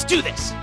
do this!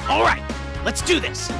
All right, let's do this!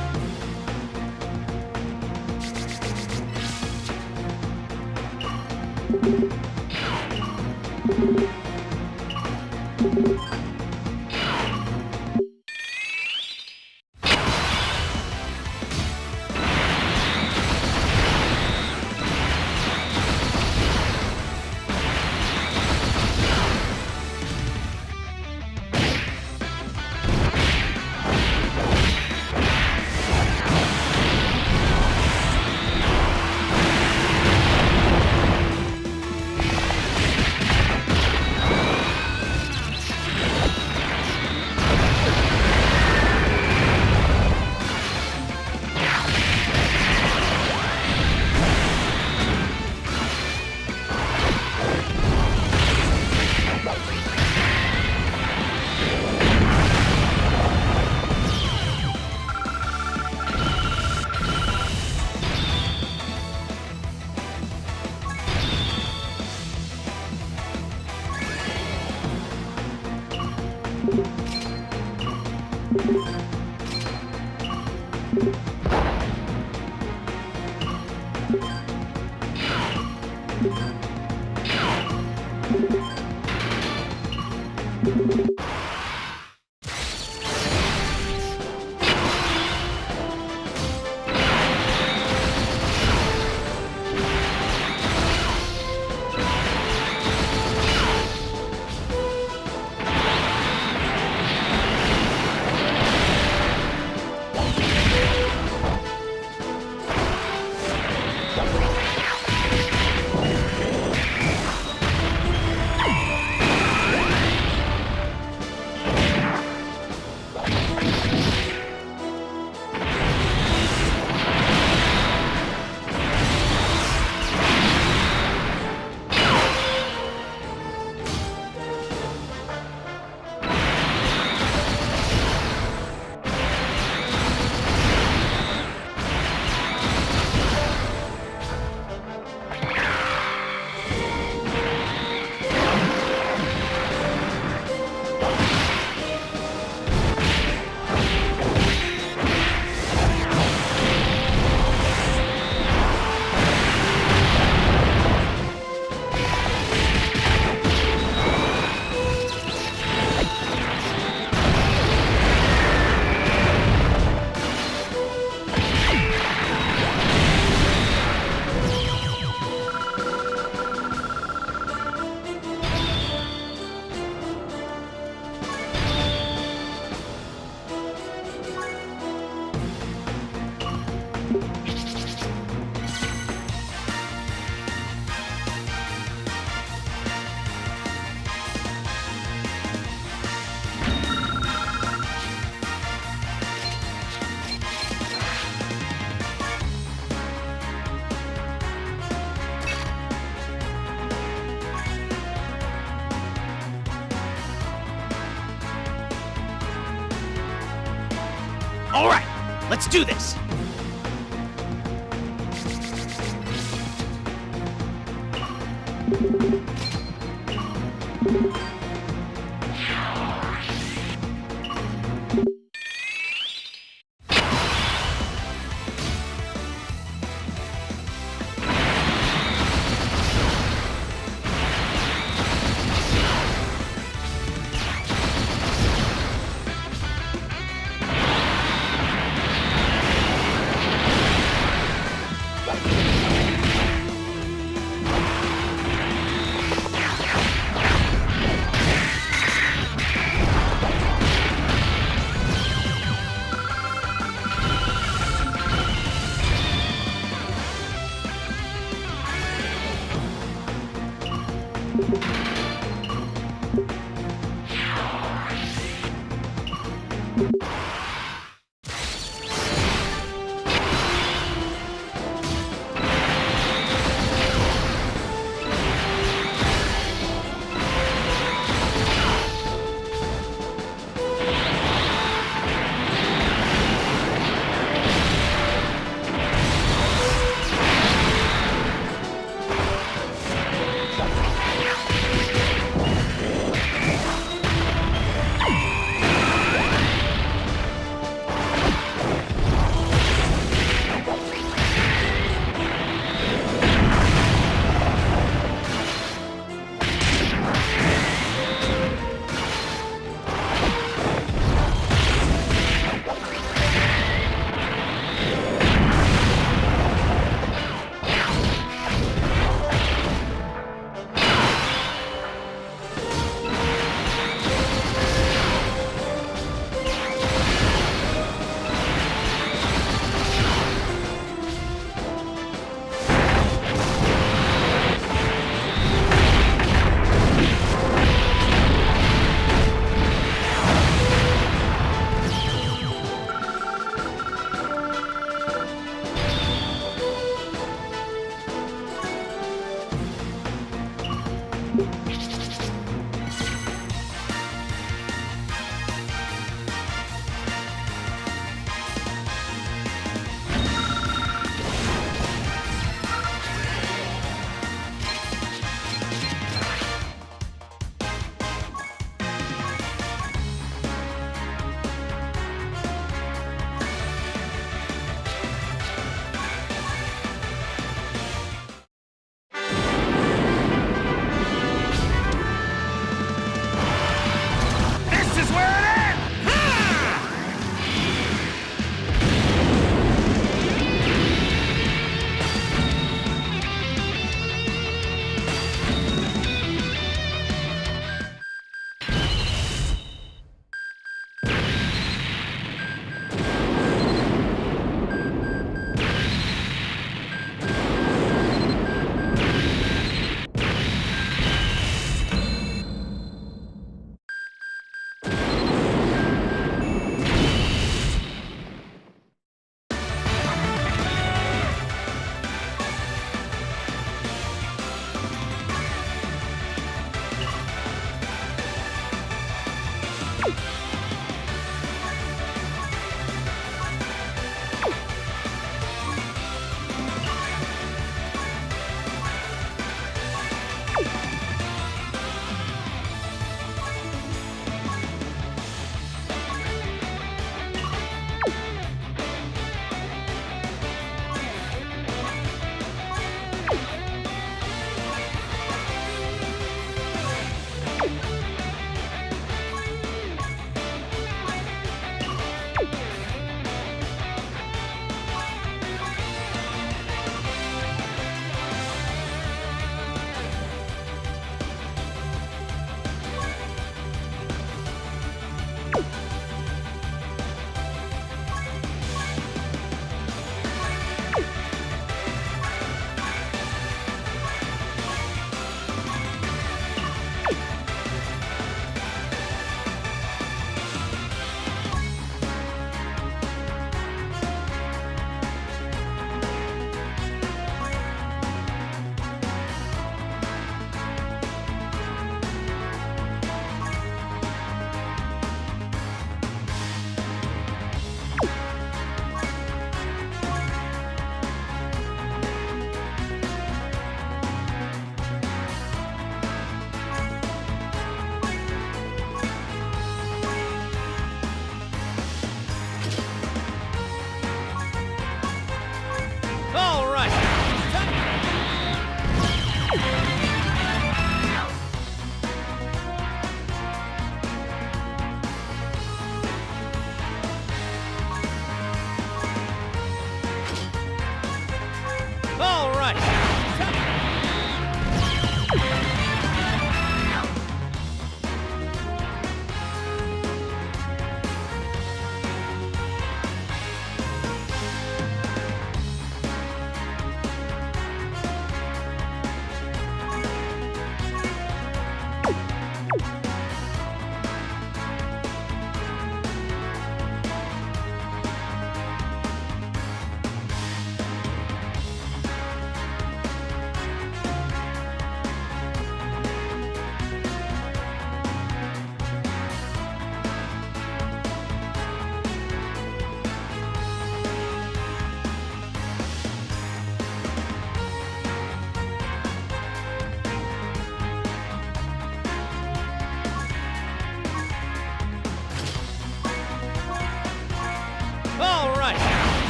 All right, let's do this.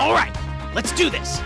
All right, let's do this.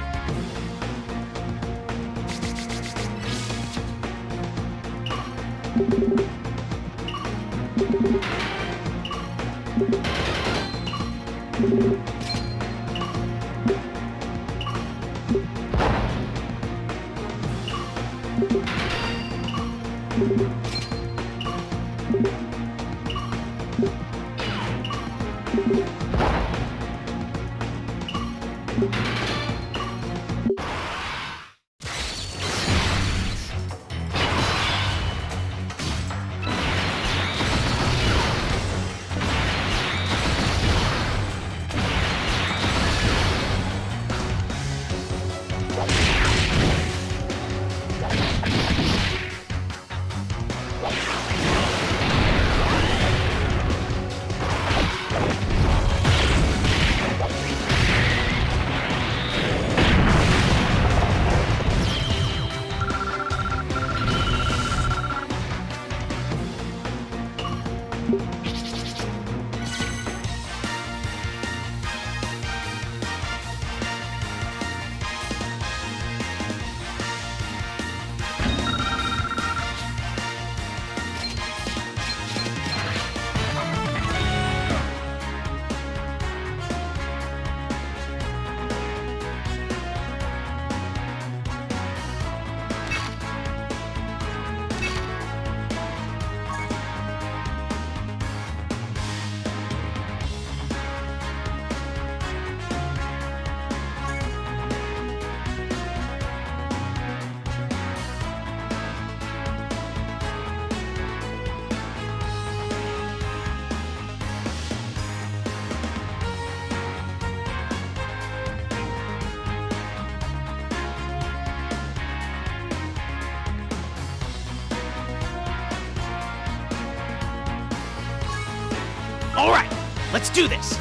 All right, let's do this.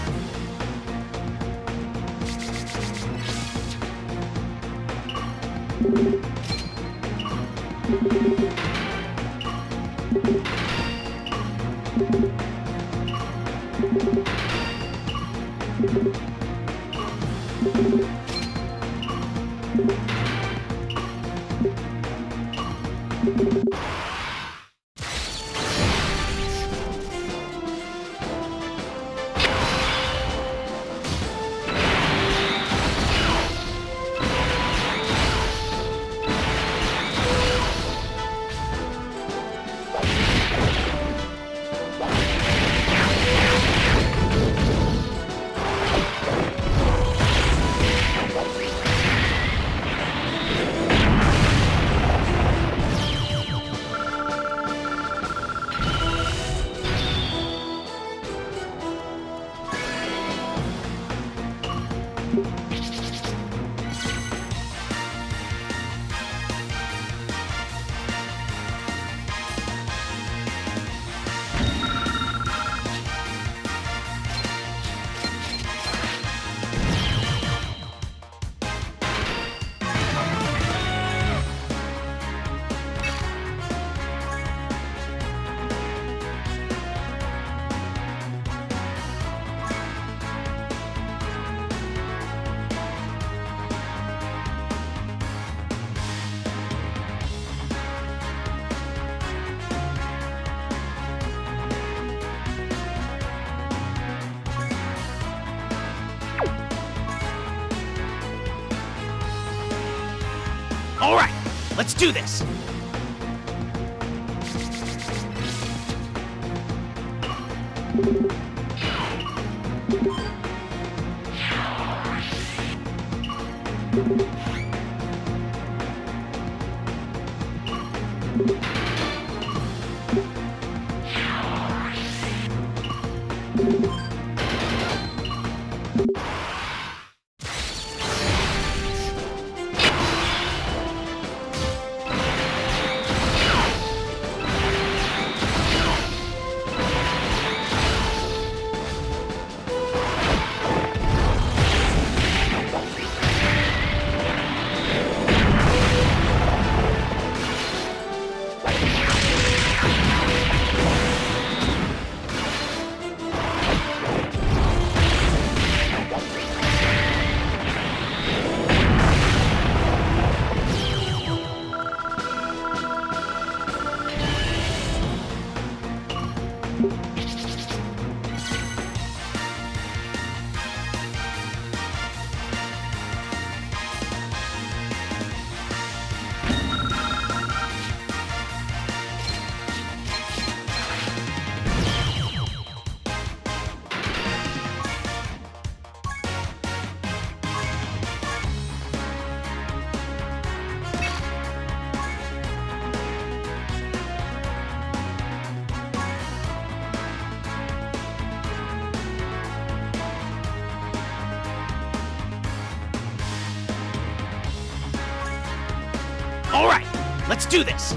All right, let's do this. All right, let's do this.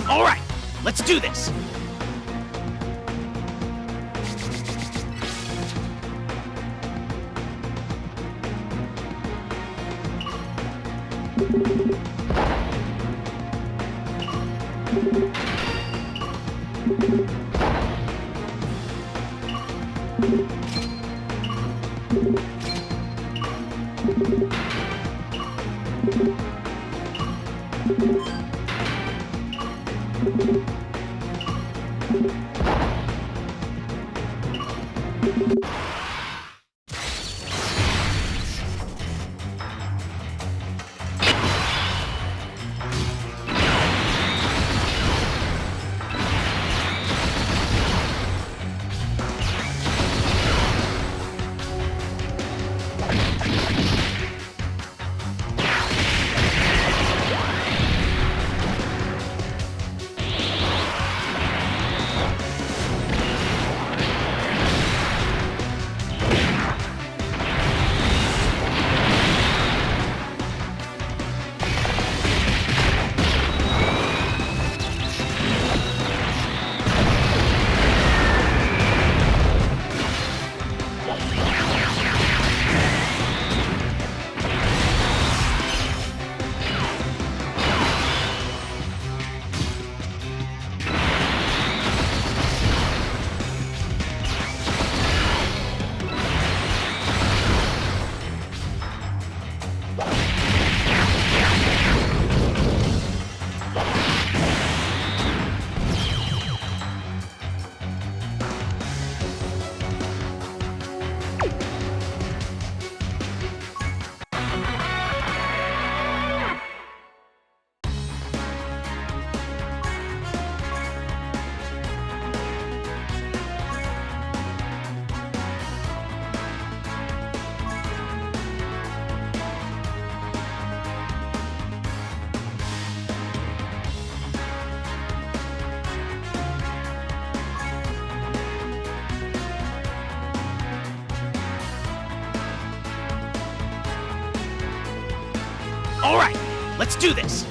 All right, let's do this. All right, let's do this.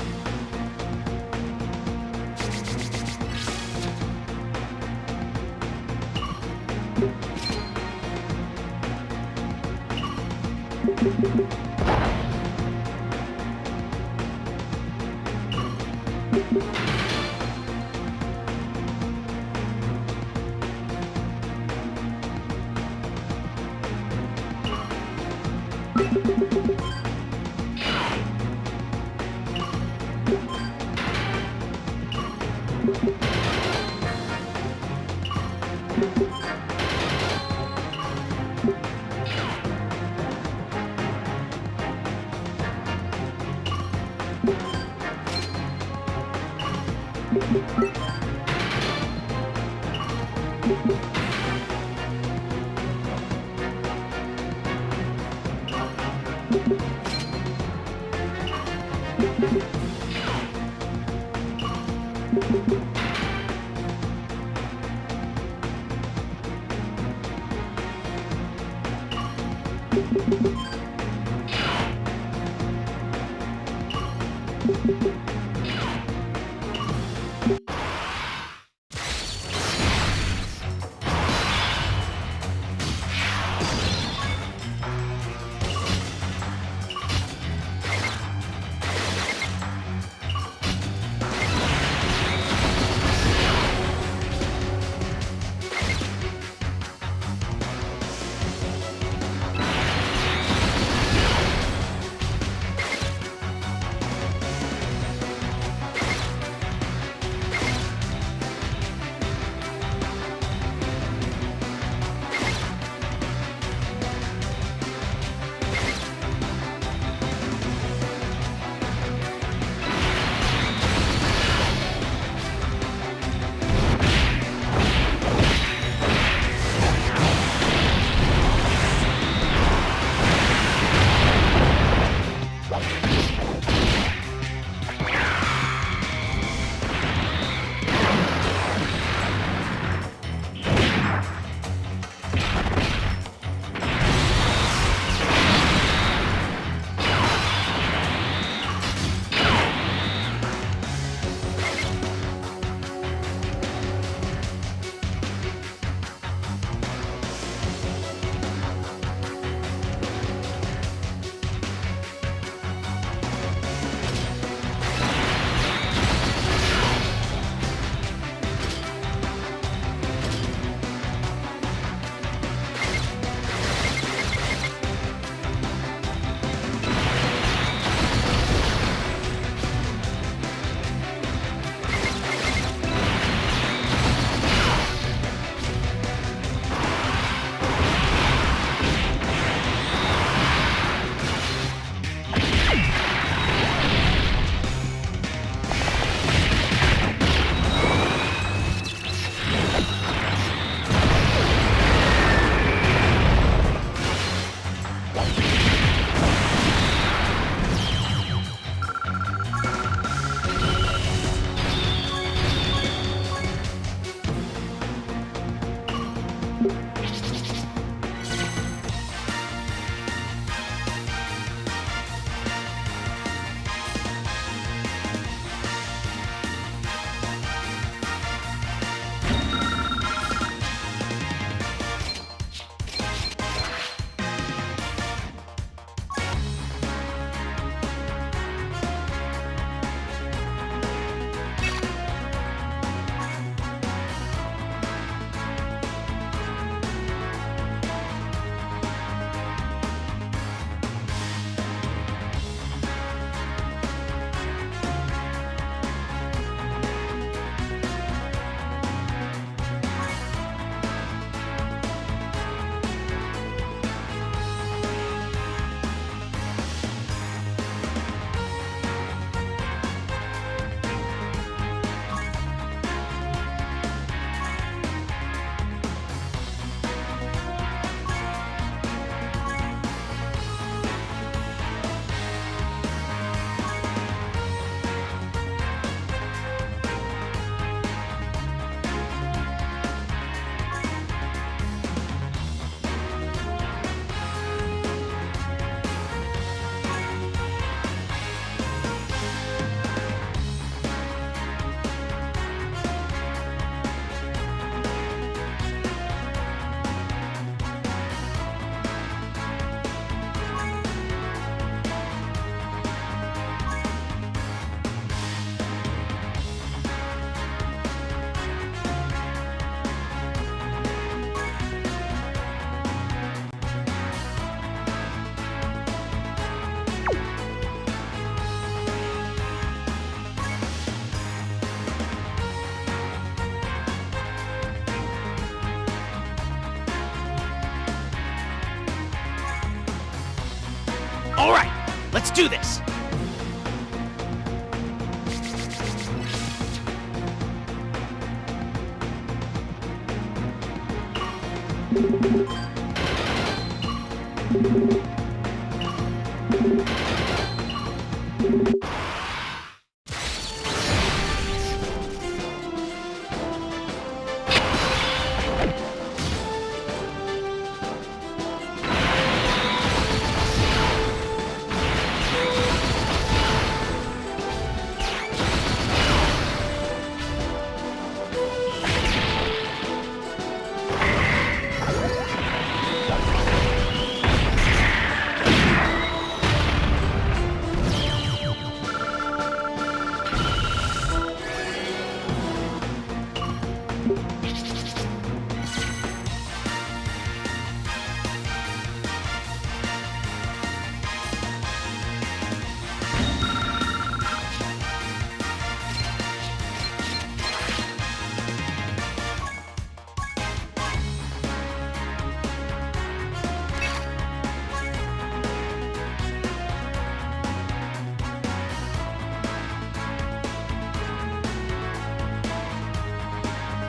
All right, let's do this.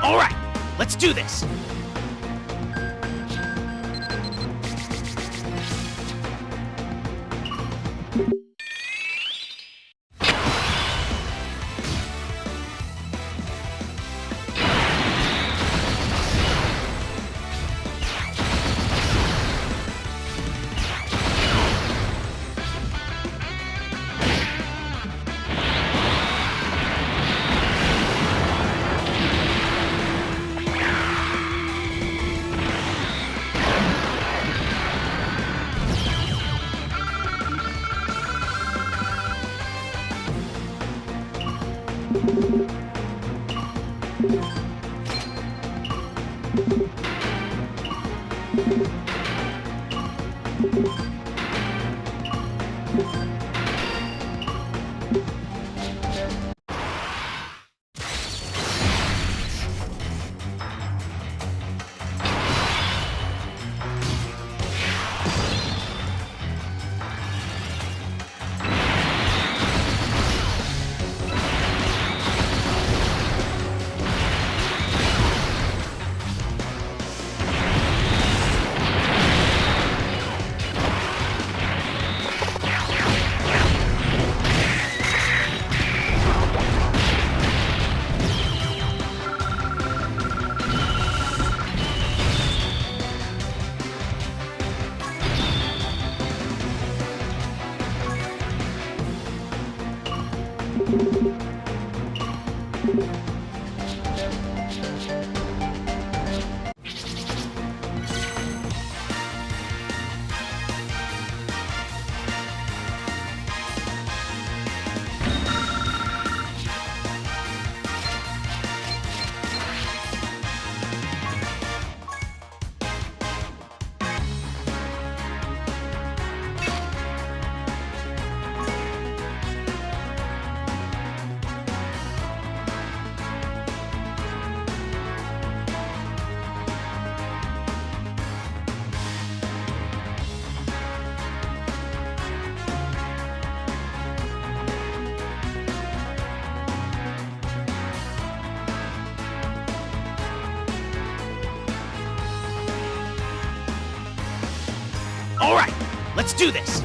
All right, let's do this. All right, let's do this.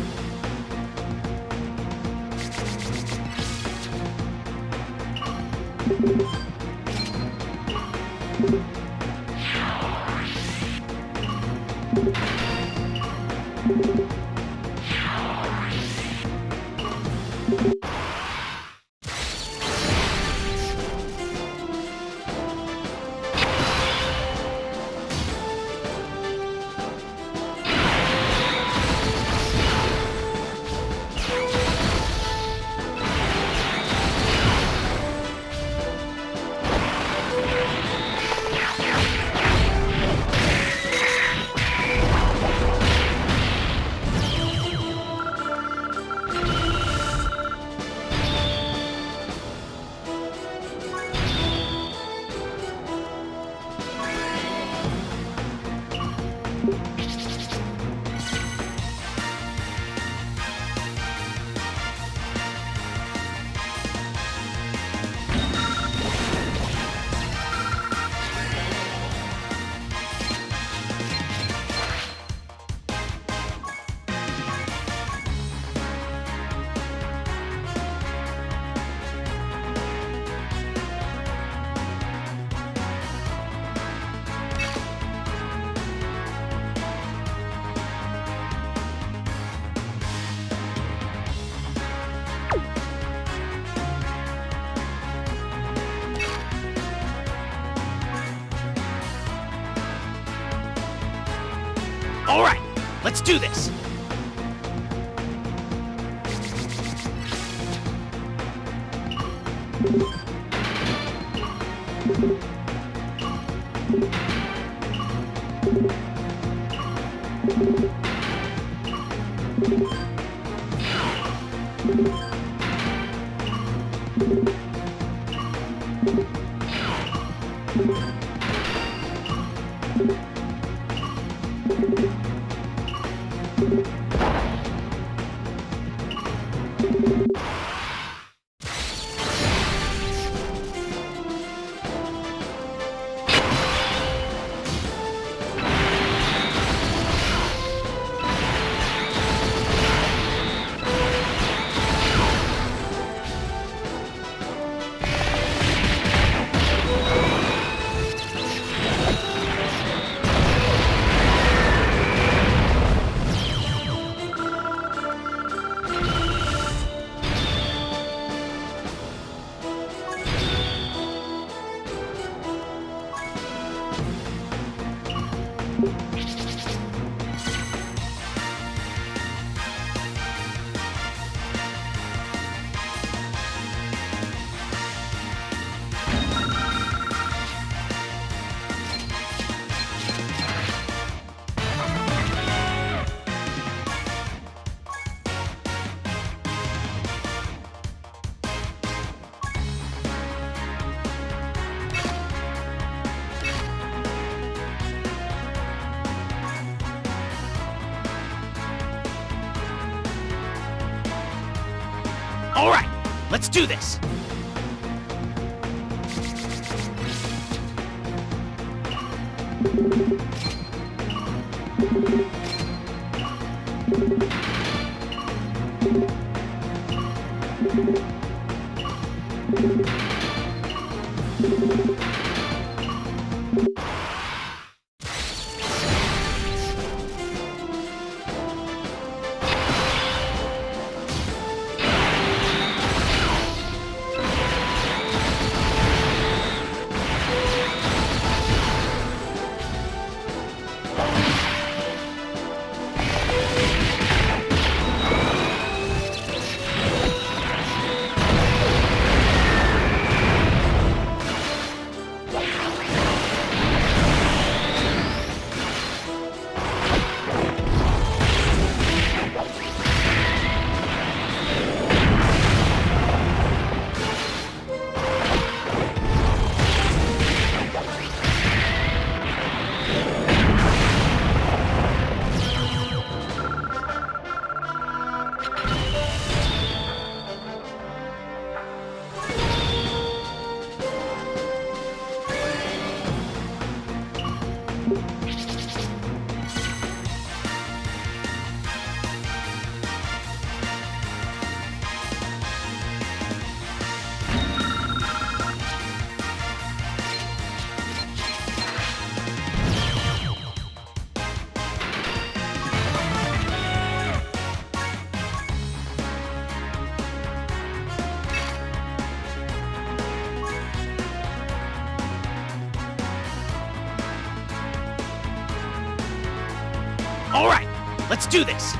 All right, let's do this. All right, let's do this. All right, let's do this.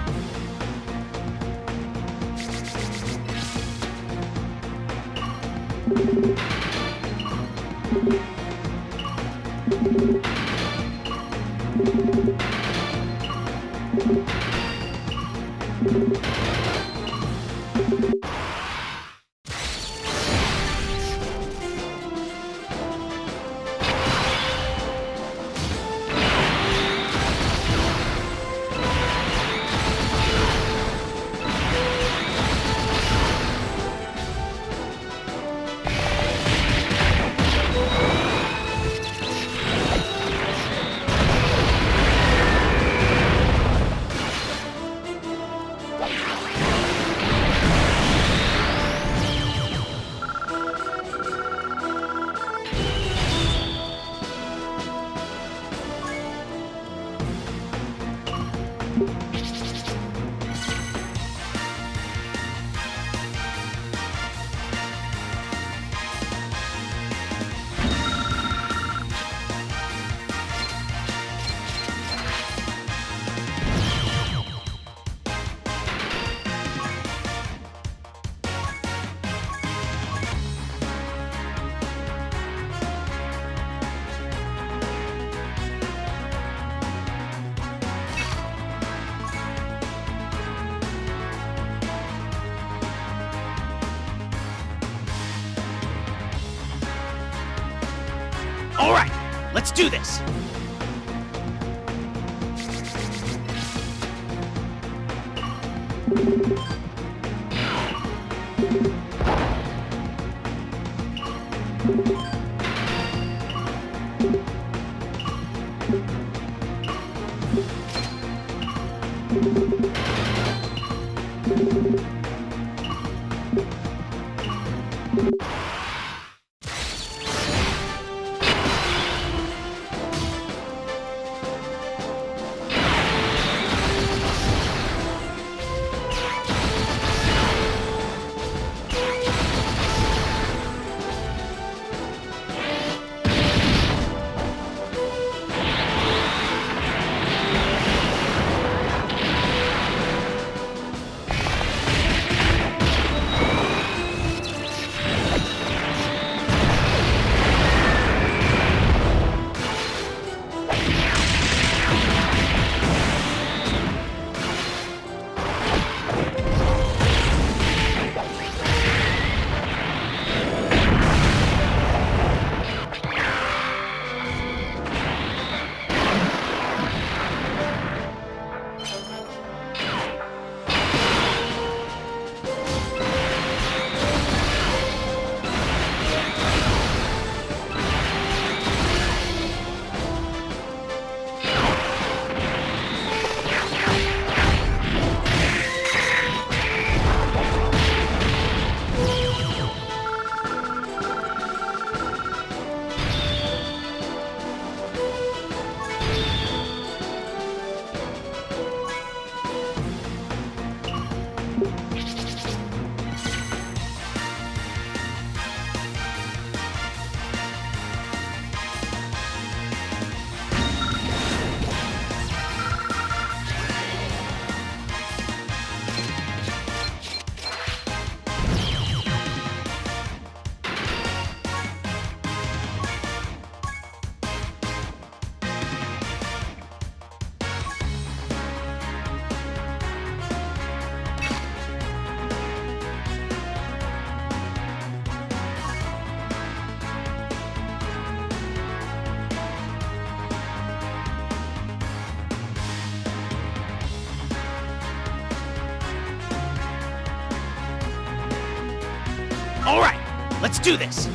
let's do this. All right, let's do this.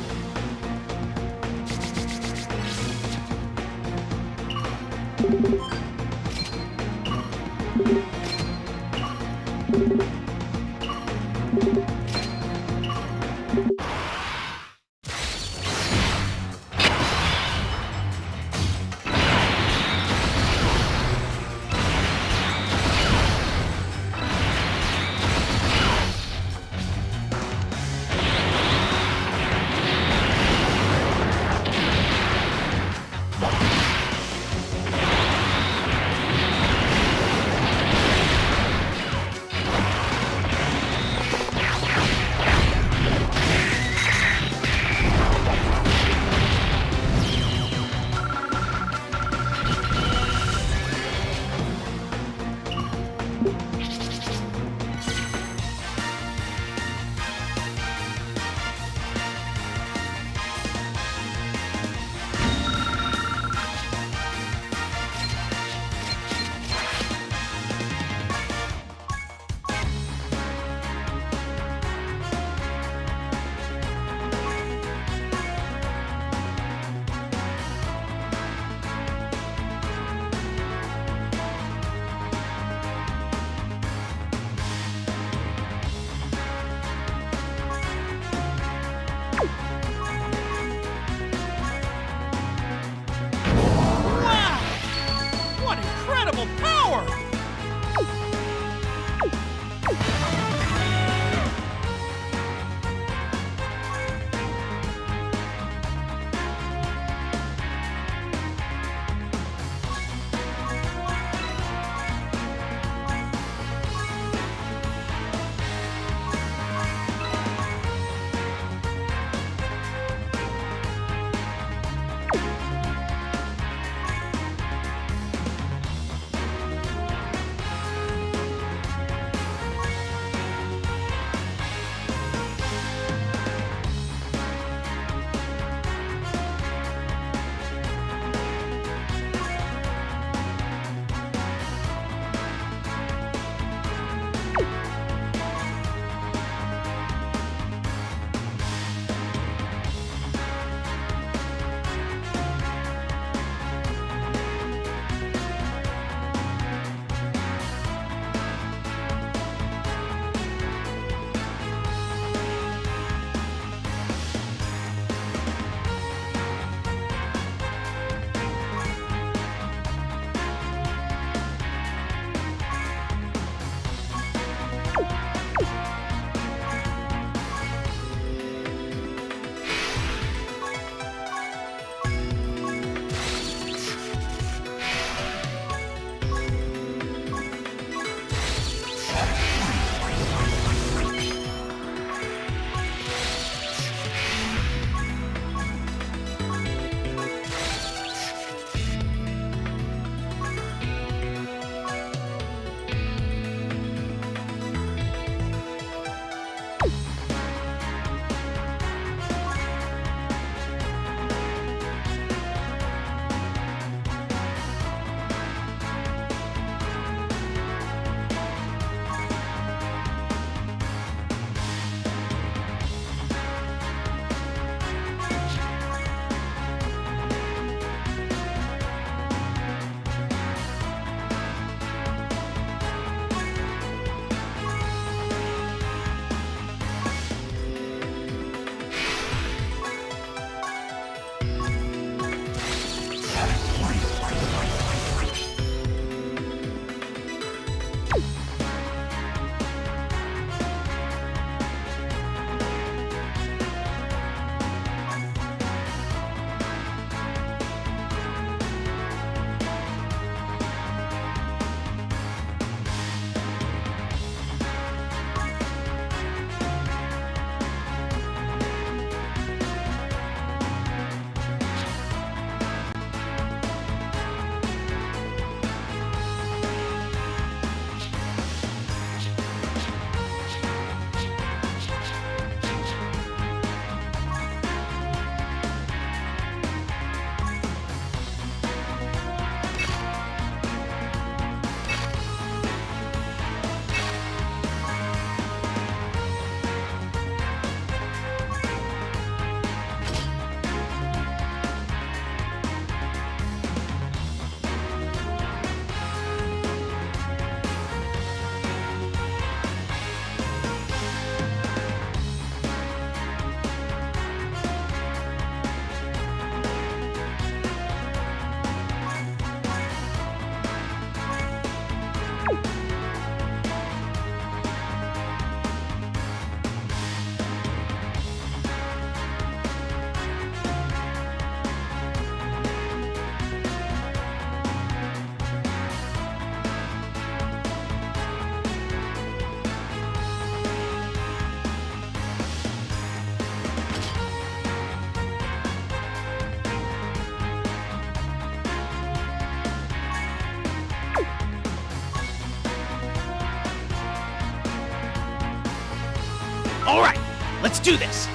All right, let's do this.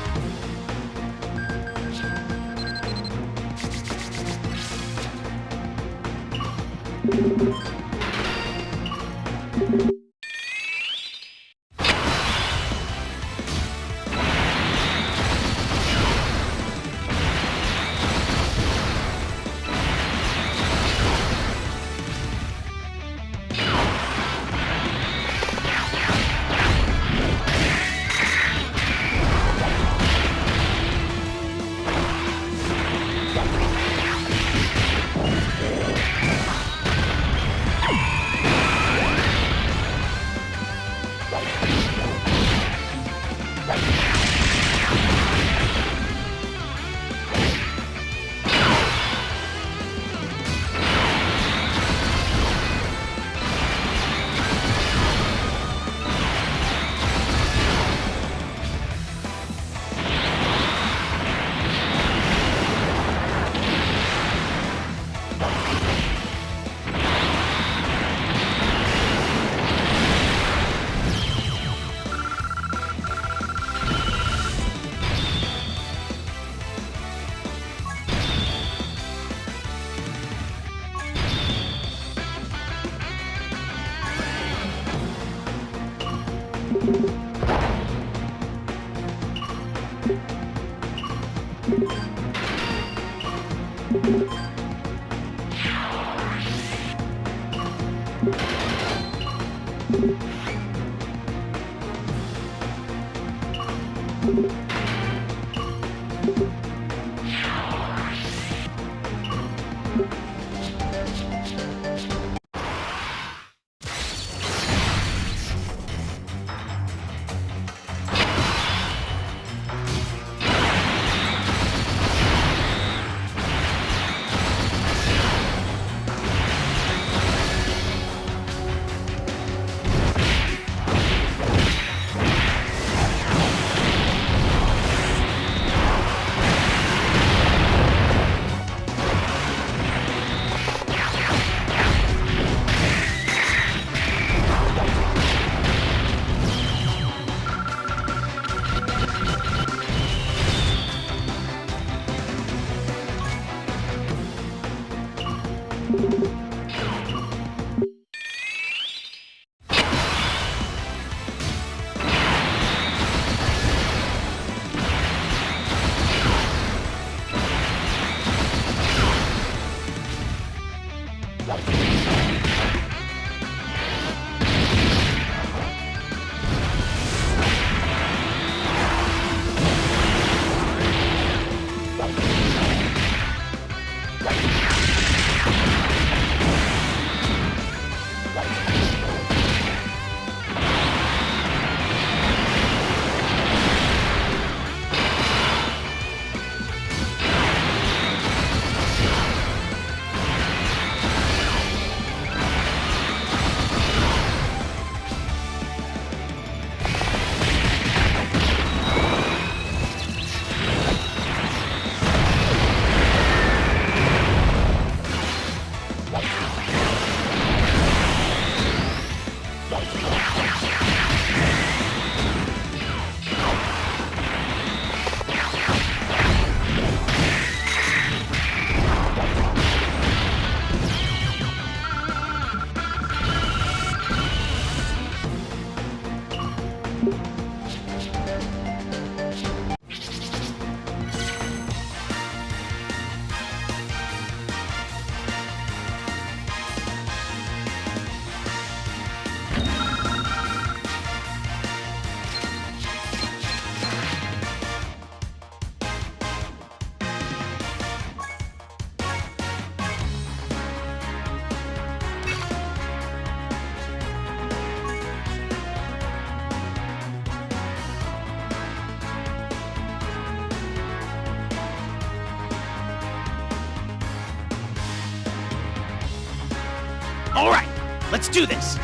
All right, let's do this.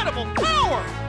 incredible power!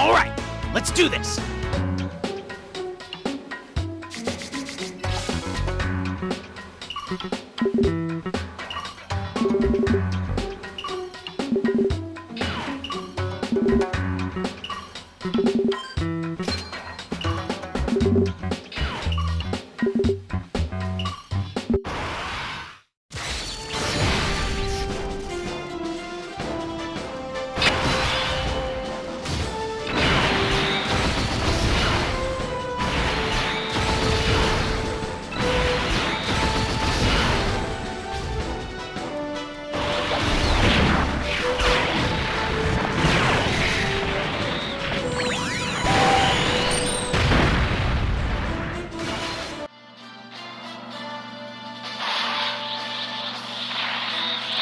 All right, let's do this.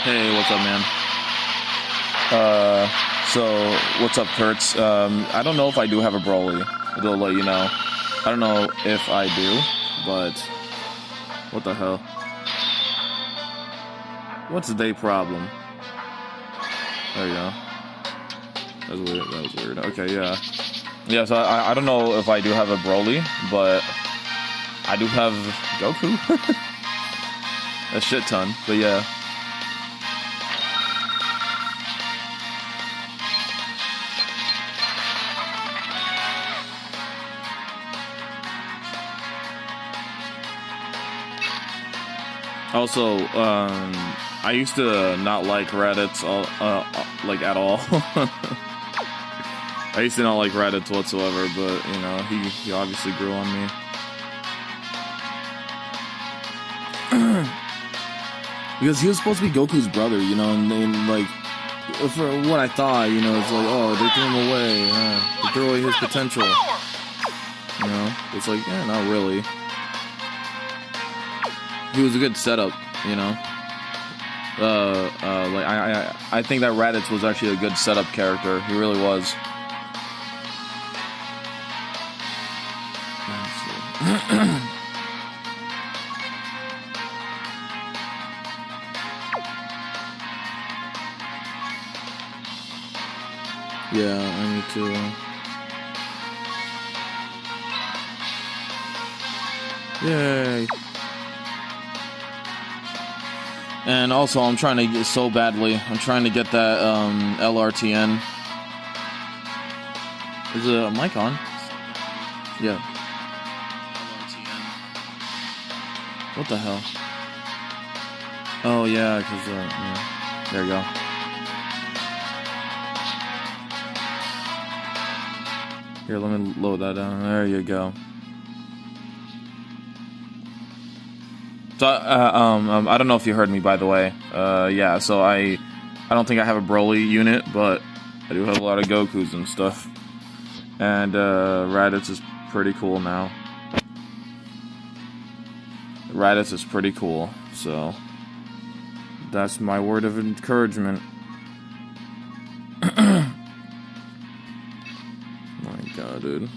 Hey, what's up, man? So, what's up, Kurtz? I don't know if I do have a Broly. They'll let you know. I don't know if I do, but... What the hell? What's the problem? There you go. That was weird. That was weird. Okay, yeah. Yeah, so I don't know if I do have a Broly, but... I do have Goku. A shit ton, but yeah. Also, I used to not like Raditz like at all. I used to not like Raditz whatsoever, but you know, he obviously grew on me. Because he was supposed to be Goku's brother, you know, and then like for what I thought, you know, it's like, oh, they threw him away, they threw away his potential. You know, it's like, yeah, not really. He was a good setup, you know. Like I think that Raditz was actually a good setup character. He really was. Yeah, I need to. Yay. And also, I'm trying to get so badly. I'm trying to get that LRTN. Is the mic on? Yeah. What the hell? Oh yeah, because yeah. There you go. Here, let me load that down. There you go. So, I don't know if you heard me, by the way. Yeah, so I don't think I have a Broly unit, but I do have a lot of Gokus and stuff. And, Raditz is pretty cool now. Raditz is pretty cool, so... That's my word of encouragement. My god, dude.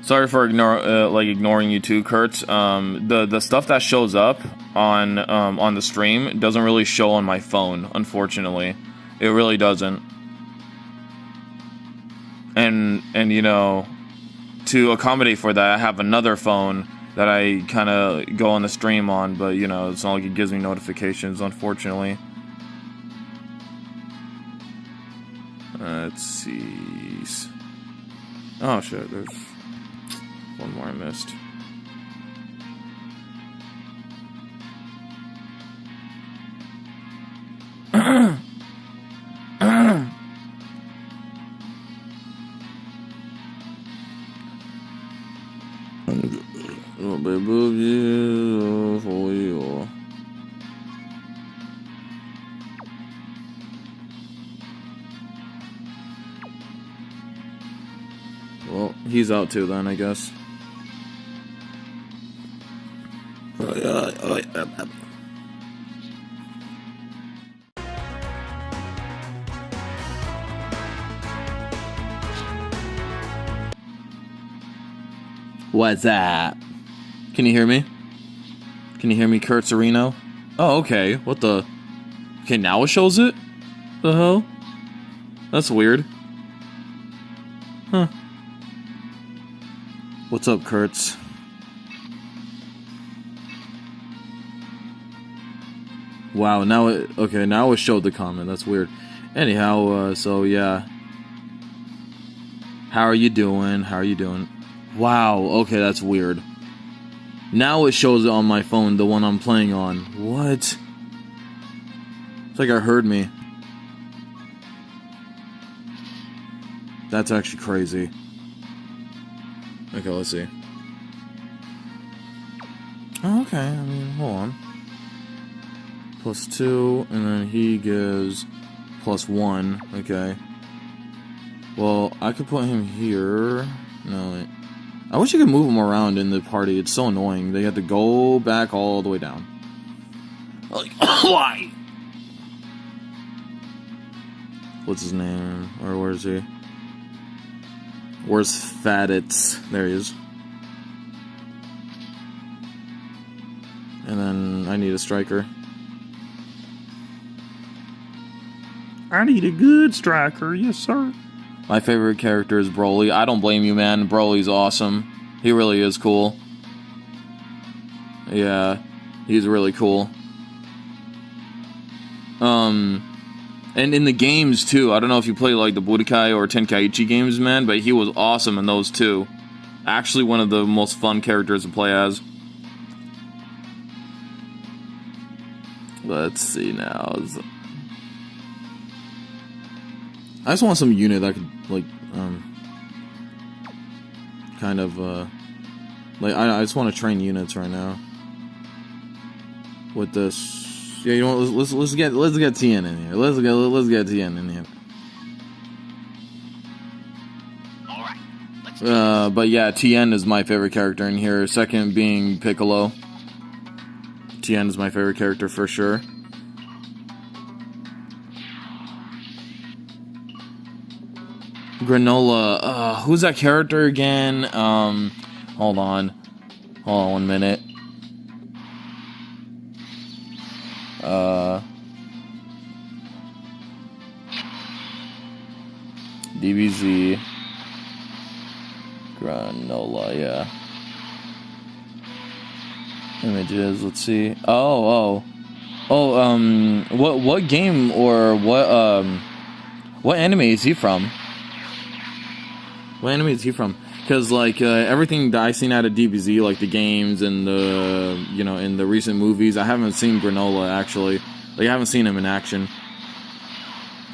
Sorry for ignoring you too, Kurt. The stuff that shows up on the stream doesn't really show on my phone, unfortunately. It really doesn't. And you know, to accommodate for that, I have another phone that I kind of go on the stream on, but you know, it's not like it gives me notifications, unfortunately. Let's see. Oh shit, there's one more I missed. Oh, baby, for you. Well, he's out too then, I guess. What's that? Can you hear me? Can you hear me, Kurt Sereno? Oh, okay. What the? Okay, now it shows it? The hell? That's weird. Huh. What's up, Kurtz? Wow, now it... Okay, now it showed the comment. That's weird. Anyhow, so yeah. How are you doing? How are you doing? Wow, okay, that's weird. Now it shows it on my phone, the one I'm playing on. What? It's like it heard me. That's actually crazy. Okay, let's see. Oh, okay, I mean, hold on. +2, and then he gives +1. Okay. Well, I could put him here. No, I wish you could move him around in the party. It's so annoying. They have to go back all the way down. Like, why? What's his name? Or where is he? Where's Faditz? There he is. And then I need a striker. I need a good striker, yes sir. My favorite character is Broly. I don't blame you, man. Broly's awesome. He really is cool. Yeah, he's really cool. And in the games too. I don't know if you play like the Budokai or Tenkaichi games, man, but he was awesome in those too. Actually, one of the most fun characters to play as. Let's see now. I just want some unit that could, like, kind of, like, I just want to train units right now. With this, yeah, you know what, let's get Tien in here. Let's get Tien in here. Alright, let's do this. But yeah, Tien is my favorite character in here. Second being Piccolo. Tien is my favorite character for sure. Granola, who's that character again? Hold on 1 minute. DBZ. Granola, yeah. Images, let's see. What game or what anime is he from? What anime is he from? Because, like, everything that I've seen out of DBZ, like the games and the, you know, in the recent movies, I haven't seen Granola, actually. Like, I haven't seen him in action.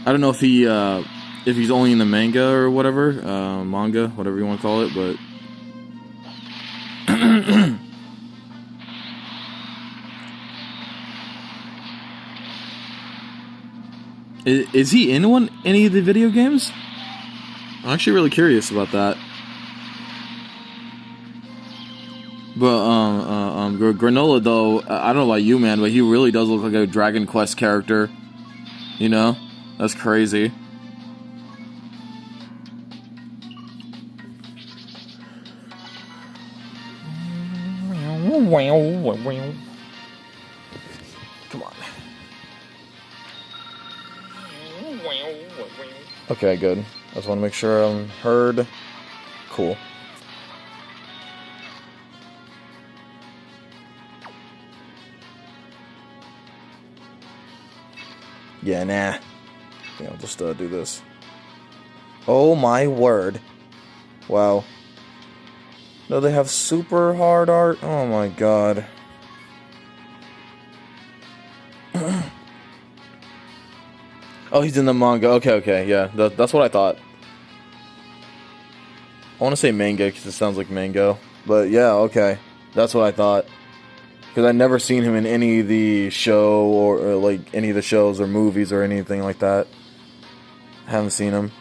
I don't know if he's only in the manga or whatever, manga, whatever you want to call it, but... Is he in any of the video games? I'm actually really curious about that. But Granola though, I don't know about you, man, but he really does look like a Dragon Quest character. You know, that's crazy. Come on. Okay, good. I just want to make sure I'm heard. Cool. Yeah, nah. Yeah, I'll just do this. Oh my word. Wow. No, they have super hard art? Oh my god. Oh, he's in the manga. Okay, yeah. That's what I thought. I want to say manga because it sounds like mango. But yeah, okay. That's what I thought. Because I've never seen him in any of the show or like any of the shows or movies or anything like that. I haven't seen him.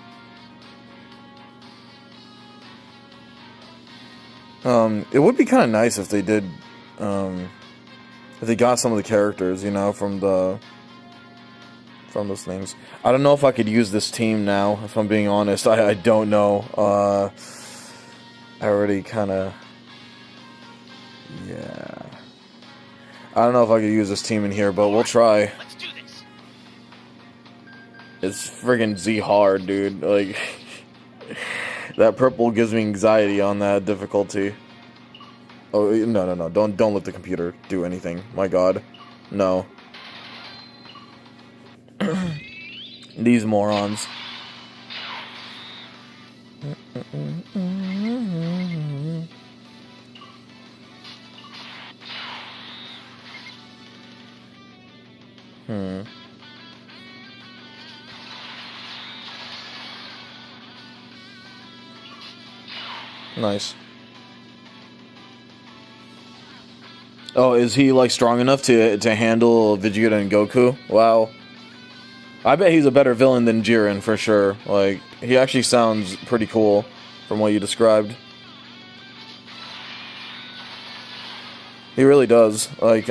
It would be kind of nice if they did, if they got some of the characters, you know, from those things. I don't know if I could use this team now, if I'm being honest. I don't know. I already kind of... Yeah. I don't know if I could use this team in here, but we'll try. Let's do this. It's friggin' Z hard, dude. Like, that purple gives me anxiety on that difficulty. Oh, no. Don't let the computer do anything. My god. No. These morons. Nice. Oh, is he like strong enough to handle Vegeta and Goku? Wow. I bet he's a better villain than Jiren for sure. Like, he actually sounds pretty cool from what you described. He really does. Like,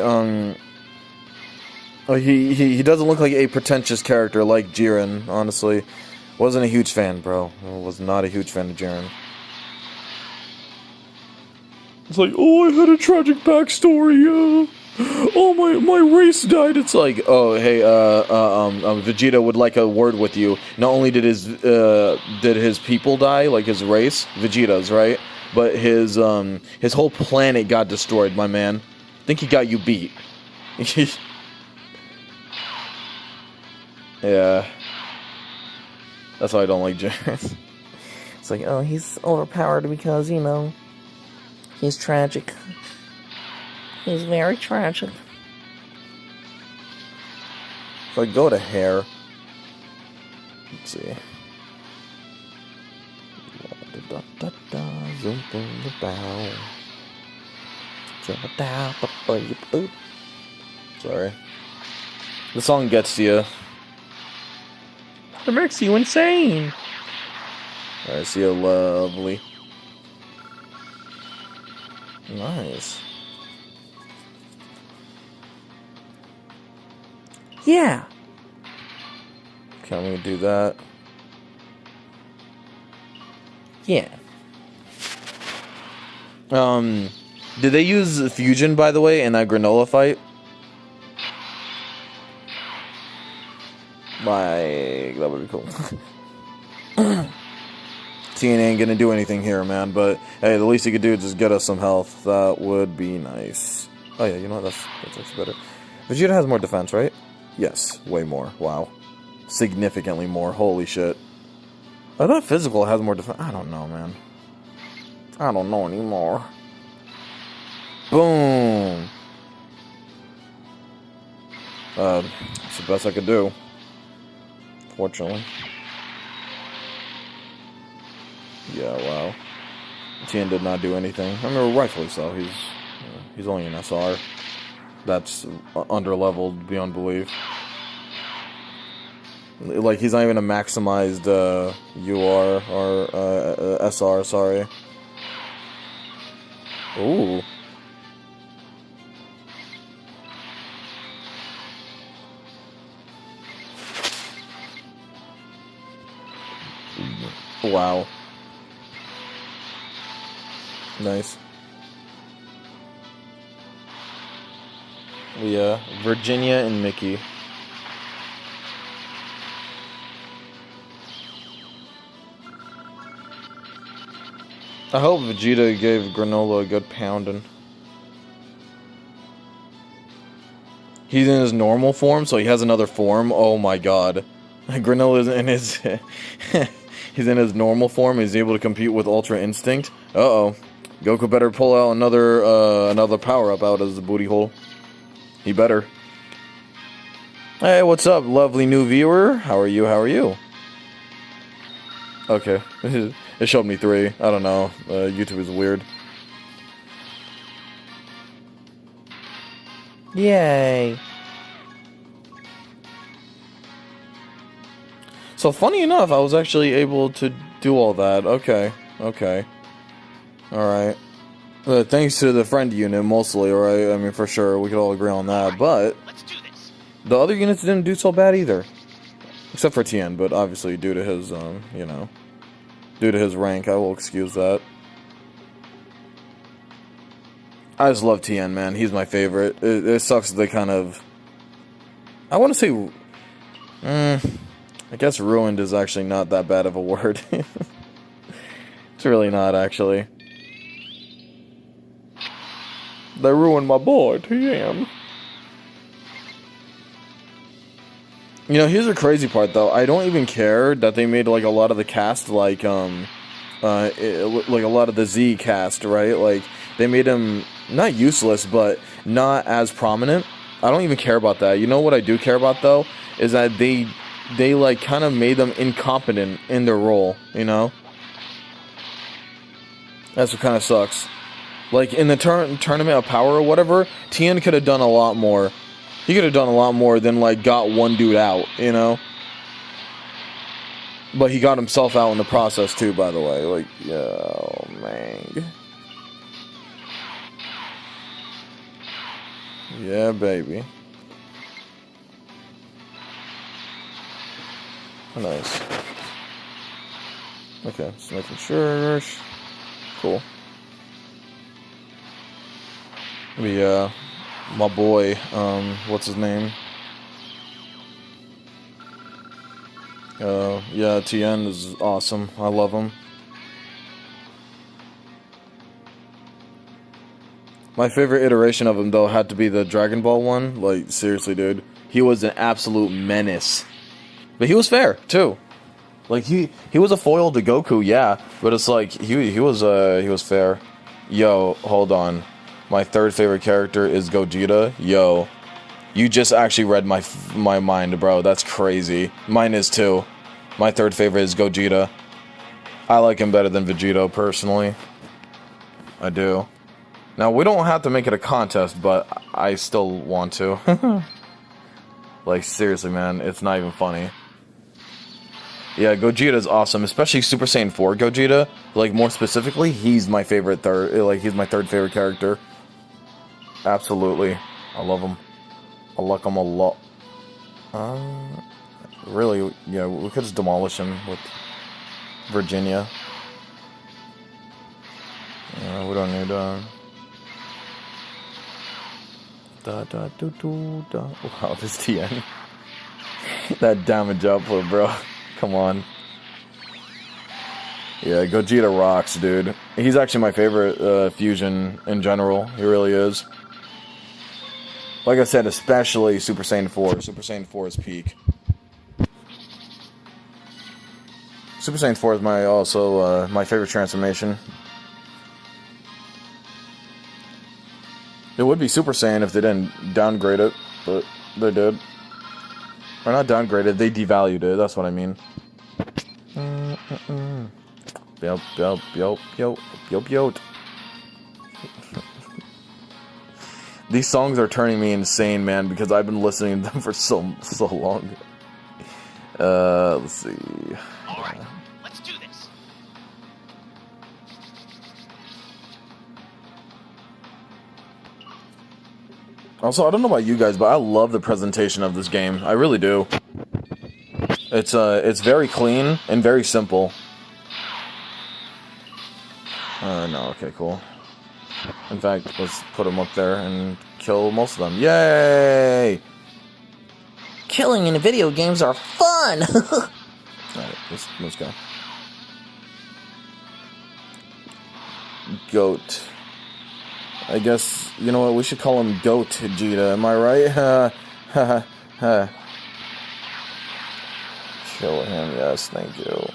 he doesn't look like a pretentious character like Jiren, honestly. Wasn't a huge fan, bro. Was not a huge fan of Jiren. It's like, oh, I had a tragic backstory, oh, my race died. It's like, oh, hey, Vegeta would like a word with you. Not only did his people die, like his race, Vegeta's, right? But his whole planet got destroyed, my man. I think he got you beat. Yeah. That's why I don't like Jiren. It's like, oh, he's overpowered because, you know, he's tragic. He's very tragic. If I go to hair, let's see. Sorry. The song gets to you. It makes you insane. I see a lovely. Nice. Yeah. Can we do that? Yeah. Did they use fusion, by the way, in that granola fight? Like, that would be cool. Tien ain't gonna do anything here, man, but hey, the least he could do is just get us some health. That would be nice. Oh yeah, you know what, that's actually better. Vegeta has more defense, right? Yes, way more. Wow. Significantly more. Holy shit. I thought physical has more defense. I don't know, man. I don't know anymore. Boom. That's the best I could do. Fortunately. Yeah, wow. Tien did not do anything. I mean, rightfully so. He's only an SR. That's under-leveled beyond belief. Like, he's not even a maximized UR or SR, sorry. Ooh. Wow. Nice. Yeah, Virginia and Mickey. I hope Vegeta gave Granola a good pounding. He's in his normal form, so he has another form. Oh my god. Granola's in his... he's in his normal form. He's able to compete with Ultra Instinct. Uh-oh. Goku better pull out another power-up out of the booty hole. He better. Hey, what's up, lovely new viewer? How are you? How are you? Okay. It showed me 3. I don't know. YouTube is weird. Yay. So, funny enough, I was actually able to do all that. Okay. Okay. Alright. Thanks to the friend unit, mostly, right? I mean, for sure, we could all agree on that, but... Let's do this. The other units didn't do so bad either. Except for Tien, but obviously due to his, you know... Due to his rank, I will excuse that. I just love Tien, man. He's my favorite. It sucks that they kind of... I want to say... I guess ruined is actually not that bad of a word. It's really not, actually. They ruined my boy, Tien. You know, here's the crazy part, though. I don't even care that they made, like, a lot of the cast, like, like, a lot of the Z cast, right? Like, they made him, not useless, but not as prominent. I don't even care about that. You know what I do care about, though? Is that they like, kind of made them incompetent in their role, you know? That's what kind of sucks. Like, in the Tournament of Power or whatever, Tien could have done a lot more. He could have done a lot more than, like, got one dude out, you know? But he got himself out in the process, too, by the way. Like, yo, man. Yeah, baby. Oh, nice. Okay, just making sure. Cool. Yeah, my boy, what's his name? Yeah, Tien is awesome. I love him. My favorite iteration of him, though, had to be the Dragon Ball one. Like, seriously, dude. He was an absolute menace. But he was fair, too. Like, he was a foil to Goku, yeah. But it's like, he was fair. Yo, hold on. My third favorite character is Gogeta. Yo. You just actually read my mind, bro. That's crazy. Mine is, too. My third favorite is Gogeta. I like him better than Vegito, personally. I do. Now, we don't have to make it a contest, but I still want to. Like, seriously, man. It's not even funny. Yeah, Gogeta's awesome, especially Super Saiyan 4 Gogeta. Like, more specifically, he's my favorite he's my third favorite character. Absolutely. I love him. I like him a lot. Really, yeah, we could just demolish him with Virginia. Yeah, we don't need, Wow, this Tien. That damage output, bro. Come on. Yeah, Gogeta rocks, dude. He's actually my favorite fusion in general. He really is. Like I said, especially Super Saiyan 4. Super Saiyan 4 is peak. Super Saiyan 4 is my favorite transformation. It would be Super Saiyan if they didn't downgrade it, but they did. Or not downgraded, they devalued it, that's what I mean. Yup. These songs are turning me insane, man, because I've been listening to them for so long. Let's see. Alright, let's do this. Also, I don't know about you guys, but I love the presentation of this game. I really do. It's very clean and very simple. No, okay, cool. In fact, let's put them up there and kill most of them. Yay! Killing in video games are fun! Alright, let's go. Goat. I guess, you know what, we should call him Goat Vegeta, am I right? Kill him, yes, thank you.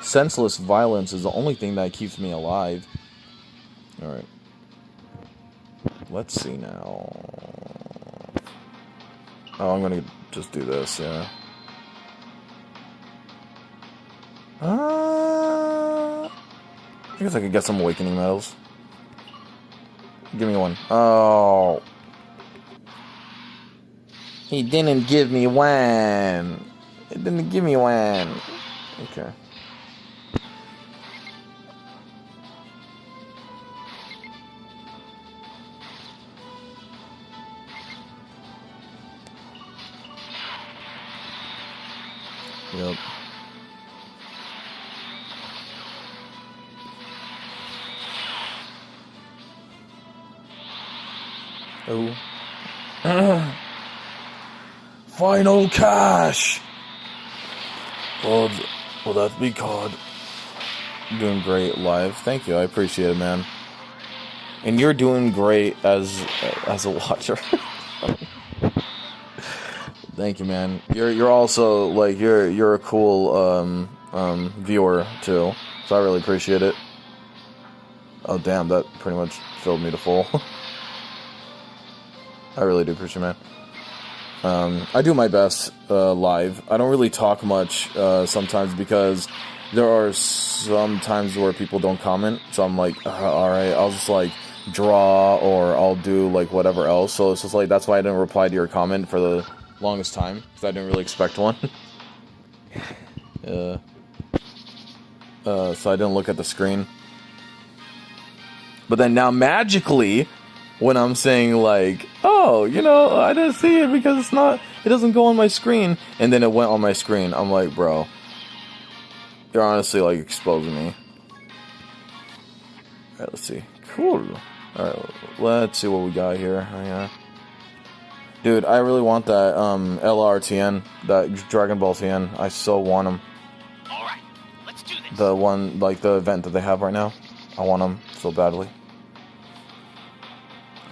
Senseless violence is the only thing that keeps me alive. Alright. Let's see now. Oh, I'm gonna just do this, yeah. I guess I could get some awakening medals. Give me one. Oh. He didn't give me one. It didn't give me one. Okay. Yep. Oh. Final cash! Well, that's be called. Doing great live. Thank you. I appreciate it, man. And you're doing great as a watcher. Thank you, man. You're also like you're a cool viewer too. So I really appreciate it. Oh damn, that pretty much filled me to full. I really do appreciate it, man. I do my best live. I don't really talk much sometimes because there are some times where people don't comment. So I'm like, alright, I'll just like draw or I'll do like whatever else. So it's just like, that's why I didn't reply to your comment for the longest time. Because I didn't really expect one. So I didn't look at the screen. But then now magically, when I'm saying like, oh, you know, I didn't see it because it doesn't go on my screen, and then it went on my screen, I'm like, bro, you're honestly like exposing me. Alright, let's see. Cool. Alright, let's see what we got here. Oh, yeah. Dude, I really want that LRTN, that Dragon Ball TN. I so want them. Alright, let's do this. The one, like the event that they have right now. I want them so badly.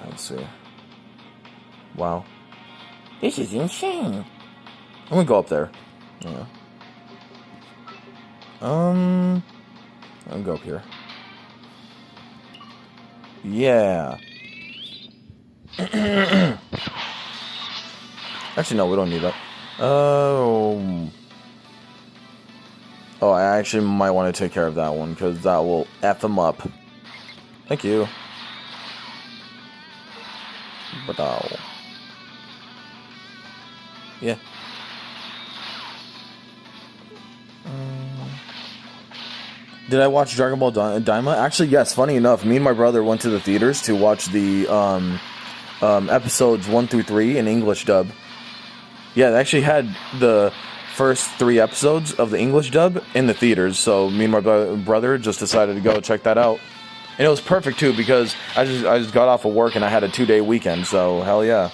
Let's see. Wow. This is insane. I'm gonna go up there. Yeah. I'll go up here. Yeah. Actually, no, we don't need that. Oh, I actually might want to take care of that one, because that will F him up. Thank you. But yeah. Did I watch Dragon Ball Daima? Actually, yes. Funny enough, me and my brother went to the theaters to watch the episodes 1 through 3 in English dub. Yeah, they actually had the first 3 episodes of the English dub in the theaters, so me and my brother just decided to go check that out. And it was perfect too, because I just got off of work and I had a 2-day weekend, so hell yeah.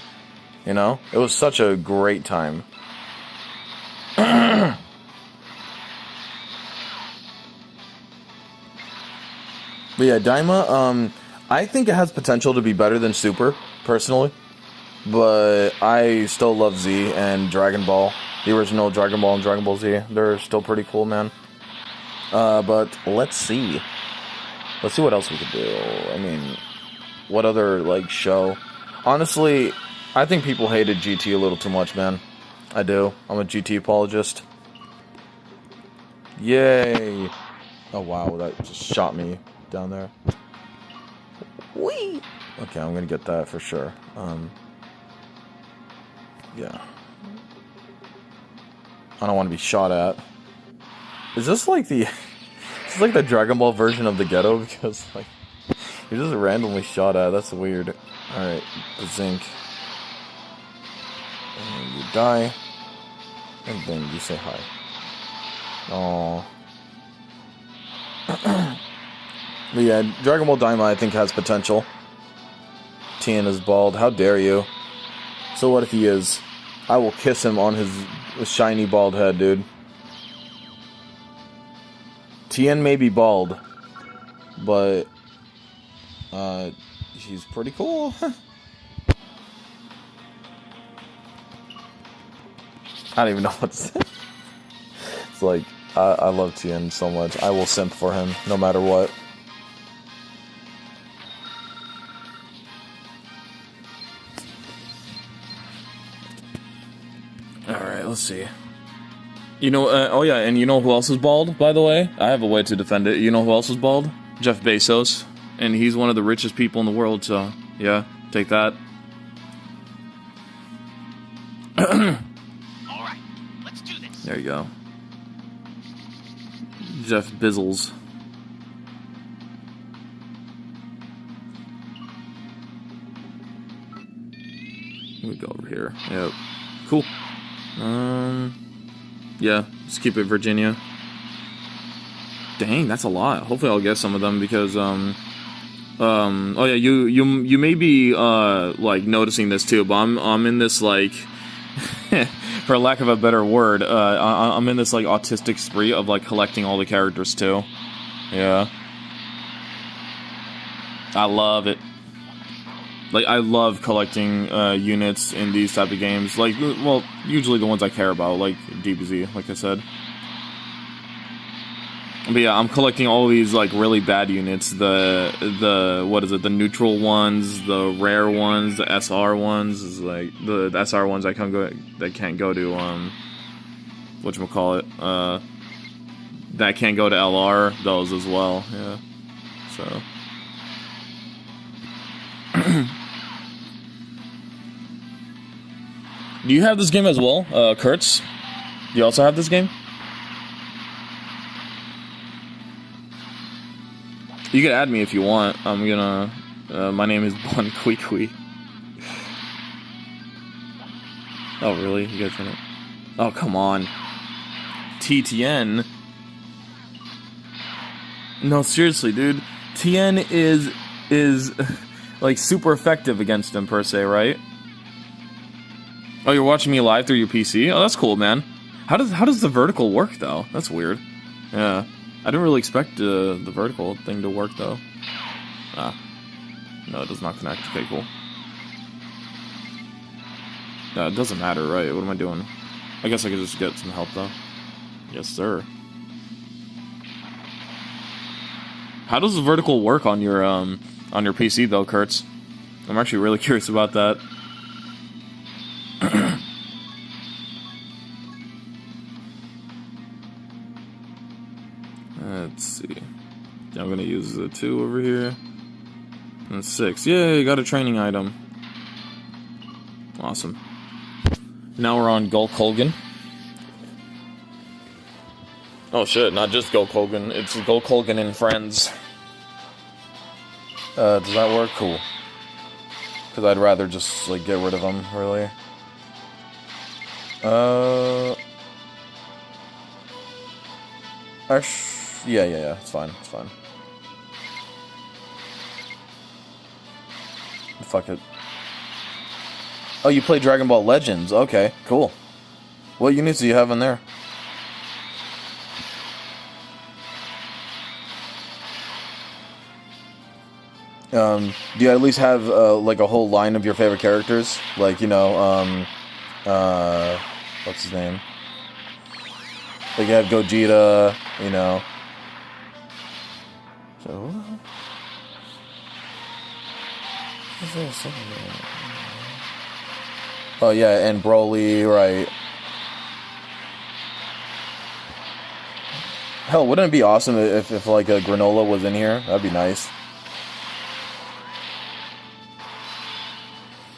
You know? It was such a great time. But yeah, Daima, I think it has potential to be better than Super, personally. But I still love Z and Dragon Ball. The original Dragon Ball and Dragon Ball Z. They're still pretty cool, man. But let's see. Let's see what else we could do. I mean, what other, like, show? Honestly, I think people hated GT a little too much, man. I do. I'm a GT apologist. Yay! Oh, wow, that just shot me down there. Whee! Okay, I'm gonna get that for sure. Yeah. I don't want to be shot at. Is this like the... It's like the Dragon Ball version of the ghetto, because like you're just randomly shot at. That's weird. Alright, the zinc. And you die. And then you say hi. Aww. But yeah, Dragon Ball Daima I think has potential. Tien is bald. How dare you? So what if he is? I will kiss him on his shiny bald head, dude. Tien may be bald, but he's pretty cool. I don't even know what to say. It's like, I love Tien so much. I will simp for him, no matter what. Alright, let's see. You know, oh yeah, and you know who else is bald, by the way? I have a way to defend it. You know who else is bald? Jeff Bezos. And he's one of the richest people in the world, so, yeah, take that. Alright, let's do this. There you go. Jeff Bizzles. Let me go over here. Yep. Cool. Yeah, just keep it Virginia. Dang, that's a lot. Hopefully I'll get some of them because, Oh yeah, you may be like noticing this too, but I'm in this like, for lack of a better word, I'm in this like autistic spree of like collecting all the characters too. Yeah, I love it. Like, I love collecting units in these type of games. Like, well, usually the ones I care about, like DBZ, like I said. But yeah, I'm collecting all these like really bad units. The what is it? The neutral ones, the rare ones, the SR ones. Is like the SR ones I can't go to whatchamacallit, that can't go to LR. Those as well. Yeah. So. Do you have this game as well, Kurtz? Do you also have this game? You can add me if you want. I'm gonna. My name is Bon Kui. Oh really? You guys in it? Oh come on. TTN. No, seriously, dude. TN is like super effective against him per se, right? Oh, you're watching me live through your PC? Oh, that's cool, man. How does the vertical work though? That's weird. Yeah, I didn't really expect the vertical thing to work though. Ah, no, it does not connect. Okay, cool. No, it doesn't matter, right? What am I doing? I guess I could just get some help though. Yes, sir. How does the vertical work on your PC though, Kurtz? I'm actually really curious about that. Let's see. I'm gonna use the 2 over here. And 6. Yay, got a training item. Awesome. Now we're on Gulk Hogan. Oh shit, not just Gulk Hogan, it's Gulk Hogan and Friends. Does that work? Cool. Because I'd rather just, like, get rid of them, really. Yeah, it's fine, Fuck it. Oh, you play Dragon Ball Legends, okay, cool. What units do you have in there? Do you at least have, like, a whole line of your favorite characters? Like, you know, what's his name? Like, you have Gogeta, you know. So, oh yeah, and Broly, right. Hell, wouldn't it be awesome if like a Granola was in here? That'd be nice.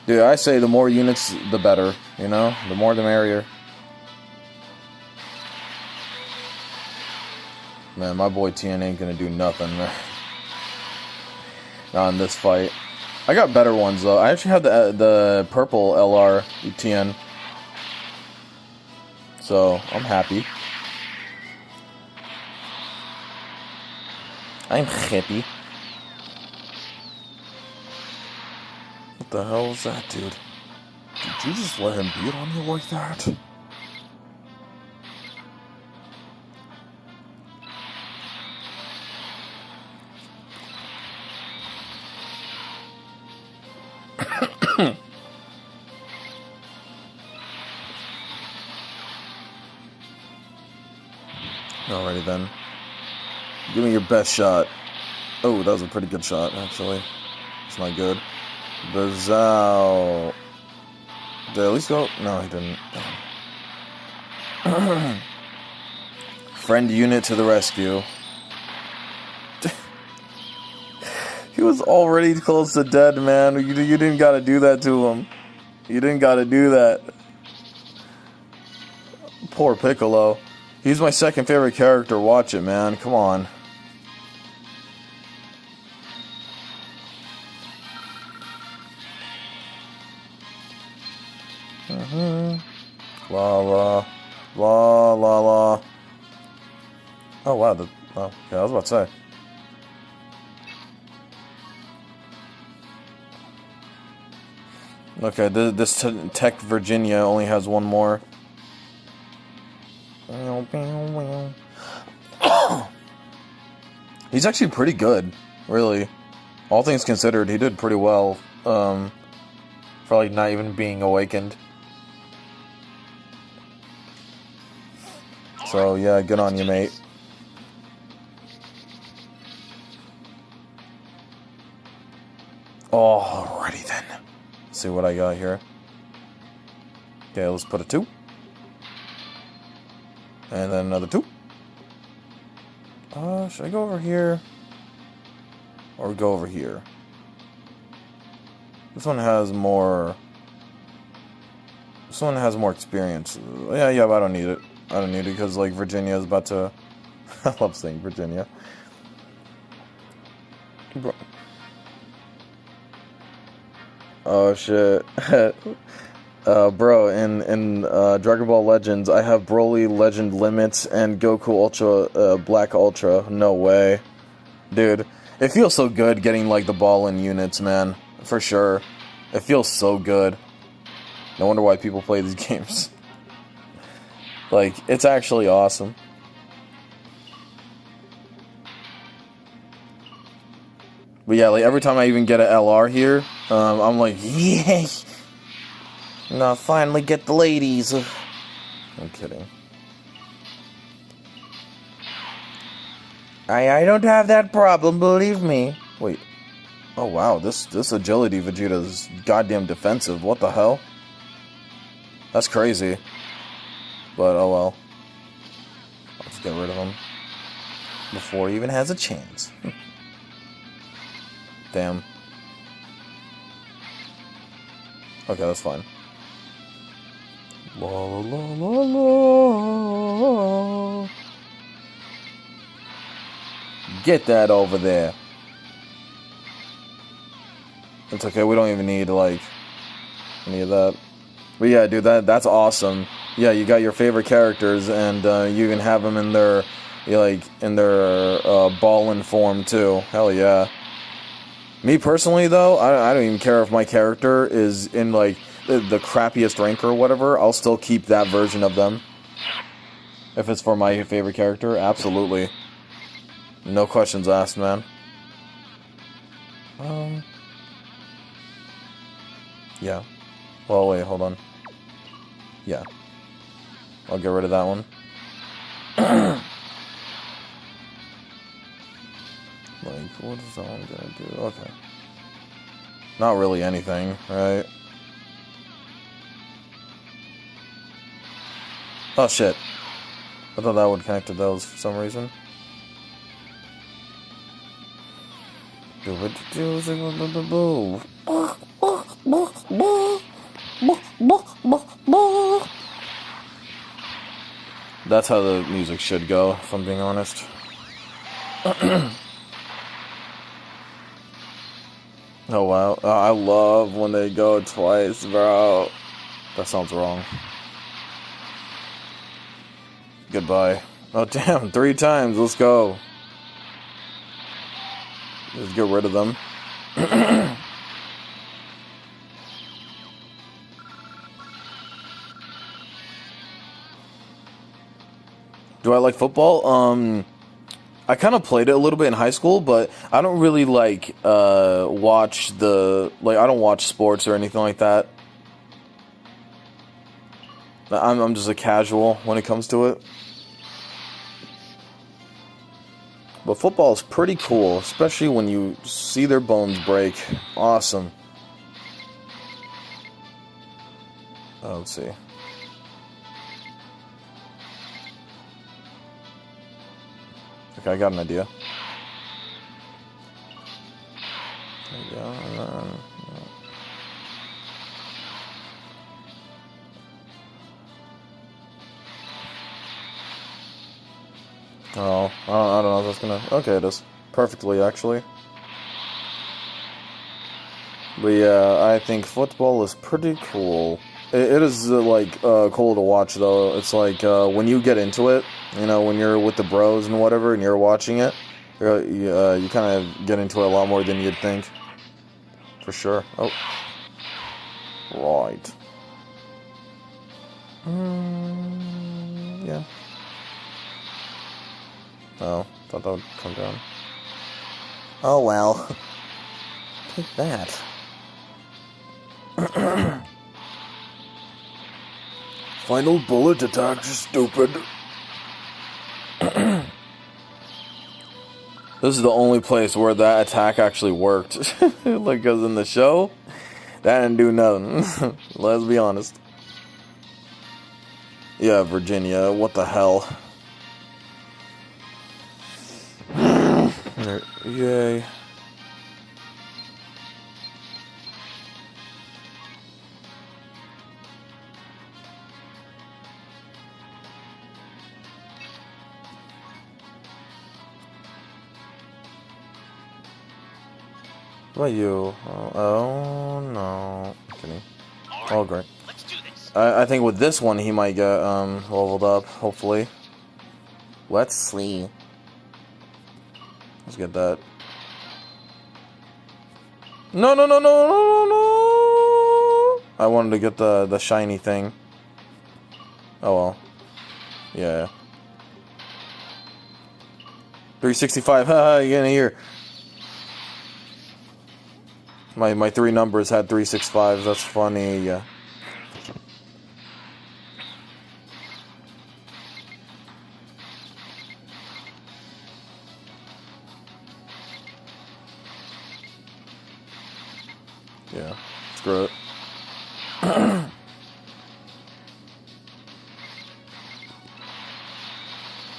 Dude, I say the more units, the better, you know? The more the merrier. Man, my boy TN ain't gonna do nothing, man. Not in this fight. I got better ones, though. I actually have the purple LR TN. So, I'm happy. I'm happy. What the hell is that, dude? Did you just let him beat on you like that? Alrighty then. Give me your best shot. Oh, that was a pretty good shot, actually. It's not good. Bazow. Did I at least go? No, he didn't. Friend unit to the rescue. He was already close to dead, man. You didn't gotta do that to him. You didn't gotta do that. Poor Piccolo. He's my second favorite character. Watch it, man. Come on. La la. La la la. Oh, wow. Okay, I was about to say. Okay, this Tech Virginia only has one more. He's actually pretty good, really. All things considered, he did pretty well. For like not even being awakened. So yeah, good on you, mate. Alrighty then. Let's see what I got here. Okay, let's put a 2. And then another 2. Should I go over here? Or go over here? This one has more... This one has more experience. Yeah, but I don't need it. I don't need it because, like, Virginia is about to... I love saying Virginia. Bro. Oh, shit. Bro, in Dragon Ball Legends, I have Broly Legend Limits and Goku Ultra, Black Ultra. No way. Dude, it feels so good getting, like, the ball in units, man. For sure. It feels so good. No wonder why people play these games. Like, it's actually awesome. But yeah, like, every time I even get an LR here, I'm like, yay! Now finally get the ladies. I'm kidding. I don't have that problem, believe me. Wait. Oh wow, this agility Vegeta is goddamn defensive. What the hell? That's crazy. But oh well. Let's get rid of him before he even has a chance. Damn. Okay, that's fine. La la la la la. Get that over there. It's okay, we don't even need, like, any of that. But yeah, dude, that's awesome. Yeah, you got your favorite characters, and you can have them in their, ballin' form, too. Hell yeah. Me personally, though, I don't even care if my character is in, like, the crappiest rank or whatever. I'll still keep that version of them. If it's for my favorite character, absolutely. No questions asked, man. Yeah. Well, wait, hold on. Yeah. I'll get rid of that one. Like, what is that one gonna do? Okay. Not really anything, right? Oh, shit. I thought that would connect to those for some reason. That's how the music should go, if I'm being honest. Oh wow. I love when they go twice, bro. That sounds wrong. Goodbye. Oh damn, 3 times, let's go. Let's get rid of them. Do I like football? I kind of played it a little bit in high school, but I don't really like watch I don't watch sports or anything like that. I'm just a casual when it comes to it. But football is pretty cool, especially when you see their bones break. Awesome. Let's see. Okay, I got an idea. There you go. Oh, I don't know if that's gonna... Okay, it is. Perfectly, actually. But yeah, I think football is pretty cool. It is, cool to watch, though. It's like, when you get into it, when you're with the bros and whatever, and you're watching it, you kind of get into it a lot more than you'd think. For sure. Oh. Right. Yeah. Oh, thought that would come down. Oh well. Take that. Final bullet attack, stupid. This is the only place where that attack actually worked. Like, because in the show, that didn't do nothing. Let's be honest. Yeah, Virginia, what the hell? Yay. What about you? Oh no. Kidding. Oh, great. Let's do this. I think with this one, he might get leveled up, hopefully. Let's see. Let's get that. No, no, no, no, no, no! I wanted to get the shiny thing. Oh well. Yeah. 365, haha, you get in here. My three numbers had 365, that's funny, yeah. Yeah, screw it.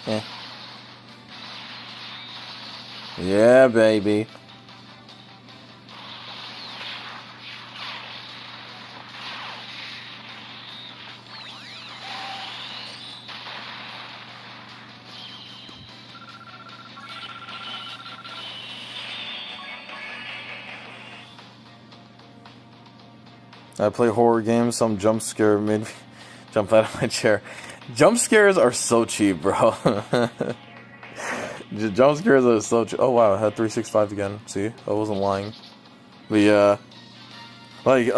Yeah. Yeah, baby. I play horror games, some jump scare made me jump out of my chair. Jump scares are so cheap, bro. Jump scares are so cheap. Oh wow, I had 365 again. See? I wasn't lying. But yeah. Like,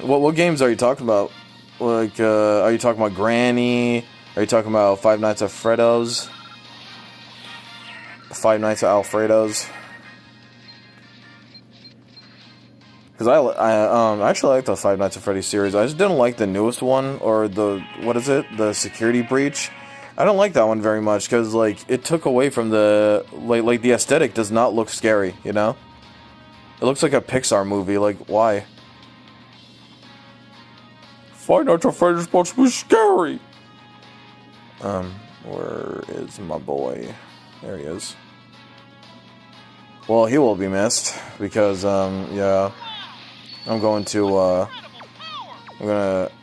what games are you talking about? Like, are you talking about Granny? Are you talking about Five Nights at Freddo's? Five Nights at Alfredo's? Because I actually like the Five Nights at Freddy's series. I just didn't like the newest one, or what is it? The Security Breach. I don't like that one very much, because, like, it took away from the, like, the aesthetic does not look scary, you know? It looks like a Pixar movie, like, why? Five Nights at Freddy's supposed to be scary! Where is my boy? There he is. Well, he will be missed, because, yeah. I'm gonna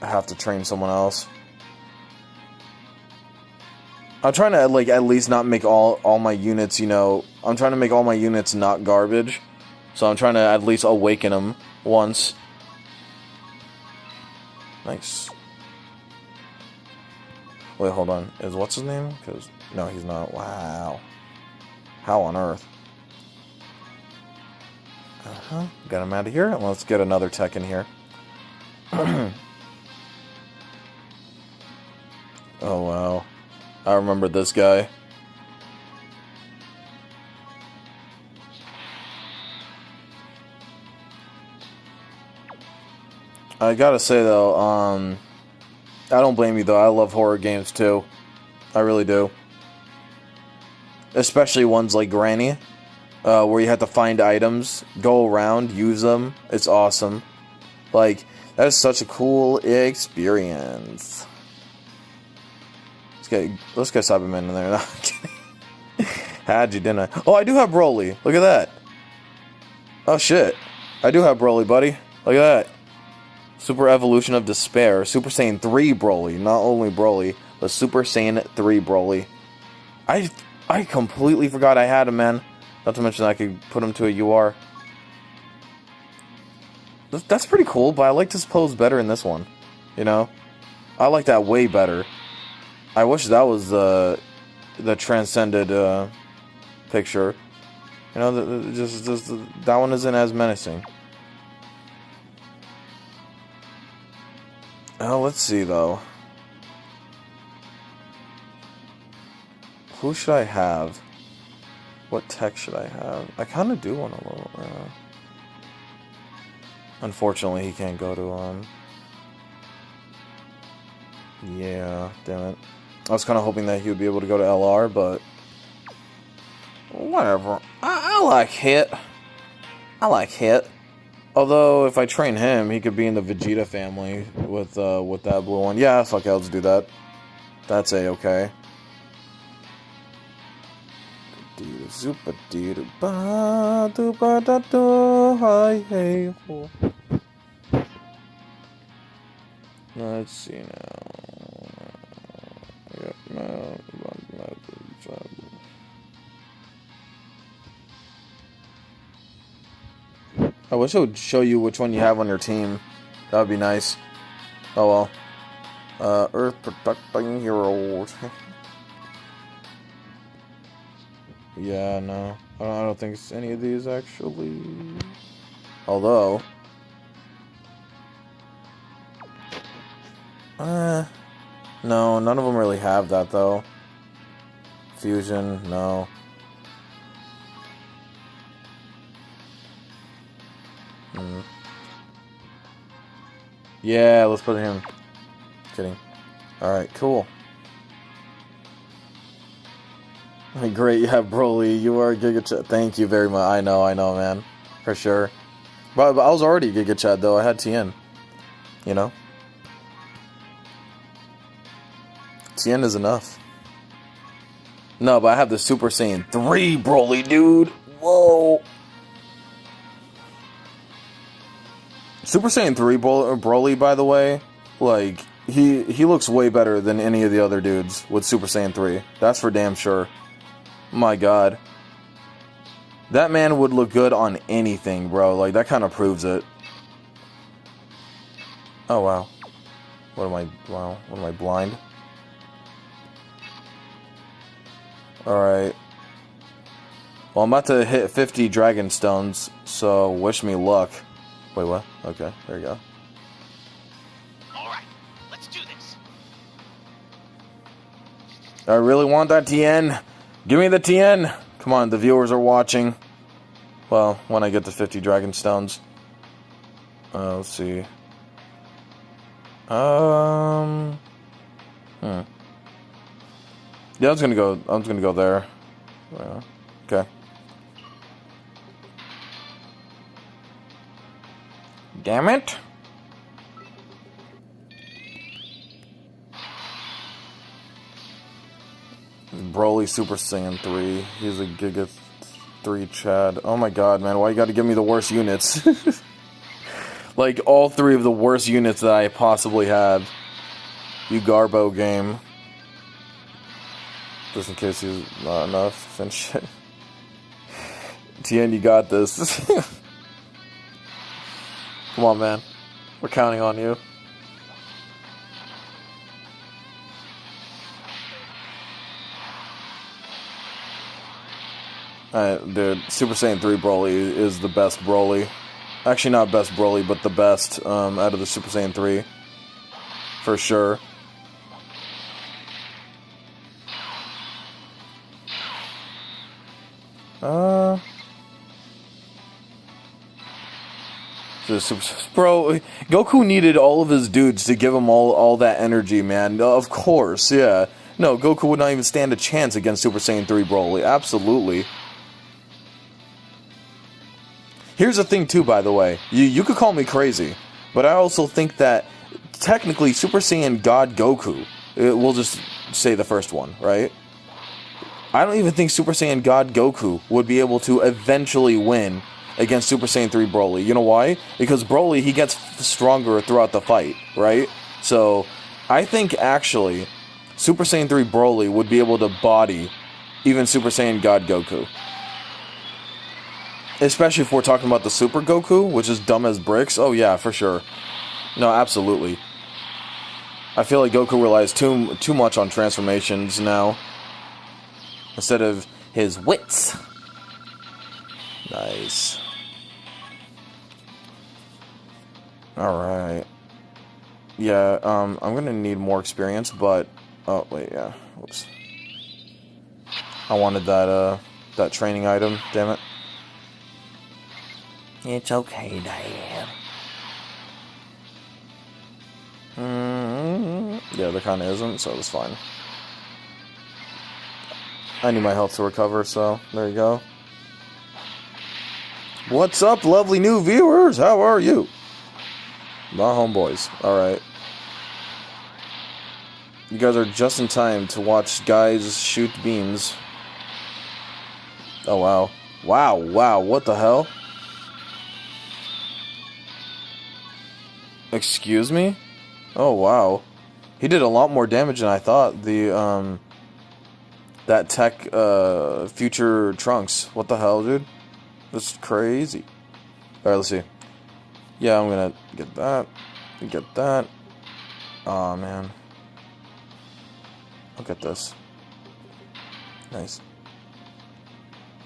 have to train someone else. I'm trying to, like, at least not make all my units, you know, I'm trying to make all my units not garbage. So I'm trying to at least awaken them once. Nice. Wait, hold on. What's his name? Because, no, he's not. Wow. How on earth? Got him out of here. Let's get another tech in here. Oh, wow. I remember this guy. I gotta say, though, I don't blame you, though. I love horror games, too. I really do. Especially ones like Granny. Where you have to find items, go around, use them. It's awesome. Like, that is such a cool experience. Let's get Cyberman in there. No, I'm kidding. Had you, didn't I? Oh, I do have Broly. Look at that. Oh, shit. I do have Broly, buddy. Look at that. Super Evolution of Despair. Super Saiyan 3 Broly. Not only Broly, but Super Saiyan 3 Broly. I completely forgot I had him, man. Not to mention I could put him to a UR. That's pretty cool, but I like this pose better in this one. You know? I like that way better. I wish that was the transcended picture. You know, just that one isn't as menacing. Let's see though. Who should I have? What tech should I have? I kind of do want to level. Unfortunately, he can't go to Yeah, damn it. I was kind of hoping that he would be able to go to LR, but whatever. I like Hit. I like Hit. Although, if I train him, he could be in the Vegeta family with that blue one. Yeah, fuck it, let's do that. That's A-okay. Let's see now. Yep, no. I wish it would show you which one you have on your team. That would be nice. Oh well. Earth protecting heroes. Yeah, no. I don't think it's any of these actually. Although. No, none of them really have that though. Fusion, no. Yeah, let's put him. Kidding. Alright, cool. Great, you have Broly. You are Giga Chad. Thank you very much. I know, man. For sure. But I was already Giga Chad though. I had Tien. You know? Tien is enough. No, but I have the Super Saiyan 3 Broly, dude. Whoa. Super Saiyan 3 Broly, by the way, like, he looks way better than any of the other dudes with Super Saiyan 3. That's for damn sure. My god. That man would look good on anything, bro. Like, that kind of proves it. Oh, wow. What am I blind? Alright. Well, I'm about to hit 50 Dragon Stones, so wish me luck. Wait, what? Okay, there you go. Alright, let's do this. I really want that Tien. Give me the Tien. Come on, the viewers are watching. Well, when I get to 50 Dragon Stones. Let's see. Yeah, I'm just gonna go there. Okay. Damn it. Broly Super Saiyan 3. He's a Giga 3 Chad. Oh my god, man. Why you gotta give me the worst units? Like, all three of the worst units that I possibly have. You Garbo game. Just in case he's not enough and shit. Tien, you got this. Come on, man. We're counting on you. Dude, Super Saiyan 3 Broly is the best Broly. Actually, not best Broly, but the best out of the Super Saiyan 3. For sure. Bro, Goku needed all of his dudes to give him all that energy, man. Of course, yeah. No, Goku would not even stand a chance against Super Saiyan 3 Broly. Absolutely. Here's the thing, too, by the way. You could call me crazy, but I also think that technically Super Saiyan God Goku, we'll just say the first one, right? I don't even think Super Saiyan God Goku would be able to eventually win against Super Saiyan 3 Broly. You know why? Because Broly, he gets stronger throughout the fight, right? So, I think actually, Super Saiyan 3 Broly would be able to body even Super Saiyan God Goku. Especially if we're talking about the Super Goku, which is dumb as bricks. Oh yeah, for sure. No, absolutely. I feel like Goku relies too much on transformations now. Instead of his wits. Nice. Alright. Yeah, I'm gonna need more experience, but... Oh, wait, yeah. Whoops. I wanted that training item, damn it. It's okay, Diane. Yeah, there kinda isn't, so it's fine. I need my health to recover, so there you go. What's up, lovely new viewers? How are you? My homeboys. Alright. You guys are just in time to watch guys shoot beams. Oh, wow. Wow, wow, what the hell? Excuse me? Oh, wow. He did a lot more damage than I thought. That tech, future Trunks. What the hell, dude? That's crazy. Alright, let's see. Yeah, I'm gonna get that. Get that. Aw, man. Look at this. Nice.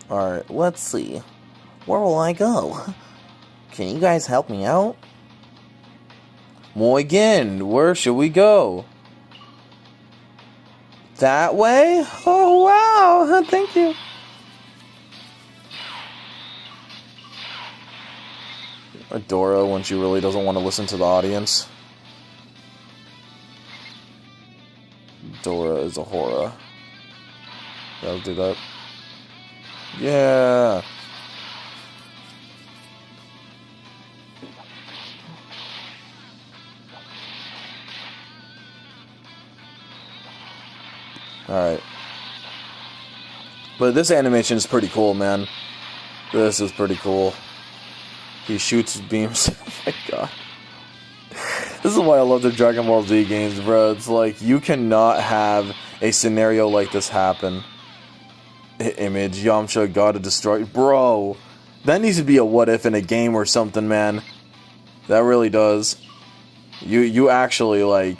Alright, let's see. Where will I go? Can you guys help me out? Well, again, where should we go? That way? Oh, wow. Thank you. Dora, when she really doesn't want to listen to the audience. Dora is a horror. Yeah, I'll do that. Yeah. Alright. But this animation is pretty cool, man. This is pretty cool. He shoots beams. Oh my god. This is why I love the Dragon Ball Z games, bro. It's like, you cannot have a scenario like this happen. Image, Yamcha, God of Destruction. Bro, that needs to be a what if in a game or something, man. That really does. You actually, like,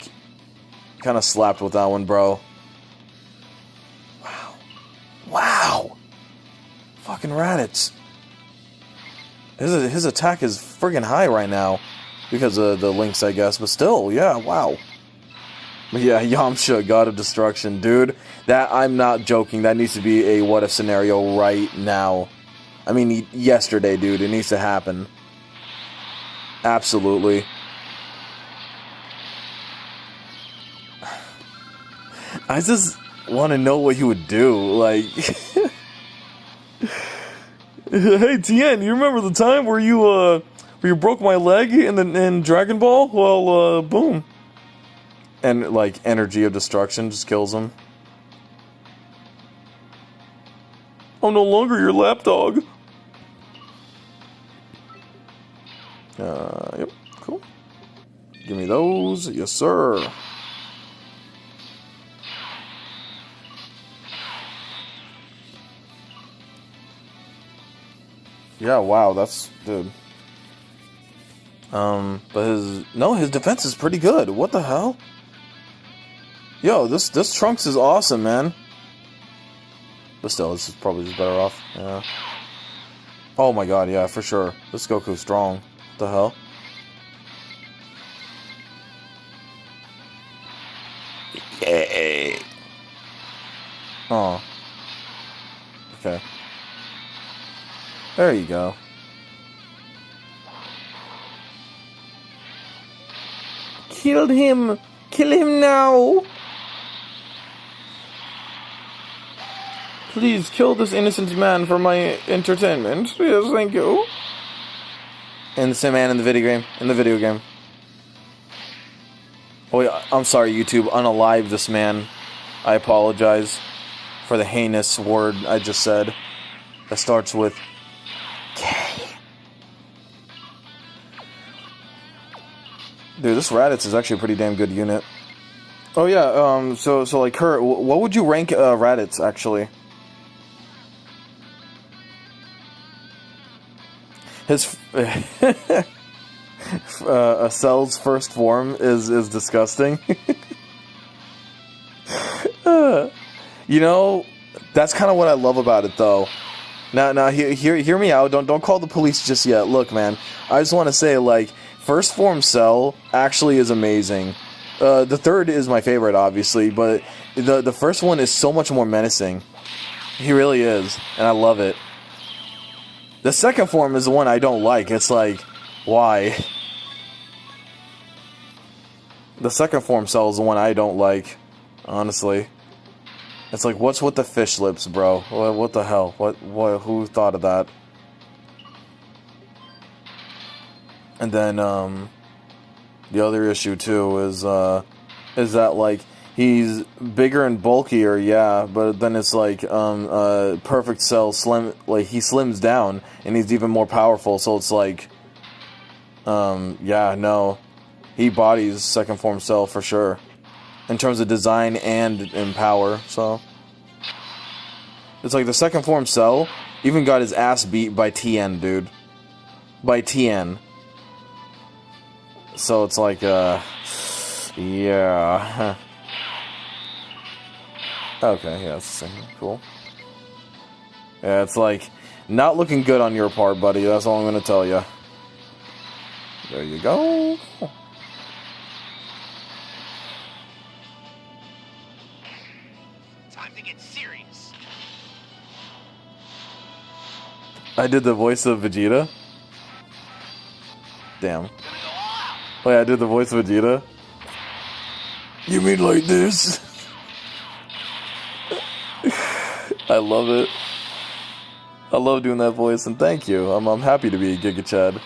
kind of slapped with that one, bro. Wow. Wow! Fucking Raditz. His attack is friggin' high right now. Because of the links, I guess. But still, yeah, wow. Yeah, Yamcha, God of Destruction. Dude, that, I'm not joking. That needs to be a what-if scenario right now. I mean, yesterday, dude. It needs to happen. Absolutely. I just want to know what he would do. Like... Hey, Tien, you remember the time where you broke my leg in Dragon Ball? Well, boom. And, like, energy of destruction just kills him. I'm no longer your lapdog. Yep, cool. Give me those. Yes, sir. Yeah, wow, that's... Dude. But his defense is pretty good. What the hell? Yo, this Trunks is awesome, man. But still, this is probably just better off. Yeah. Oh my god, yeah, for sure. This Goku's strong. What the hell? Yeah. Oh. Okay. There you go. Kill him! Kill him now! Please kill this innocent man for my entertainment. Yes, thank you. Innocent man in the video game. In the video game. Oh, yeah, I'm sorry, YouTube. Unalive this man. I apologize for the heinous word I just said. That starts with K. Dude, this Raditz is actually a pretty damn good unit. Oh yeah, so like Kurt, what would you rank Raditz actually? His Cell's first form is disgusting. You know, that's kind of what I love about it, though. Now, hear me out. Don't call the police just yet. Look, man, I just want to say, like, first form Cell actually is amazing. The third is my favorite, obviously, but the first one is so much more menacing. He really is, and I love it. The second form is the one I don't like. It's like, why? The second form Cell is the one I don't like, honestly. It's like, what's with the fish lips, bro? What the hell? What? Who thought of that? And then, the other issue too is that like he's bigger and bulkier, yeah, but then it's like perfect Cell slim, like he slims down and he's even more powerful. So it's like, yeah, no, he bodies second form Cell for sure, in terms of design and in power. So it's like the second form Cell even got his ass beat by TN, dude, by TN. So it's like, yeah. Okay, yeah, it's the same. Cool. Yeah, it's like, not looking good on your part, buddy. That's all I'm gonna tell you. There you go. Time to get serious. I did the voice of Vegeta. Damn. Wait, I did the voice of Vegeta? You mean like this? I love it. I love doing that voice, and thank you. I'm happy to be Giga Chad.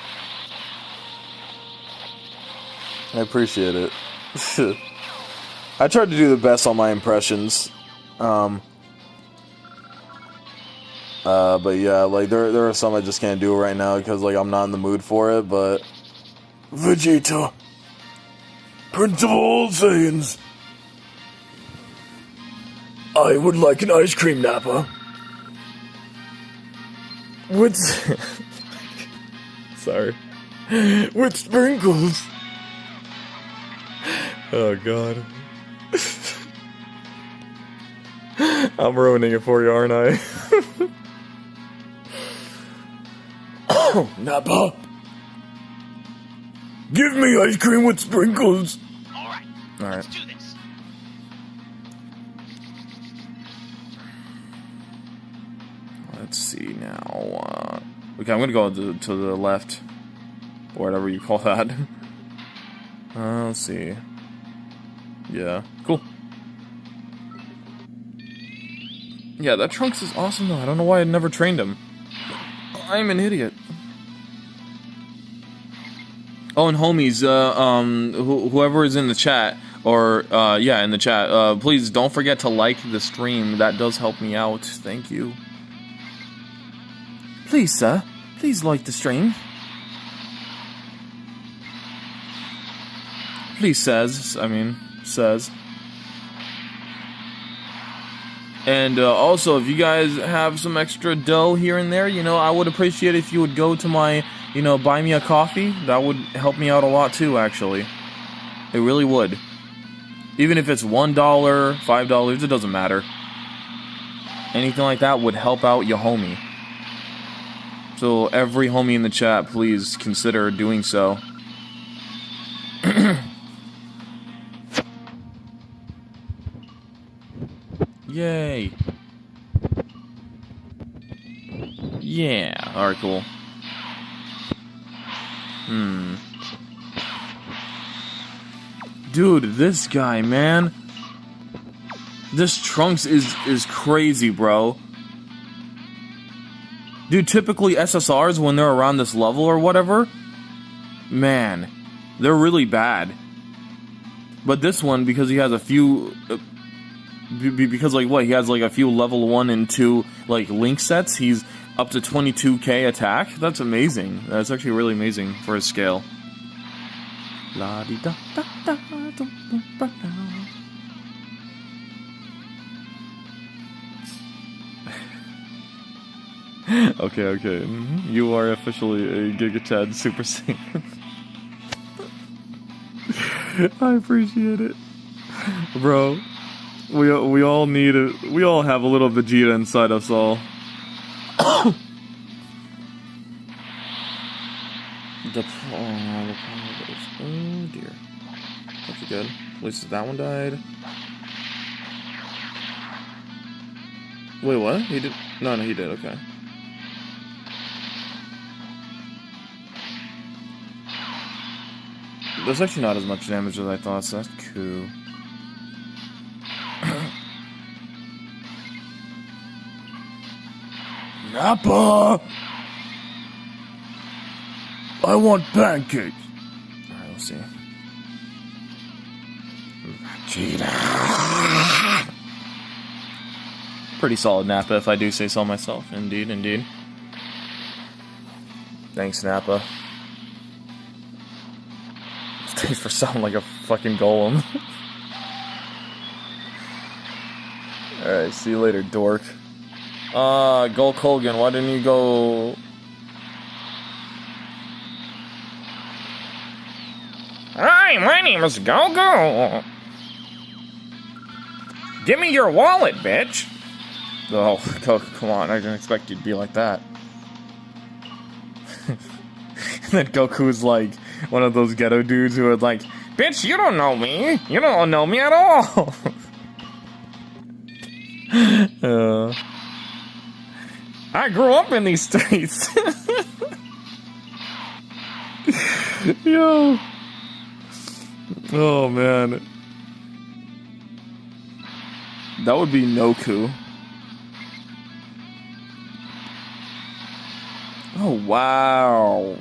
I appreciate it. I tried to do the best on my impressions. But yeah, like there are some I just can't do right now because like I'm not in the mood for it, but Vegeta, Prince of all Saiyans, I would like an ice cream napper. With sorry. With sprinkles. Oh god. I'm ruining it for you, aren't I? Nappa. Give me ice cream with sprinkles. Alright. Alright. Let's do this. Let's see now. Okay, I'm gonna go to the left. Or whatever you call that. Let's see. Yeah, cool. Yeah, that Trunks is awesome though. I don't know why I never trained him. I'm an idiot. Oh, and homies, whoever is in the chat, or, yeah, in the chat, please don't forget to like the stream. That does help me out. Thank you. Please, sir. Please like the stream. Please says. And, also, if you guys have some extra dough here and there, you know, I would appreciate if you would go to my, you know, buy me a coffee. That would help me out a lot too, actually. It really would. Even if it's $1, $5, it doesn't matter. Anything like that would help out your homie. So every homie in the chat, please consider doing so. Yay. Yeah. Alright, cool. Dude, this guy, man. This Trunks is crazy, bro. Dude, typically SSRs, when they're around this level or whatever, man, they're really bad. But this one, because he has a few... because, like, what? He has, like, a few level 1 and 2, like, link sets. He's up to 22k attack. That's amazing. That's actually really amazing for his scale. Okay. You are officially a Giga Chad Super Saiyan. I appreciate it. Bro, we all need it. We all have a little Vegeta inside us all. Oh dear. That's good. At least that one died. Wait, what? He did? No, he did. Okay. There's actually not as much damage as I thought, so that's cool. Nappa! I want pancakes! Alright, let's see. Vegeta! Pretty solid Nappa, if I do say so myself. Indeed, indeed. Thanks, Nappa. Thanks for sounding like a fucking golem. Alright, see you later, dork. Hulk Hogan, why didn't you go... Hi, my name is Goku. Give me your wallet, bitch. Oh, come on, I didn't expect you to be like that. And then Goku's like one of those ghetto dudes who are like, bitch, you don't know me. You don't know me at all. I grew up in these streets. Yo. Oh, man. That would be Noku. Oh, wow.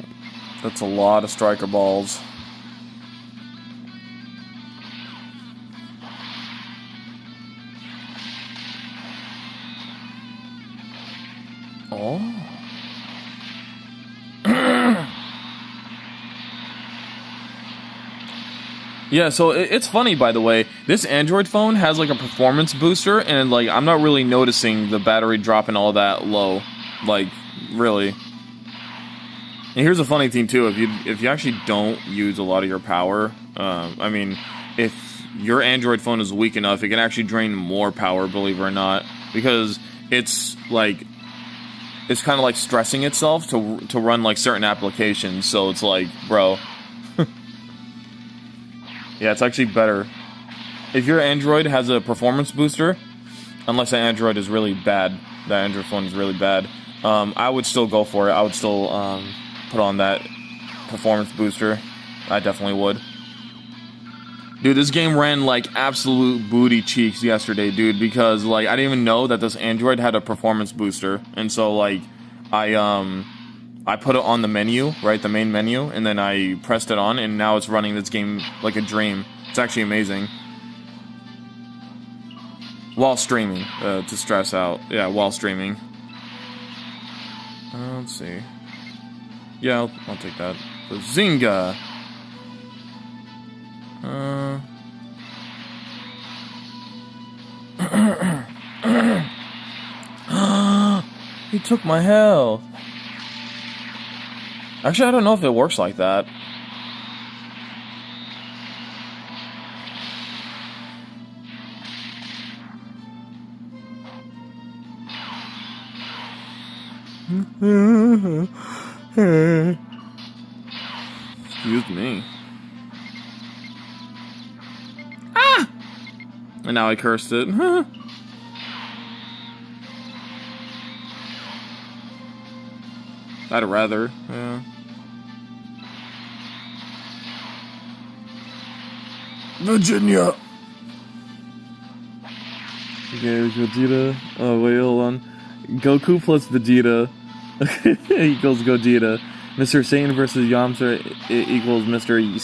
That's a lot of striker balls. Oh. Yeah, so it's funny, by the way. This Android phone has like a performance booster, and like I'm not really noticing the battery dropping all that low. Like, really. And here's a funny thing too: if you actually don't use a lot of your power, I mean, if your Android phone is weak enough, it can actually drain more power, believe it or not, because it's like it's kind of like stressing itself to run like certain applications. So it's like, bro, yeah, it's actually better if your Android has a performance booster. Unless that Android is really bad, that Android phone is really bad. I would still go for it. I would still put on that performance booster. I definitely would. Dude, this game ran like absolute booty cheeks yesterday, dude, because like I didn't even know that this Android had a performance booster, and so like I put it on the menu, right, the main menu, and then I pressed it on, and now it's running this game like a dream. It's actually amazing. While streaming, to stress out. Yeah, while streaming. Let's see. Yeah, I'll take that. Bazinga! He took my health. Actually, I don't know if it works like that. Excuse me. Ah! And now I cursed it. I'd rather, yeah. Virginia! Okay, Vegeta. Oh, wait, hold on. Goku plus Vegeta equals Gogeta. Mr. Satan versus Yamcha equals Mr.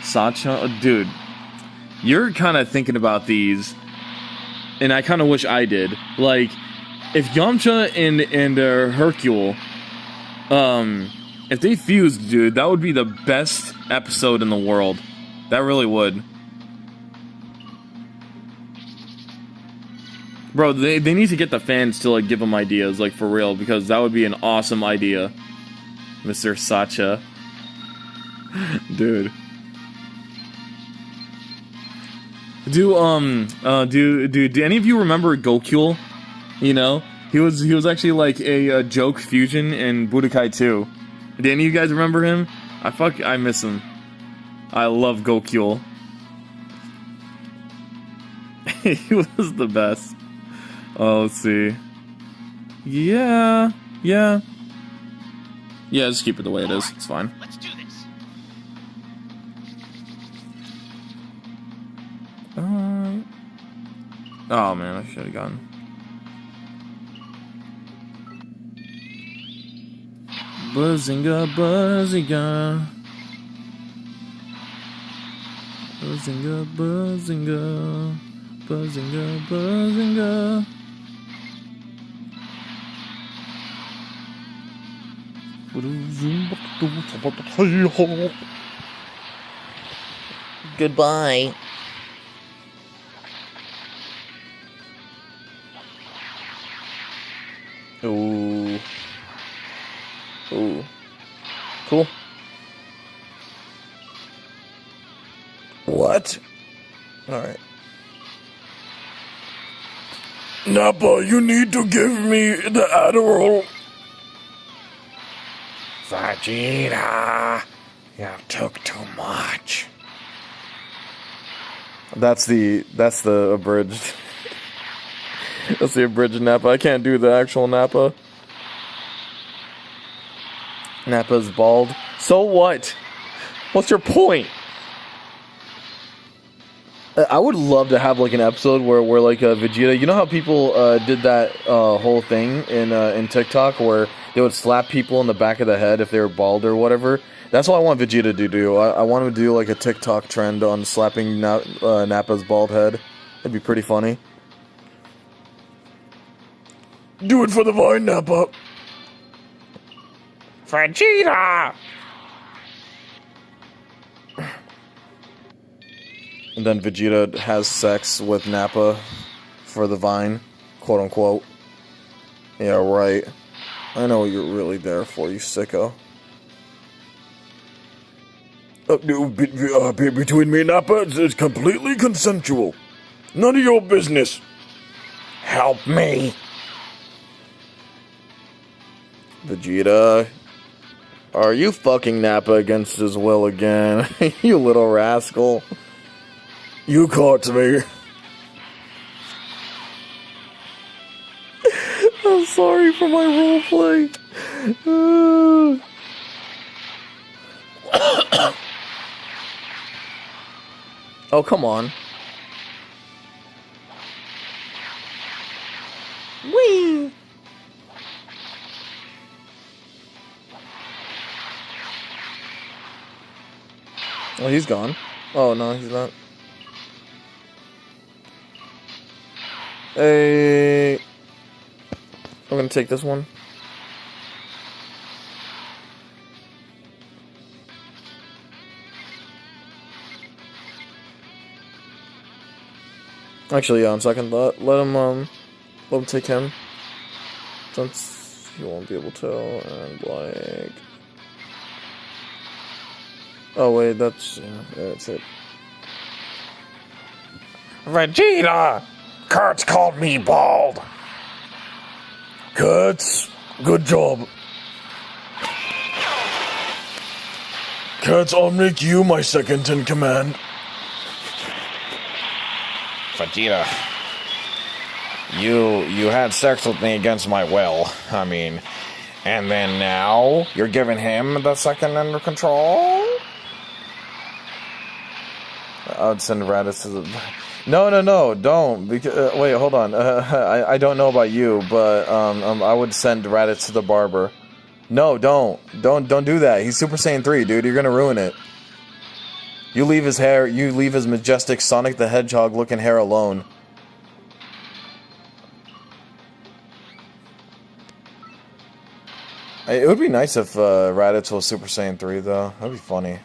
Sacha. Oh, dude, you're kind of thinking about these, and I kind of wish I did. Like, if Yamcha and Hercule, if they fused, dude, that would be the best episode in the world. That really would. Bro, they need to get the fans to, like, give them ideas, like, for real, because that would be an awesome idea. Mr. Sacha. Dude. Do any of you remember Gokul? You know? He was actually, like, a joke fusion in Budokai 2. Do any of you guys remember him? I miss him. I love Gokyul. He was the best. Oh, let's see. Yeah. Yeah, just keep it the way it is. It's fine. Let's do this. Oh man, I should have gotten. Buzzinga, buzzinga. Buzzinga, buzzinga. Buzzinga, buzzinga. Goodbye. Ooh. Ooh. Cool. What? Alright. Nappa, you need to give me the Adderall. Vegeta, you took too much. That's the abridged. That's the abridged Nappa. I can't do the actual Nappa. Nappa's bald. So what? What's your point? I would love to have like an episode where like Vegeta. You know how people did that whole thing in TikTok where they would slap people in the back of the head if they were bald or whatever. That's what I want Vegeta to do. I want him to do like a TikTok trend on slapping Nappa's bald head. That'd be pretty funny. Do it for the Vine, Nappa. Vegeta! And then Vegeta has sex with Nappa for the Vine, quote unquote. Yeah, right. I know what you're really there for, you sicko. Between me and Nappa, it's completely consensual. None of your business. Help me! Vegeta, are you fucking Nappa against his will again? You little rascal. You caught me. I'm sorry for my roleplay. Oh, come on. Whee! Oh, he's gone. Oh, no, he's not. Hey. I'm gonna take this one. Actually, yeah, on second thought, let him take him. Since he won't be able to, and like... Oh, wait, that's it. Vegeta! Kurtz called me bald. Kurtz, good job. Kurtz, I'll make you my second in command. Vegeta, you had sex with me against my will. I mean, and then now you're giving him the second under control? I would send Raditz to the... No, don't. Because, wait, hold on. I don't know about you, but I would send Raditz to the barber. No, don't do that. He's Super Saiyan 3, dude. You're gonna ruin it. You leave his hair, you leave his majestic Sonic the Hedgehog looking hair alone. It would be nice if Raditz was Super Saiyan 3, though. That'd be funny.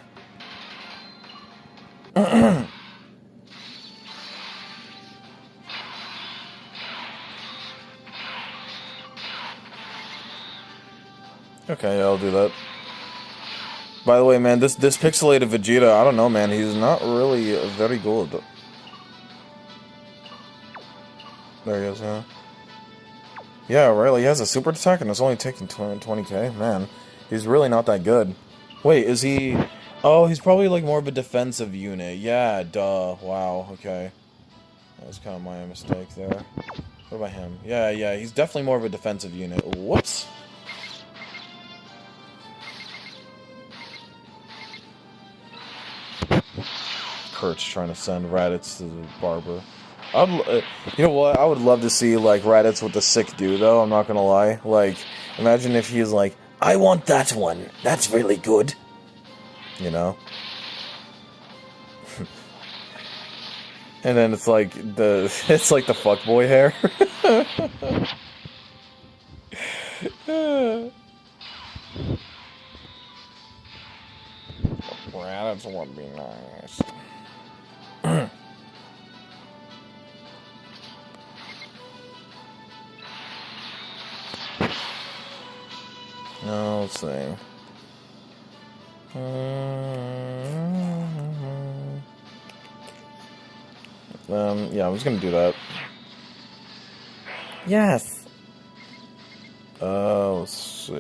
Okay, yeah, I'll do that. By the way, man, this pixelated Vegeta, I don't know, man. He's not really very good. There he is, yeah. Yeah, right, like, he has a super attack and it's only taking 20k. Man, He's really not that good. Wait, is he... Oh, he's probably like more of a defensive unit. Yeah, duh. Wow, okay. That was kind of my mistake there. What about him? Yeah, he's definitely more of a defensive unit. Whoops. Kurt's trying to send Raditz to the barber. You know what? I would love to see, like, Raditz with the sick do, though. I'm not gonna lie. Like, imagine if he's like, I want that one. That's really good. You know? And then it's like the fuckboy hair. Raditz would be nice. No, let's see. Yeah, I'm just gonna do that. Yes. Let's see.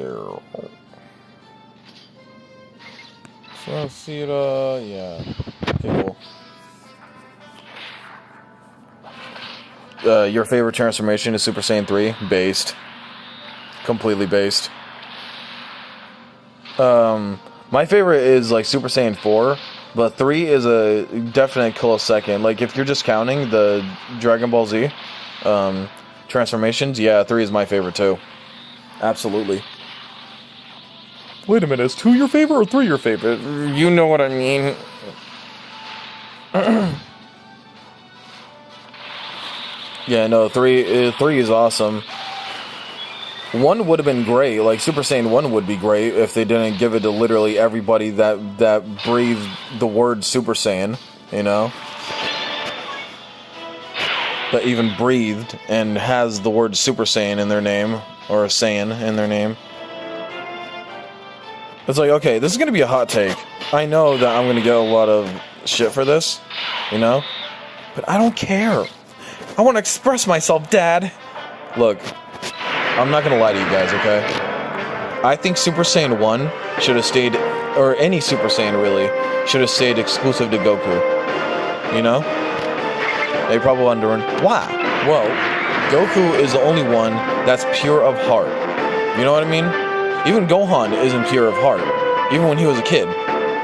So, yeah. Okay, cool. Your favorite transformation is Super Saiyan 3? Based. Completely based. My favorite is like Super Saiyan 4, but 3 is a definite close second. Like if you're just counting the Dragon Ball Z transformations, yeah, 3 is my favorite too. Absolutely. Wait a minute, is 2 your favorite or 3 your favorite? You know what I mean. Yeah, no, 3 is awesome. 1 would have been great, like Super Saiyan 1 would be great if they didn't give it to literally everybody that breathed the word Super Saiyan, you know? That even breathed and has the word Super Saiyan in their name, or a Saiyan in their name. It's like, okay, this is gonna be a hot take. I know that I'm gonna get a lot of shit for this, you know? But I don't care. I want to express myself, Dad. Look. I'm not gonna lie to you guys, okay? I think Super Saiyan 1 should have stayed, or any Super Saiyan really, should have stayed exclusive to Goku. You know? They probably wondering, why? Well, Goku is the only one that's pure of heart. You know what I mean? Even Gohan isn't pure of heart. Even when he was a kid.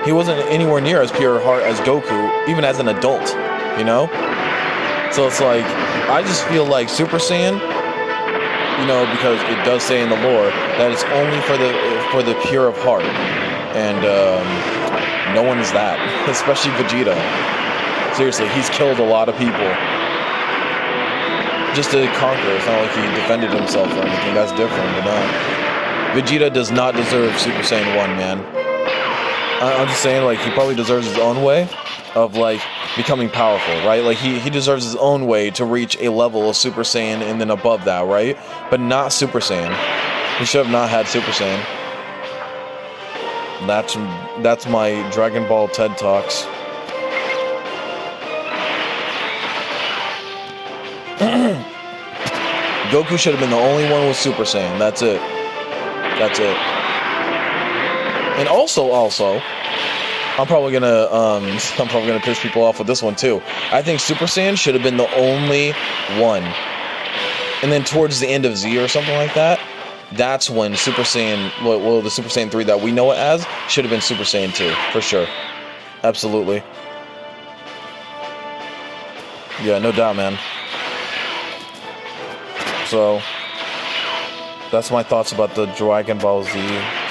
He wasn't anywhere near as pure of heart as Goku, even as an adult. You know? So it's like, I just feel like Super Saiyan, you know, because it does say in the lore that it's only for the pure of heart, and no one is that, especially Vegeta. Seriously, he's killed a lot of people just to conquer. It's not like he defended himself or anything. That's different, but no. Vegeta does not deserve Super Saiyan 1, man. I'm just saying, like, he probably deserves his own way of, like, becoming powerful, right? Like, he deserves his own way to reach a level of Super Saiyan and then above that, right? But not Super Saiyan. He should have not had Super Saiyan. That's my Dragon Ball TED Talks. Goku should have been the only one with Super Saiyan. That's it. That's it. And also, I'm probably gonna piss people off with this one too. I think Super Saiyan should have been the only one. And then towards the end of Z or something like that, that's when Super Saiyan, well, the Super Saiyan 3 that we know it as, should have been Super Saiyan 2, for sure. Absolutely. Yeah, no doubt, man. So, that's my thoughts about the Dragon Ball Z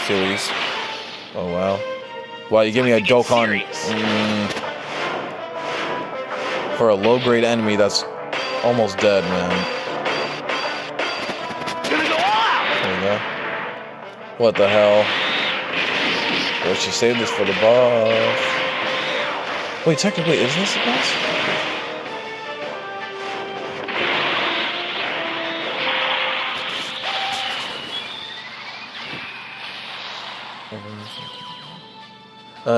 series. Oh, wow. Wow, you give me a Dokkan for a low-grade enemy that's almost dead, man. There you go. What the hell? Well, she saved this for the boss. Wait, technically, is this the boss?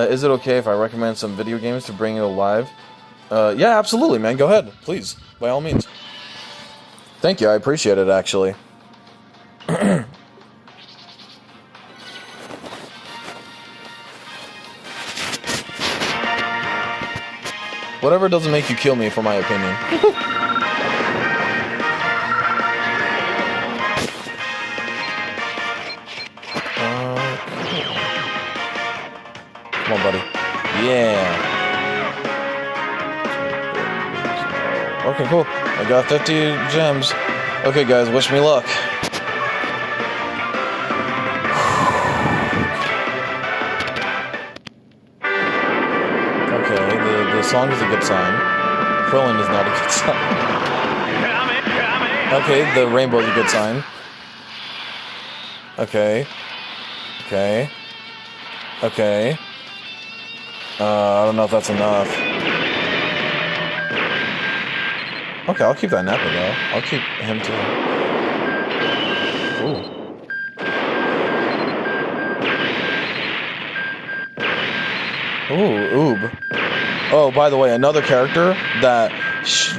Is it okay if I recommend some video games to bring you alive? Yeah, absolutely, man. Go ahead, please. By all means. Thank you, I appreciate it, actually. Whatever doesn't make you kill me, for my opinion. Come on, buddy. Yeah. Okay, cool. I got 50 gems. Okay, guys, wish me luck. Okay, the song is a good sign. Krillin is not a good sign. Okay, the rainbow is a good sign. Okay. Okay. Okay. I don't know if that's enough. Okay, I'll keep that Nappa though. I'll keep him too. Ooh. Ooh, Oob. Oh, by the way, another character that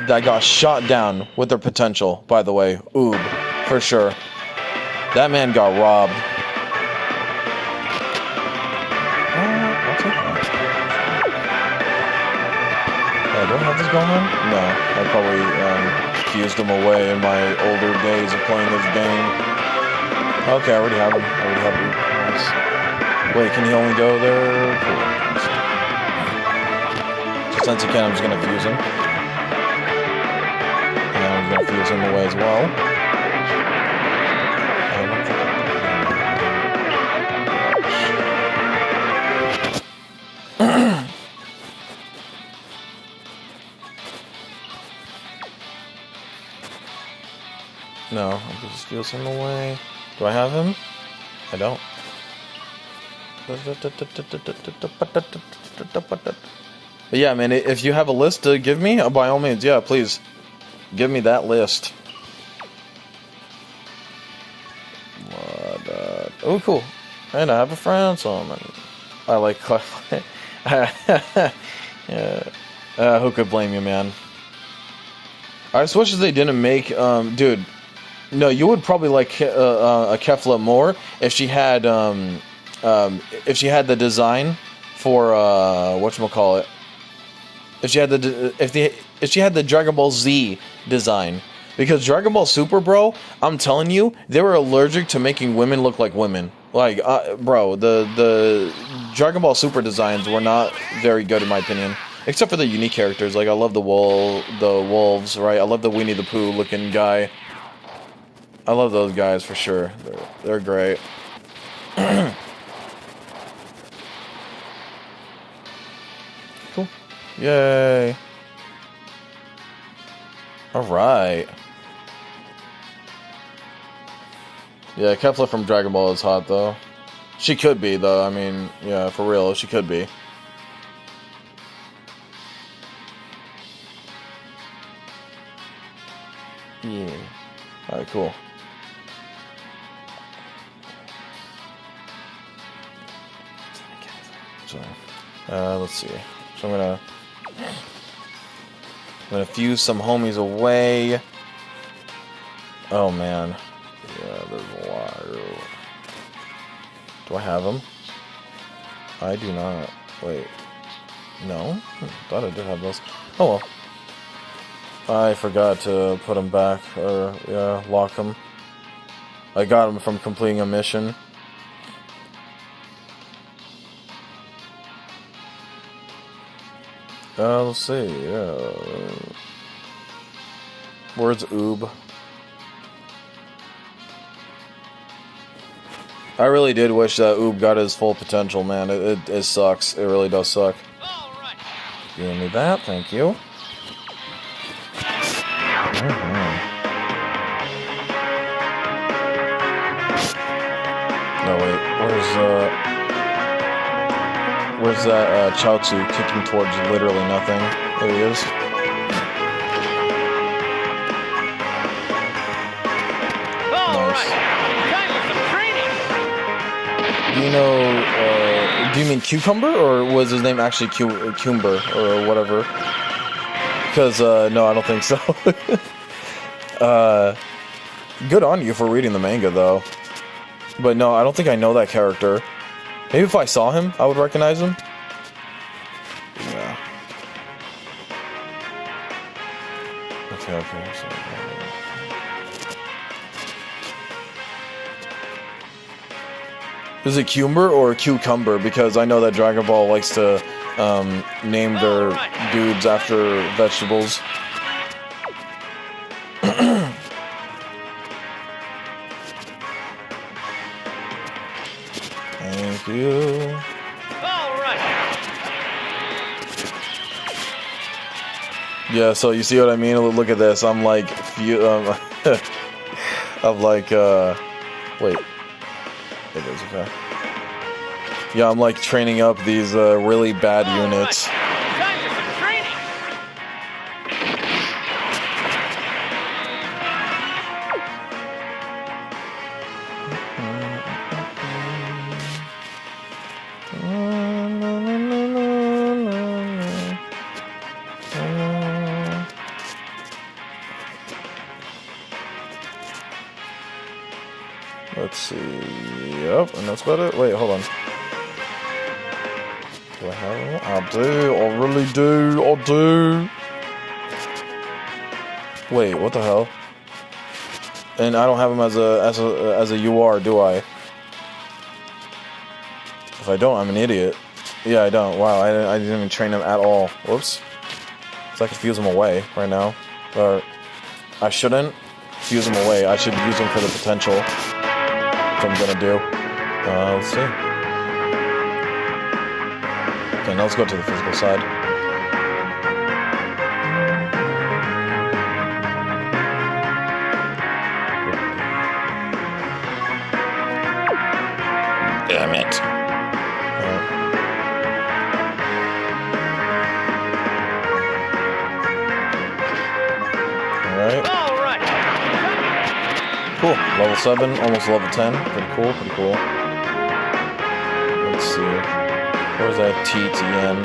got shot down with their potential, by the way. Oob, for sure. That man got robbed. I'll take that. Do I have this going on? No, I probably fused him away in my older days of playing this game. Okay, I already have him. Nice. Wait, can he only go there? Cool. So since he can, I'm just gonna fuse him. And I'm gonna fuse him away as well. No, I'll just fuse him away. Do I have him? I don't. But yeah, man, if you have a list to give me, by all means, yeah, please. Give me that list. Oh, cool. And I have a friend, so I like... yeah. Who could blame you, man? I just wish they didn't make... dude... No, you would probably like a Kefla more if she had the design for whatchamacallit. If she had the Dragon Ball Z design, because Dragon Ball Super, bro, I'm telling you, they were allergic to making women look like women. Like, bro, the Dragon Ball Super designs were not very good in my opinion, except for the unique characters. Like, I love the wolves, right? I love the Winnie the Pooh looking guy. I love those guys for sure. They're great. Cool. Yay. Alright. Yeah, Kefla from Dragon Ball is hot though. She could be though, I mean, yeah, for real, she could be. Yeah. Alright, cool. Sorry. Let's see. So I'm gonna fuse some homies away. Oh man. Yeah, there's a lot. Do I have them? I do not. Wait. No? Thought I did have those. Oh well. I forgot to put them back, or, yeah, lock them. I got them from completing a mission. Let's see, yeah. Where's Oob? I really did wish that Oob got his full potential, man. It sucks. It really does suck. Alright. Give me that, thank you. No, wait, where's that Chaozu kicking towards literally nothing? There he is. Nice. Time for some training. Do you know, do you mean Cucumber, or was his name actually Cumber, or whatever? Because, no, I don't think so. Good on you for reading the manga, though. But no, I don't think I know that character. Maybe if I saw him, I would recognize him. Yeah. Okay, so... Is it Cucumber or Cucumber? Because I know that Dragon Ball likes to name their dudes after vegetables. Thank you. All right. Yeah, so you see what I mean? Look at this. I'm like, I'm like, wait. It is okay. Yeah, I'm like training up these really bad units. Time for some training. Let's see. Yep, and that's about it. Wait, hold on. Do I have him? I do. I really do. I do. Wait, what the hell? And I don't have him as a UR, do I? If I don't, I'm an idiot. Yeah, I don't. Wow, I didn't even train him at all. Whoops. So I could fuse him away right now. Or I shouldn't fuse him away. I should use him for the potential. That's what I'm gonna do. Let's see. Okay, now let's go to the physical side. Damn it. Alright. All right. Cool. Level 7, almost level 10. Pretty cool, pretty cool. Let's see. Where's that TTN?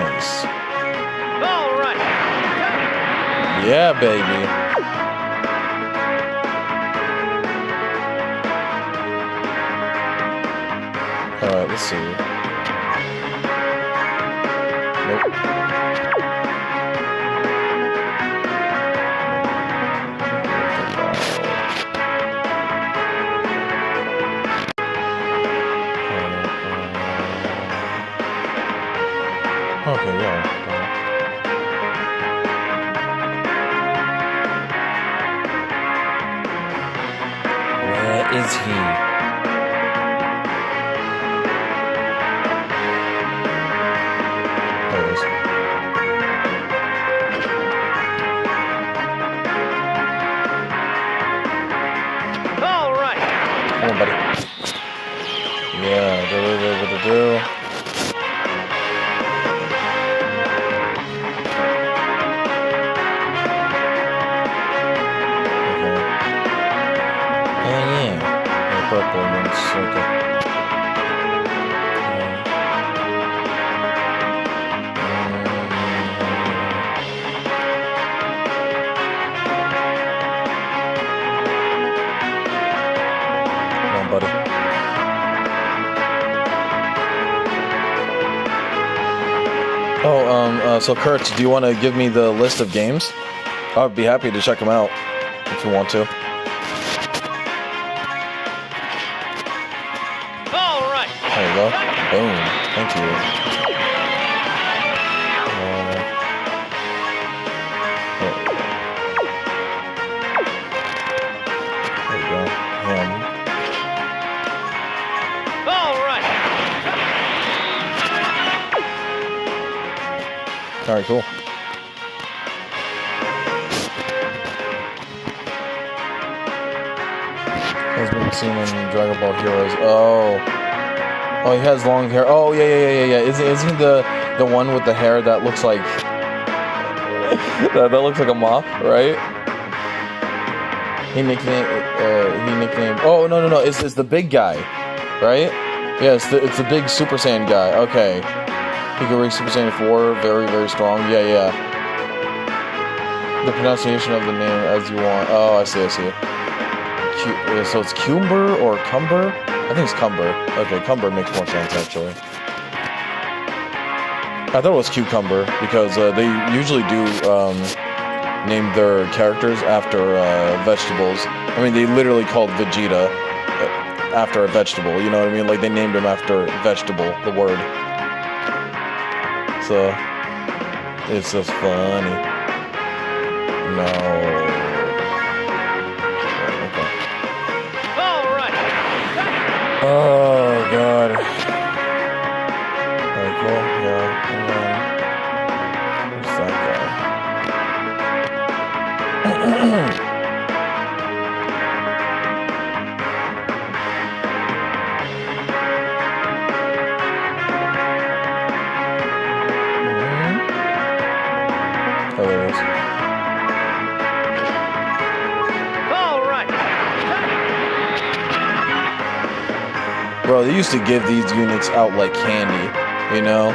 Nice. All right. Yeah, baby. Alright, let's see. Nope. Okay, yeah. Where is he? There he is. All right. Come on, buddy. Yeah, do. Purple ones, okay. Come on, buddy. Oh, so Kurt, do you want to give me the list of games? I'd be happy to check them out if you want to. There you go. Boom. Thank you. There you go. Him. All right. All right, cool. Has been seen in Dragon Ball Heroes. Oh, he has long hair. Oh, yeah. Isn't he the one with the hair that looks like that looks like a mop, right? He nicknamed. Oh no. It's the big guy, right? Yeah, it's the big Super Saiyan guy. Okay, he can reach Super Saiyan 4. Very strong. Yeah. The pronunciation of the name as you want. Oh, I see. So it's Cumber or Cumber? I think it's Cumber. Okay, Cumber makes more sense, actually. I thought it was Cucumber because they usually do name their characters after vegetables. I mean, they literally called Vegeta after a vegetable. You know what I mean? Like they named him after vegetable, the word. So it's just funny. No. Okay. All right. Oh God. Alright, cool. Yeah. And then where's that guy? Oh, there it is. All right. Bro, they used to give these units out like candy, you know?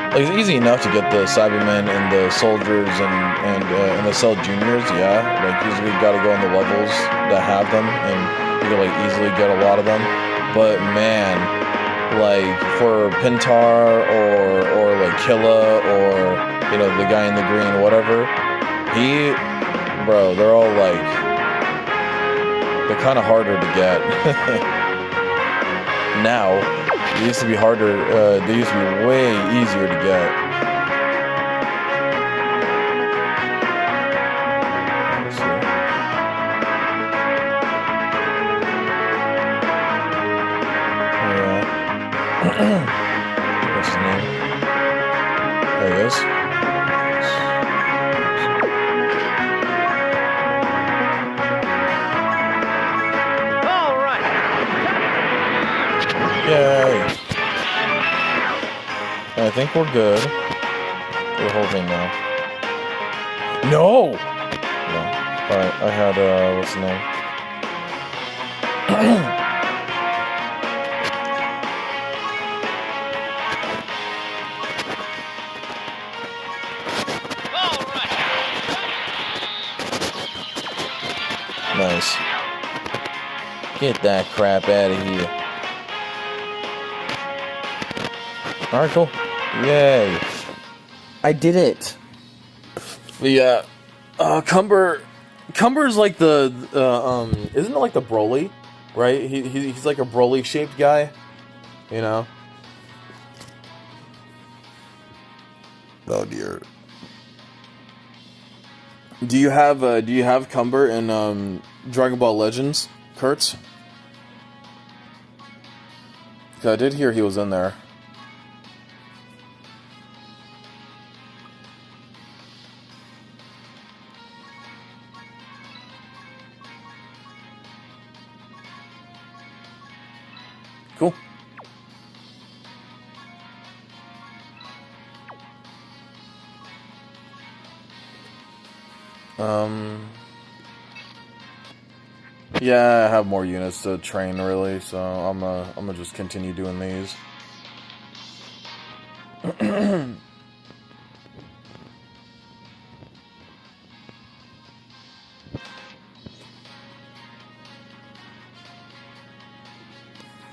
Like, it's easy enough to get the Cybermen and the soldiers and the Cell Juniors, yeah. Like, usually you gotta go in the levels that have them, and you can, like, easily get a lot of them. But, man, like, for Pintar or like, Killa, or, you know, the guy in the green, whatever, bro, they're all, like, they're kind of harder to get. Now, it used to be harder, they used to be way easier to get. Let's see. Yeah. What's his name? There he is. All right. Yay! I think we're good for the whole thing now. No! No. Alright, I had, what's the name? All right. Nice. Get that crap out of here. Alright, cool. Yay. I did it. Yeah. Cumber's like the isn't it like the Broly, right? He's like a Broly shaped guy, you know. Oh dear. Do you have Cumber in Dragon Ball Legends, Kurtz? 'Cause I did hear he was in there. Cool. Yeah, I have more units to train really, so I'm gonna just continue doing these.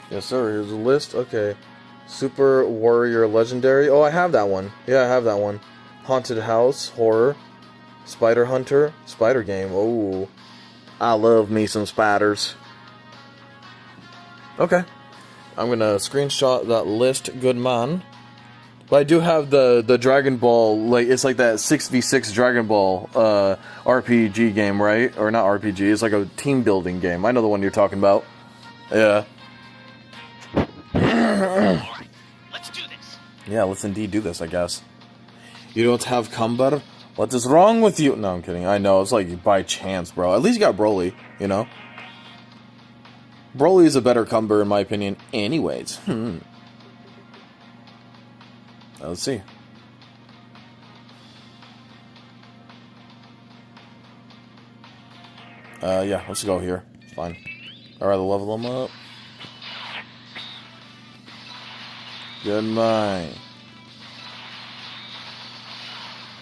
Yes, sir. Here's a list. Okay. Super Warrior Legendary. Oh, I have that one. Yeah, I have that one. Haunted House, Horror. Spider Hunter, Spider Game. Oh, I love me some spiders. Okay. I'm gonna screenshot that list, good man. But I do have the Dragon Ball, like, it's like that 6v6 Dragon Ball RPG game, right? Or not RPG, it's like a team building game. I know the one you're talking about. Yeah. Alright, let's do this. Yeah, let's indeed do this, I guess. You don't have Cumber? What is wrong with you? No, I'm kidding. I know, it's like by chance, bro. At least you got Broly, you know? Broly is a better Cumber, in my opinion, anyways. Let's see. Yeah, let's go here. It's fine. I'd rather level them up. Good mind.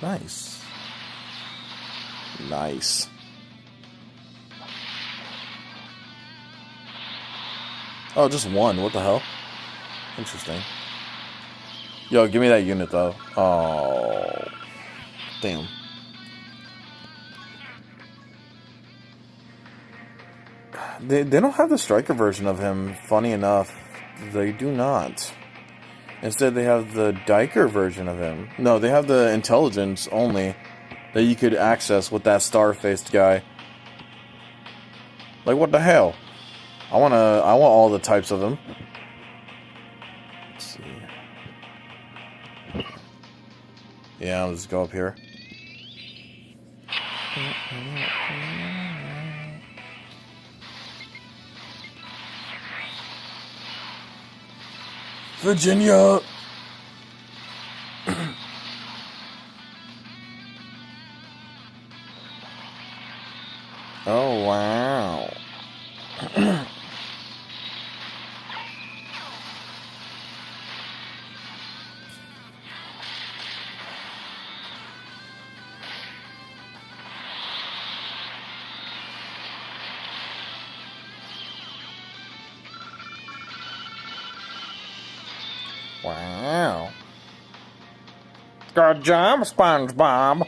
Nice. Nice. Oh, just one. What the hell? Interesting. Yo, give me that unit though. Oh, damn. They don't have the striker version of him. Funny enough, they do not. Instead, they have the Diker version of him. No, they have the intelligence only that you could access with that star-faced guy. Like, what the hell? I want all the types of them. Let's see. Yeah, I'll just go up here. Virginia! Oh, wow. Wow. Good job, SpongeBob.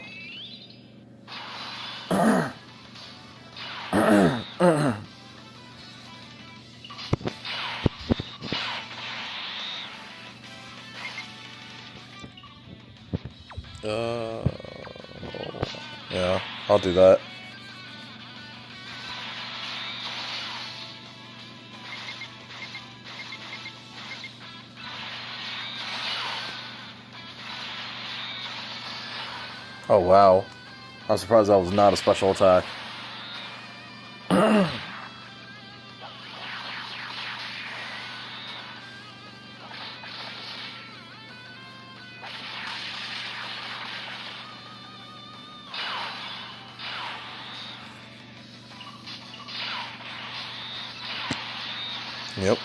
Yeah, I'll do that. Oh, wow. I'm surprised that was not a special attack. Yep.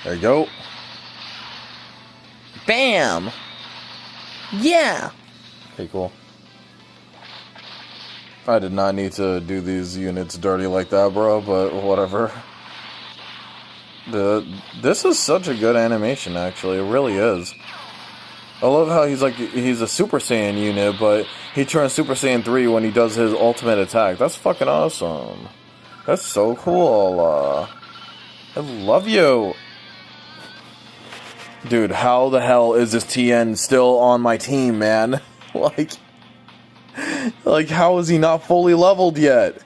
There you go. Bam! Yeah! Okay, cool. I did not need to do these units dirty like that, bro, but whatever. This is such a good animation, actually. It really is. I love how he's a Super Saiyan unit, but he turns Super Saiyan 3 when he does his ultimate attack. That's fucking awesome. That's so cool. I love you. Dude, how the hell is this TN still on my team, man? Like, how is he not fully leveled yet?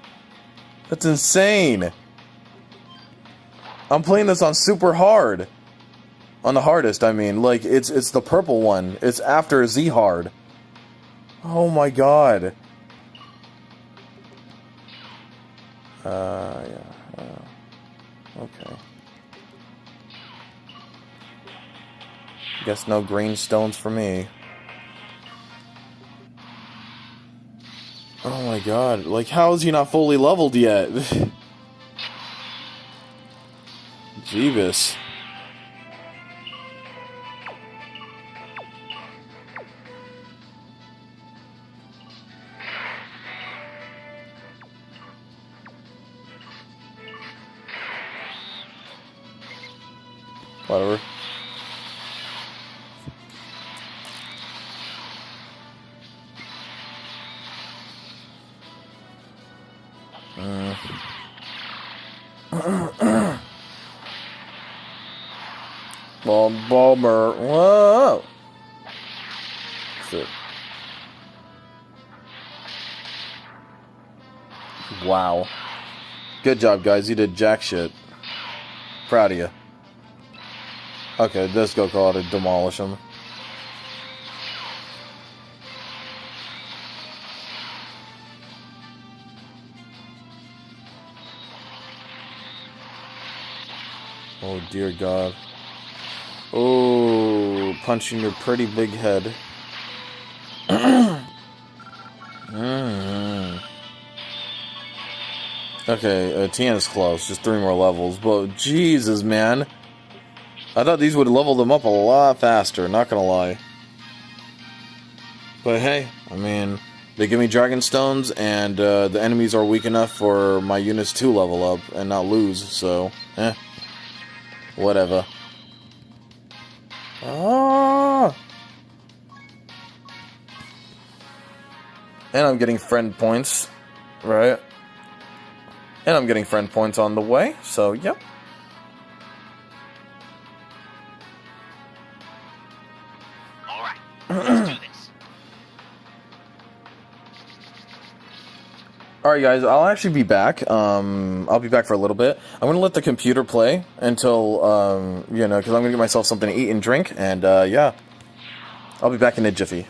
That's insane. I'm playing this on super hard. On the hardest, I mean. Like, it's the purple one. It's after Z hard. Oh my god. Yeah. Okay. Guess no green stones for me. Oh my god. Like, how is he not fully leveled yet? Jeebus. Whatever. Well, Bomber. Whoa! Shit. Wow. Good job, guys. You did jack shit. Proud of you. Okay, let's go call it demolish him. Oh, dear God. Oh, punching your pretty big head. Okay, TN is close. Just 3 more levels. But, Jesus, man. I thought these would level them up a lot faster, not gonna lie. But hey, I mean, they give me Dragon Stones, and the enemies are weak enough for my units to level up and not lose, so, whatever. Ah! And I'm getting friend points, right? And I'm getting friend points on the way, so yep. All right, let's do this. Alright guys, I'll actually be back. I'll be back for a little bit. I'm gonna let the computer play until, you know, because I'm gonna get myself something to eat and drink, and, yeah. I'll be back in a jiffy.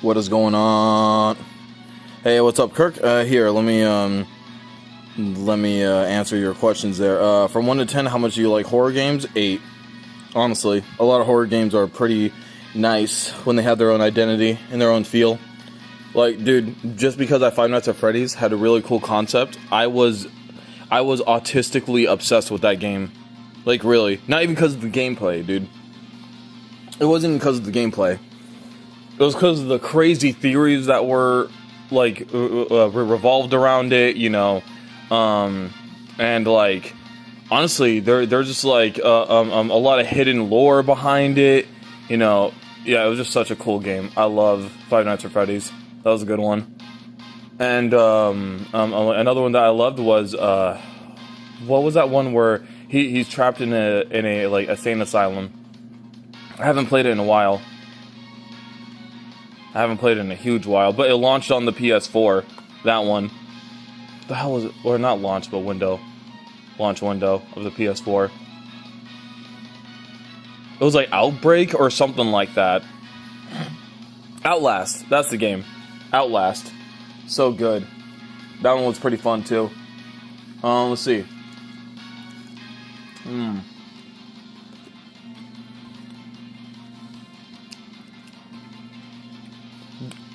What is going on? Hey, what's up, Kirk? Here, let me answer your questions there. From 1 to 10, how much do you like horror games? 8. Honestly, a lot of horror games are pretty nice when they have their own identity and their own feel. Like, dude, just because Five Nights at Freddy's had a really cool concept, I was autistically obsessed with that game. Like, really. Not even because of the gameplay, dude. It wasn't because of the gameplay. It was because of the crazy theories that were, like, revolved around it, you know. And, like, honestly, there's just, like, a lot of hidden lore behind it, you know. Yeah, it was just such a cool game. I love Five Nights at Freddy's. That was a good one. And, another one that I loved was, what was that one where he's trapped in a like, a sane asylum? I haven't played it in a while. I haven't played it in a huge while, but it launched on the PS4. That one. What the hell was it? Or not launch, but window. Launch window of the PS4. It was like Outbreak or something like that. Outlast. That's the game. Outlast. So good. That one was pretty fun too. Let's see.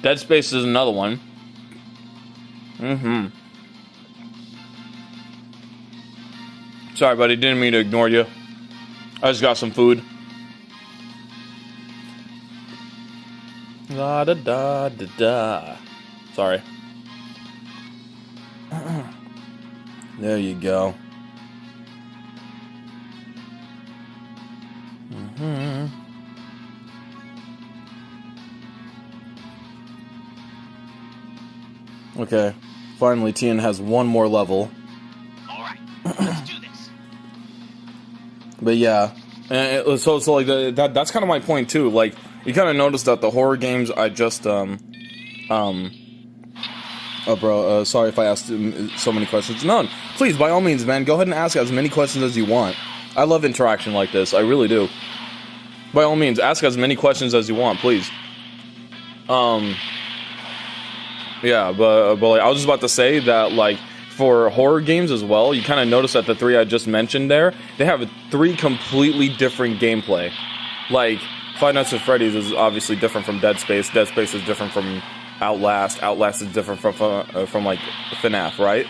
Dead Space is another one. Sorry, buddy. Didn't mean to ignore you. I just got some food. Da da da da da. Sorry. There you go. Okay. Finally, Tien has one more level. All right, let's do this. But yeah, and so like that's kind of my point too. Like, you kind of notice that the horror games I just oh bro, sorry if I asked so many questions. No, please, by all means, man, go ahead and ask as many questions as you want. I love interaction like this. I really do. By all means, ask as many questions as you want, please. Yeah, but like, I was just about to say that, like, for horror games as well, you kind of notice that the 3 I just mentioned there, they have 3 completely different gameplay. Like, Five Nights at Freddy's is obviously different from Dead Space. Dead Space is different from Outlast. Outlast is different from like FNAF, right?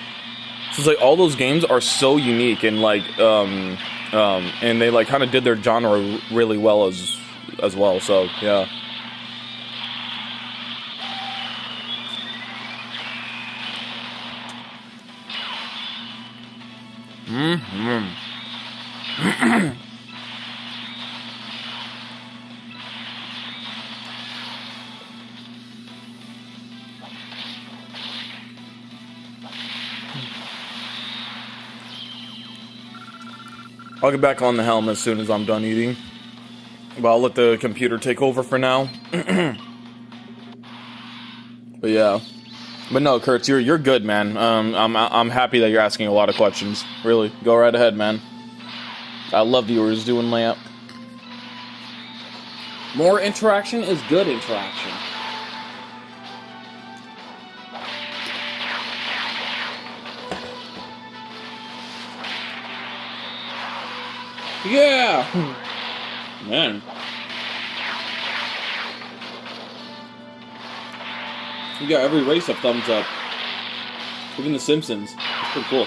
So it's like all those games are so unique and like and they like kind of did their genre really well as well. So yeah. I'll get back on the helm as soon as I'm done eating. But I'll let the computer take over for now. But yeah. But no, Kurtz, you're good, man. I'm happy that you're asking a lot of questions. Really, go right ahead, man. I love viewers doing layup. More interaction is good interaction. Yeah, man. You got every race a thumbs up. Even The Simpsons. It's pretty cool.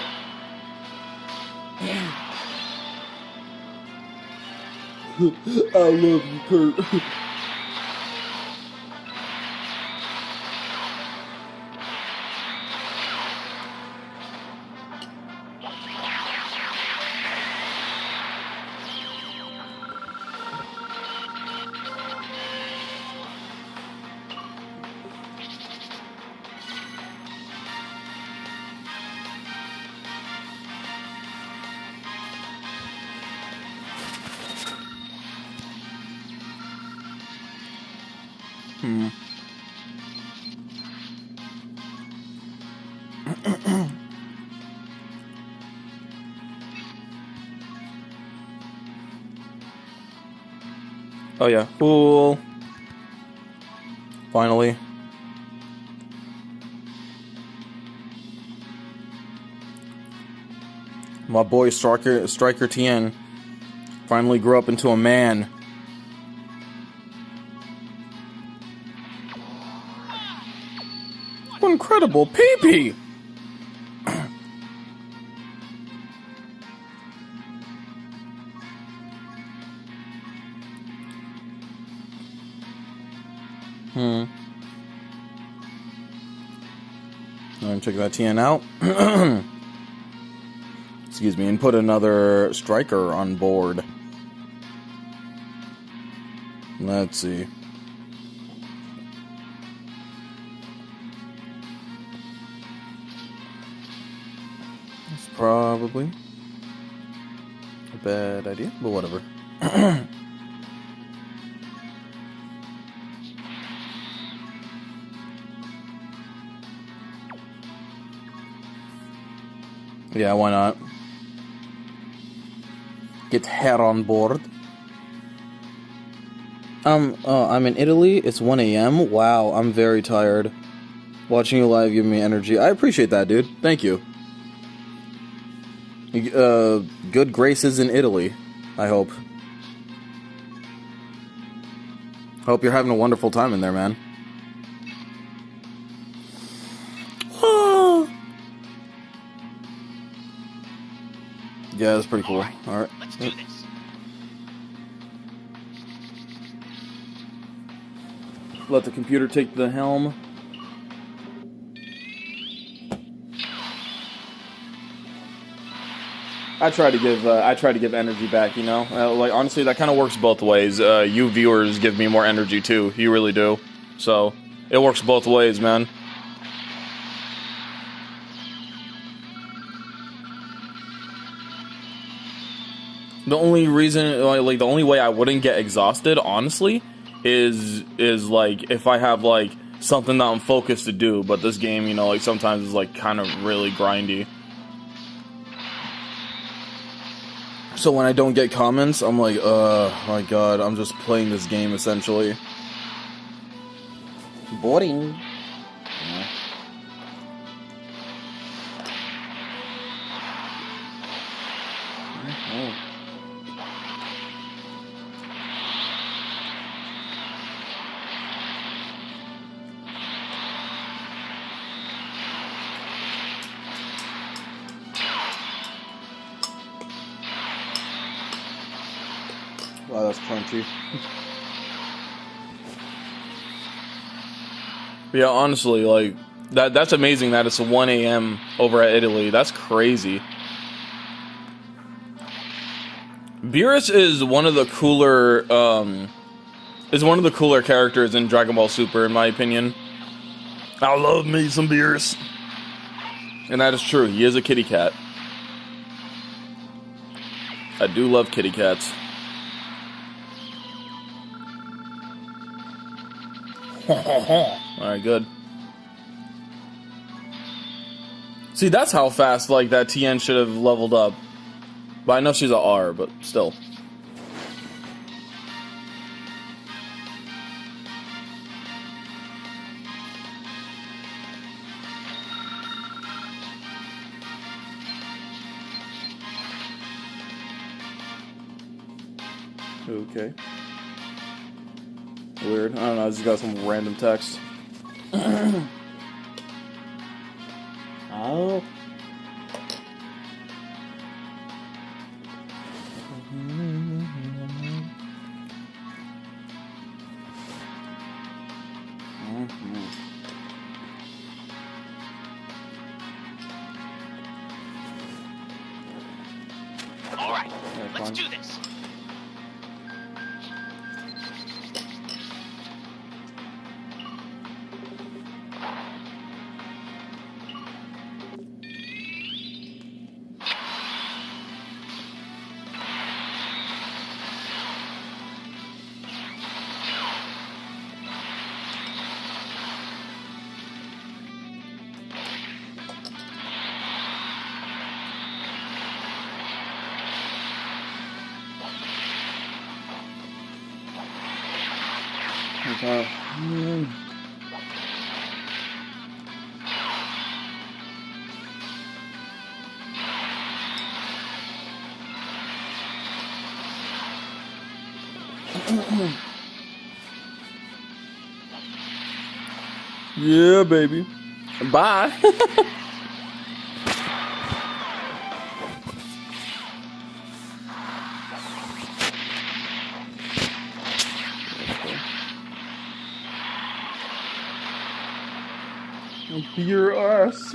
I love you, Kurt. Oh yeah, cool. Finally. My boy Striker Tien finally grew up into a man. Incredible pee-pee! I'm gonna check that Tien out. Excuse me, and put another striker on board. Let's see. That's probably a bad idea, but whatever. Yeah, why not? Get her on board. I'm in Italy. It's 1 a.m. Wow, I'm very tired. Watching you live give me energy. I appreciate that, dude. Thank you. Good graces in Italy, I hope. Hope you're having a wonderful time in there, man. Yeah, that's pretty cool. All right. Let's do this. Let the computer take the helm. I try to give energy back, you know? Like, honestly, that kind of works both ways. You viewers give me more energy, too. You really do. So, it works both ways, man. The only reason, like, the only way I wouldn't get exhausted, honestly, is like, if I have, like, something that I'm focused to do. But this game, you know, like, sometimes is, like, kind of really grindy. So when I don't get comments, I'm like, my god, I'm just playing this game, essentially. Boring. Yeah. Oh. Wow, that's crunchy. Yeah, honestly, like, that's amazing that it's 1 a.m. over at Italy. That's crazy. Beerus is one of the cooler, characters in Dragon Ball Super, in my opinion. I love me some Beerus. And that is true, he is a kitty cat. I do love kitty cats. Alright, good. See, that's how fast, like, that Tien should have leveled up. But I know she's a R, but still. Okay. Weird. I don't know, I just got some random text. Oh. All right, let's do this. Okay. Yeah, baby. Bye. Your ass.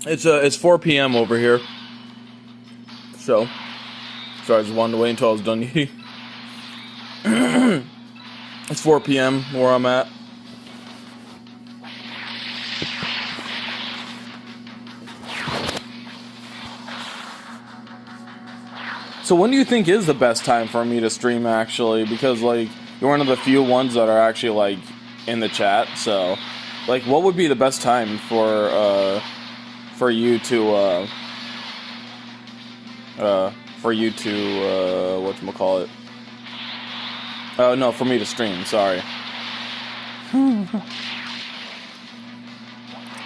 It's 4 p.m. over here. So, sorry, I just wanted to wait until I was done eating. It's 4 p.m. where I'm at. So when do you think is the best time for me to stream, actually? Because, like, you're one of the few ones that are actually, like, in the chat. So, like, what would be the best time for you to, whatchamacallit? No, for me to stream, sorry.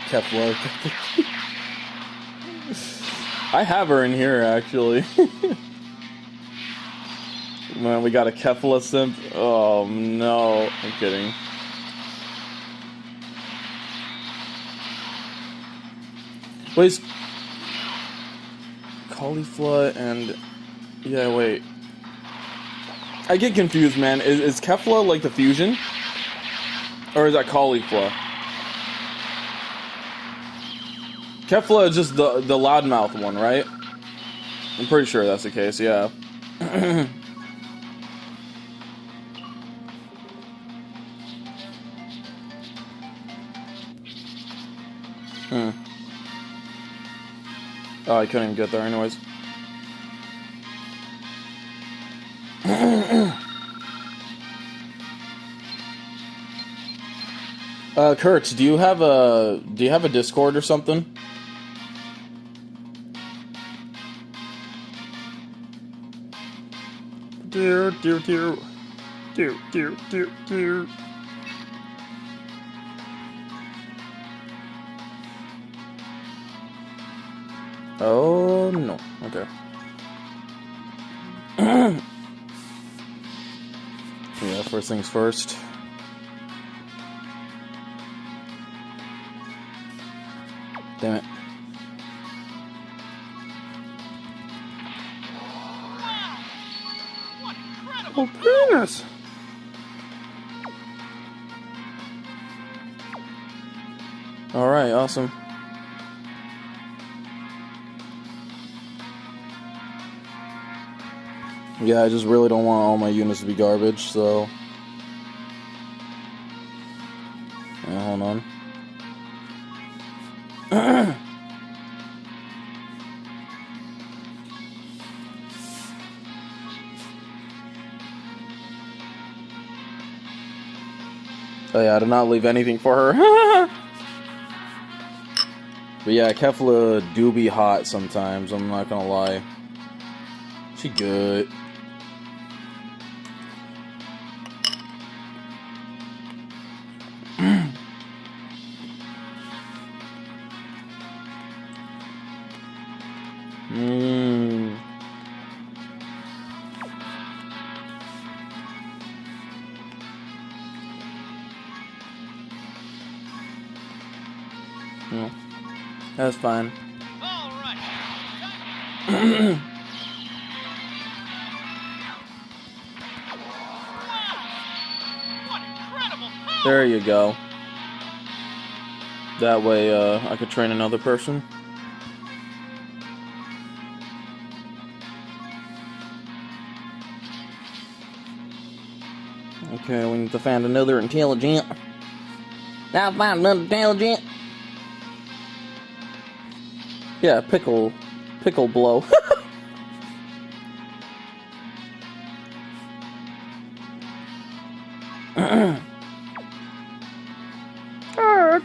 Kefla. I have her in here, actually. Man, we got a Kefla simp. Oh, no. I'm kidding. Wait. Caulifla and... Yeah, wait. I get confused, man. Is Kefla like the fusion? Or is that Caulifla? Kefla is just the loudmouth one, right? I'm pretty sure that's the case, yeah. Oh, I couldn't even get there anyways. Kurtz, do you have a Discord or something? Dear. Oh, no. Okay. Yeah, first things first. Damn it. What incredible Oh, penis! Alright, awesome. Yeah, I just really don't want all my units to be garbage, so... Yeah, hold on. Oh yeah, I did not leave anything for her. But yeah, Kefla do be hot sometimes, I'm not gonna lie. She good. No, that's fine. All right. What incredible power! There you go. That way, I could train another person. Okay, we need to find another intelligent. Now find another intelligent. Yeah, pickle blow.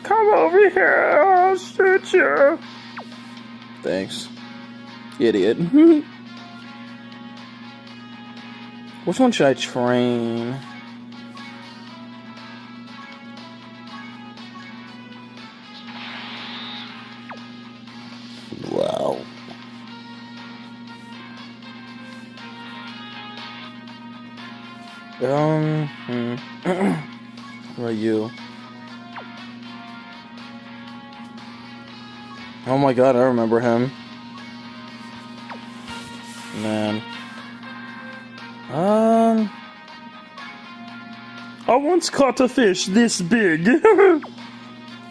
Come over here, I'll shoot you. Thanks. Idiot. Which one should I train? Wow. Where are you? Oh my god, I remember him. Man. I once caught a fish this big.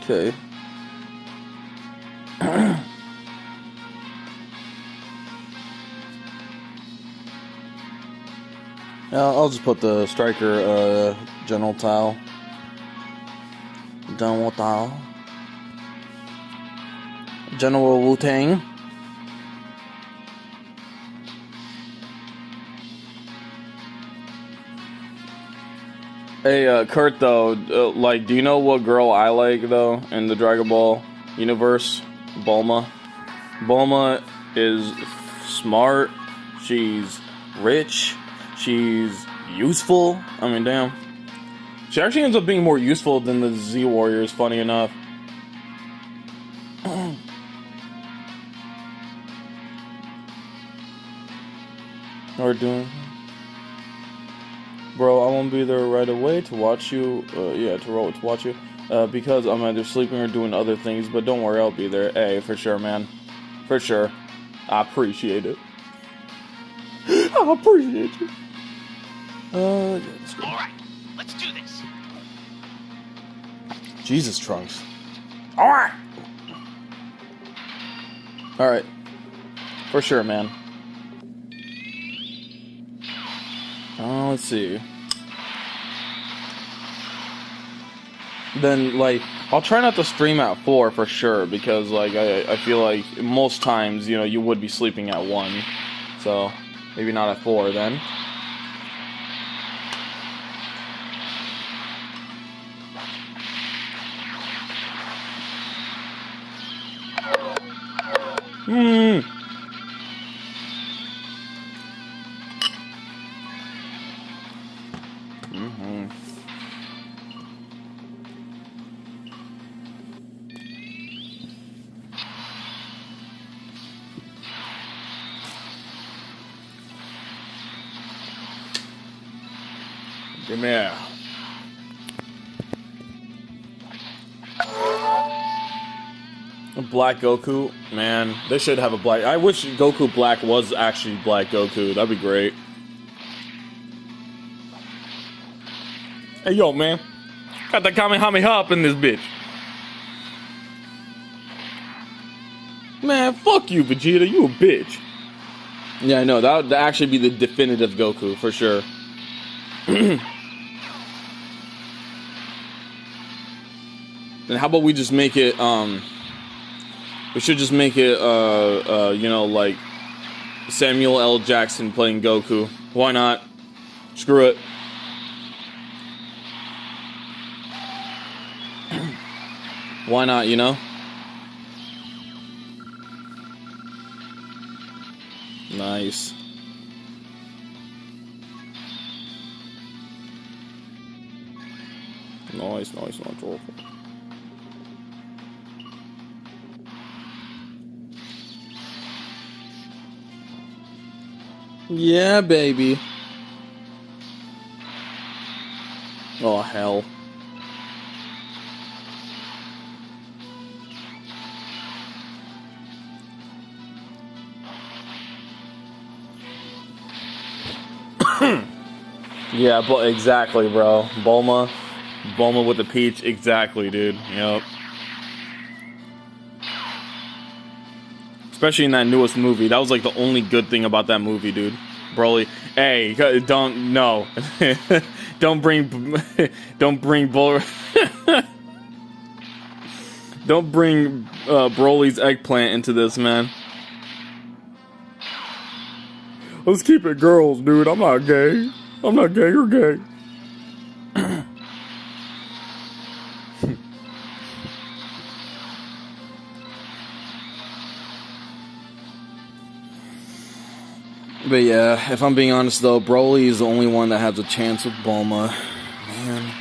Okay. I'll just put the striker general tile. General tile. General Wu-Tang. Hey, Kurt, though, like, do you know what girl I like, though, in the Dragon Ball universe? Bulma. Bulma is smart, she's rich, she's useful. I mean, damn. She actually ends up being more useful than the Z Warriors, funny enough. Or doing... Bro, I won't be there right away to watch you. To watch you. Because I'm either sleeping or doing other things. But don't worry, I'll be there. Hey, for sure, man. For sure. I appreciate it. I appreciate you. Yeah, let's go. Alright, let's do this. Jesus, Trunks. Alright! Alright. For sure, man. Let's see. Then, like, I'll try not to stream at 4 for sure, because, like, I feel like most times, you know, you would be sleeping at 1. So, maybe not at 4 then. Give me a... Black Goku, man, they should have a black... I wish Goku Black was actually Black Goku. That'd be great. Hey, yo, man. Got the Kamehameha up in this bitch. Man, fuck you, Vegeta. You a bitch. Yeah, I know. That would actually be the definitive Goku, for sure. Then how about we just make it, we should just make it, you know, like Samuel L. Jackson playing Goku. Why not? Screw it. Why not, you know? Nice. Nice, nice, nice. Yeah, baby. Oh, hell. Yeah, but exactly, bro. Bulma with the peach, exactly, dude. Yep. Especially in that newest movie. That was like the only good thing about that movie, dude. Broly. Hey, don't, no. Don't bring Broly's eggplant into this, man. Let's keep it girls, dude. I'm not gay. I'm not gay, you're gay. But yeah, if I'm being honest though, Broly is the only one that has a chance with Bulma. Man.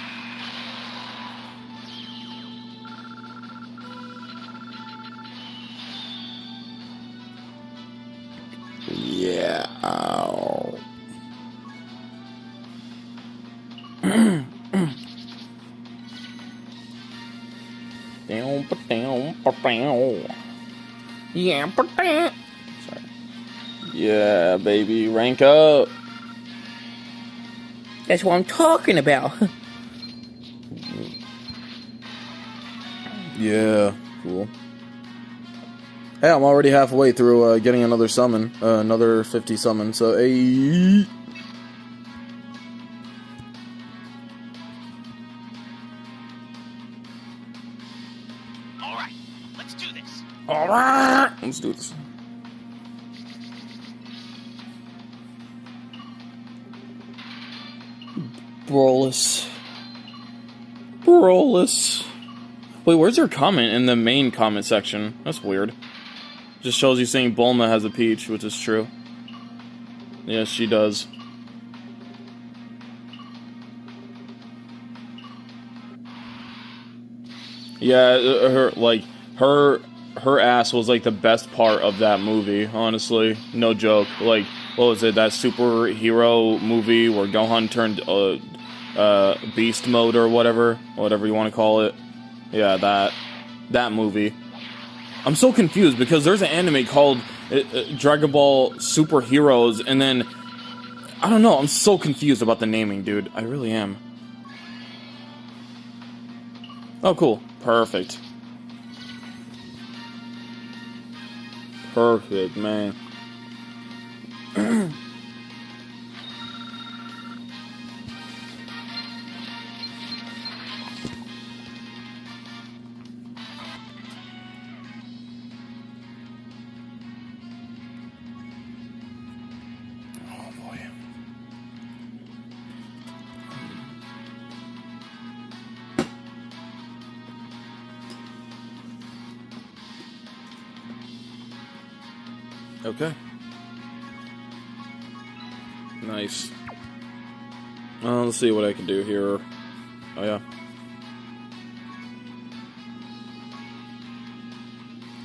Yeah. Ow. Yeah, Sorry. Yeah, baby, rank up. that's what I'm talking about. Yeah, cool. Hey, I'm already halfway through getting another summon, another 50 summon, so hey. All right, let's do this. Alright, let's do this. Brolus. Wait, where's your comment in the main comment section? That's weird. Just shows you saying Bulma has a peach, which is true. Yes, she does. Yeah, her ass was like the best part of that movie, honestly. No joke. Like, what was it, that superhero movie where Gohan turned beast mode or whatever you want to call it. Yeah, that movie. I'm so confused because there's an anime called Dragon Ball Superheroes, and then I don't know, I'm so confused about the naming, dude. I really am. Oh, cool. Perfect. Perfect, man. Oh, boy. Okay. Nice. Let's see what I can do here. Oh, yeah.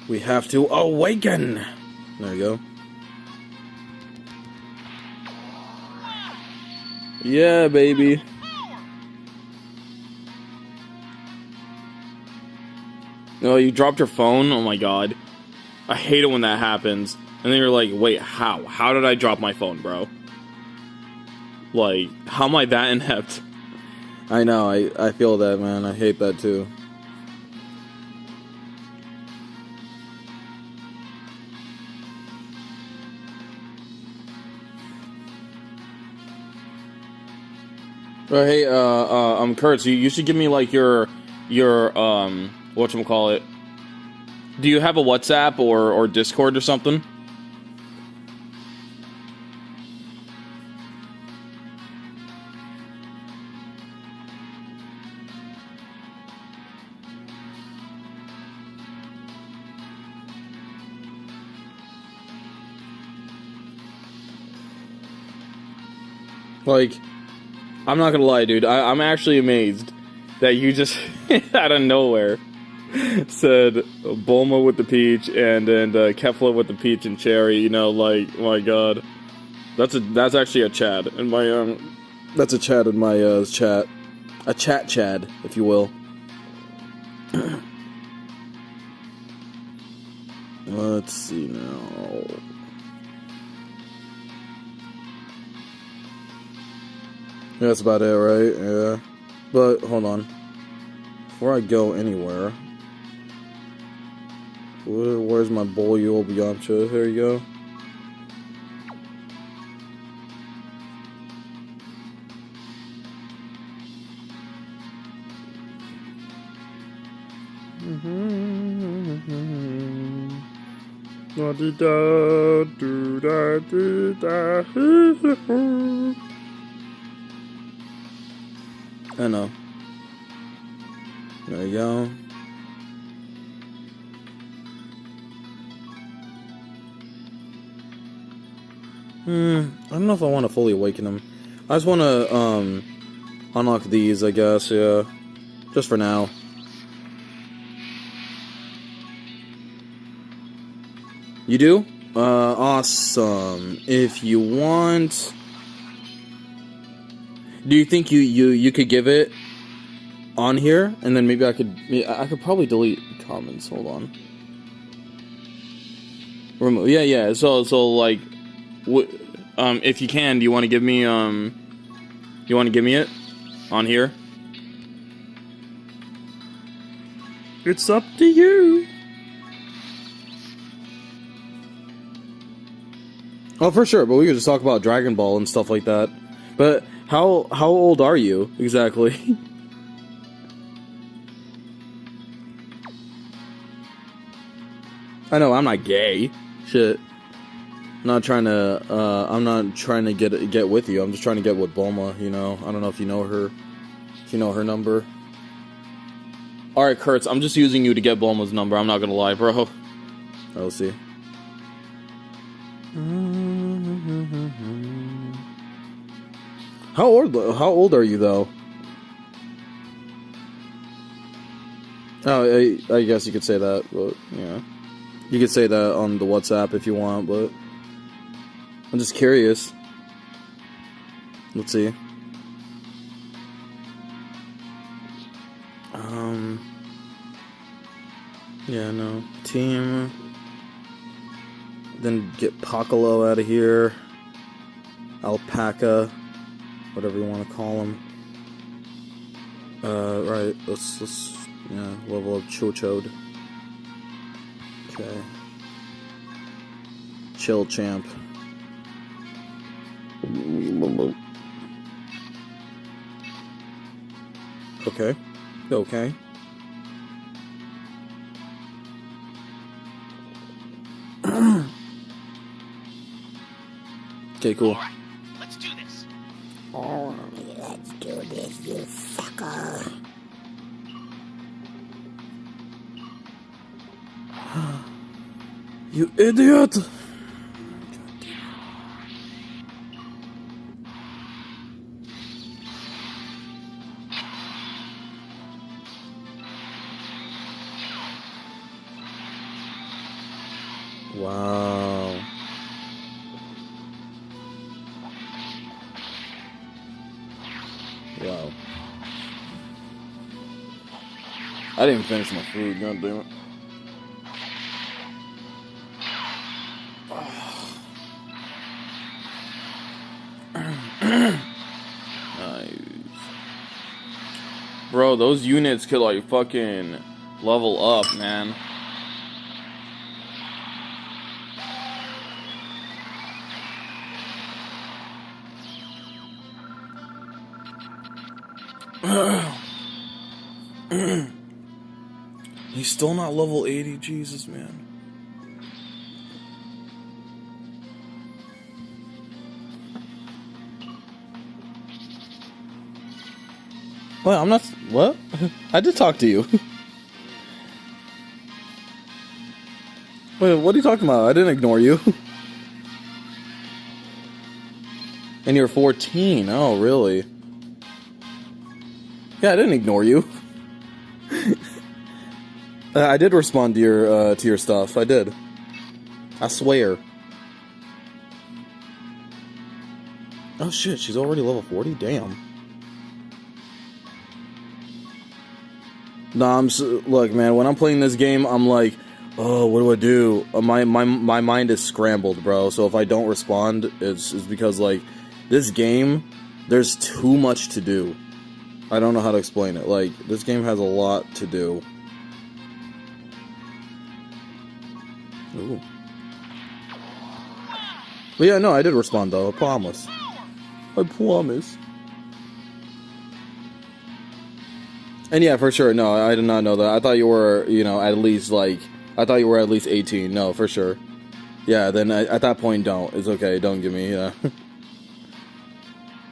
We have to awaken! There you go. Yeah, baby. Oh, you dropped your phone? Oh my god. I hate it when that happens. And then you're like, wait, how? How did I drop my phone, bro? Like, how am I that inept? I know, I feel that, man. I hate that too. Hey, I'm Kurt. So you should give me like your whatchamacallit. Do you have a WhatsApp or Discord or something? Like, I'm not gonna lie, dude. I'm actually amazed that you just out of nowhere said Bulma with the peach and Kefla with the peach and cherry. You know, like, oh my god, that's actually a Chad in my that's a Chad in my chat, a chat Chad, if you will. Let's see now. Yeah, that's about it, right? Yeah. But, hold on. Before I go anywhere... Where's my Boyo Yamcha? Here you go. I know. There you go. I don't know if I want to fully awaken him. I just want to, unlock these, I guess, yeah. Just for now. You do? Awesome. If you want... Do you think you could give it on here? And then maybe I could probably delete comments. Hold on. Remove. Yeah. So like... if you can, do you want to give me, you want to give me it? On here? It's up to you. Oh, for sure, but we could just talk about Dragon Ball and stuff like that. But how old are you exactly? I know I'm not gay. Shit. I'm not trying to get with you. I'm just trying to get with Bulma, you know. I don't know if you know her. If you know her number. Alright, Kurtz, I'm just using you to get Bulma's number. I'm not gonna lie, bro. Let's see. How old are you though? Oh, I guess you could say that, but yeah. You could say that on the WhatsApp if you want, but I'm just curious. Let's see. Yeah, no. Team. Then get Pacolo out of here. Alpaca. Whatever you want to call him. Right. Let's level up Chochod. Okay. Chill champ. Okay. Okay. Okay, cool. All right, let's do this. Oh, let's do this, you sucker. You idiot! Wow. Wow. I didn't even finish my food, god damn it. Nice. Bro, those units could like fucking level up, man. He's still not level 80, Jesus, man. Well, I'm not. What? I did talk to you. Wait, what are you talking about? I didn't ignore you. And you're 14. Oh, really? Yeah, I didn't ignore you. I did respond to your stuff. I did. I swear. Oh shit, she's already level 40? Damn. Nah, look, man, when I'm playing this game, I'm like, oh, what do I do? My mind is scrambled, bro. So if I don't respond, it's because, like, this game, there's too much to do. I don't know how to explain it. Like, this game has a lot to do. Ooh. But yeah, no, I did respond, though. I promise. I promise. And yeah, for sure. No, I did not know that. I thought you were, you know, at least, like, I thought you were at least 18. No, for sure. Yeah, then at that point, don't. It's okay. Don't give me,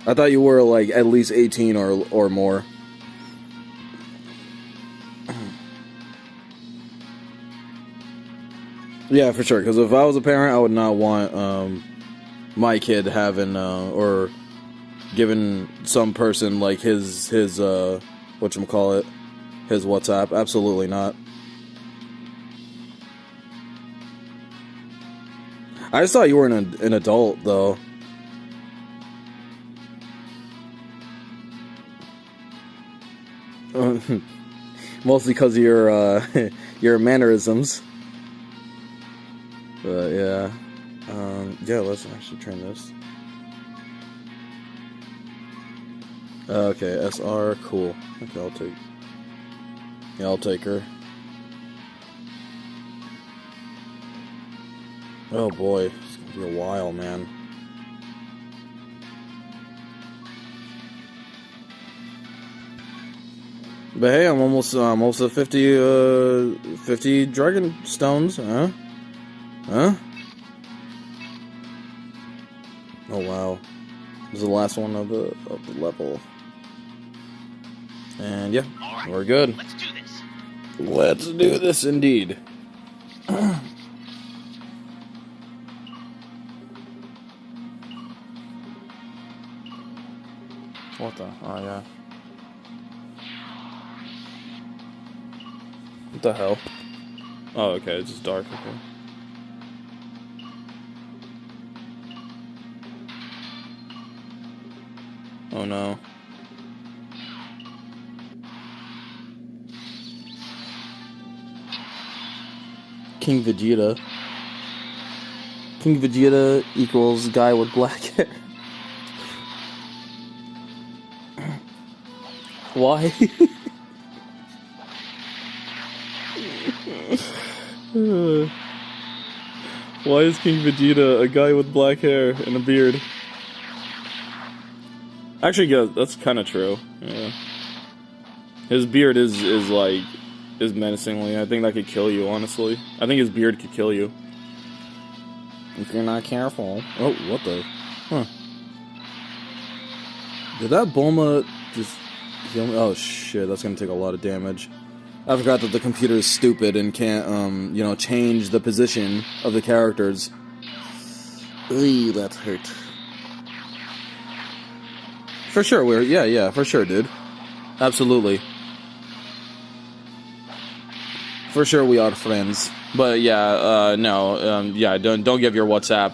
I thought you were, like, at least 18 or more. Yeah, for sure. Because if I was a parent, I would not want, my kid having or giving some person like his whatchamacallit, his WhatsApp. Absolutely not. I just thought you were an adult, though. Mostly because of your mannerisms. But yeah, yeah. Let's actually turn this. Okay, SR, cool. Okay, I'll take. Yeah, I'll take her. Oh boy, it's gonna be a while, man. But hey, I'm almost at 50 dragon stones, huh? Huh? Oh wow, this is the last one of the level, and yeah, All right, we're good. let's do this. Let's do this indeed. What the? Oh yeah. What the hell? Oh okay, it's just dark. Okay. Oh no. King Vegeta. King Vegeta equals guy with black hair. Why? Why is King Vegeta a guy with black hair and a beard? Actually, yeah, that's kind of true. Yeah. His beard is menacingly. I think that could kill you, honestly. I think his beard could kill you. If you're not careful. Oh, what the? Huh. Did that Bulma just heal me? Oh shit, that's gonna take a lot of damage. I forgot that the computer is stupid and can't, change the position of the characters. Ooh, that hurt. For sure, yeah, for sure, dude. Absolutely. For sure, we are friends. But yeah, no, yeah, don't give your WhatsApp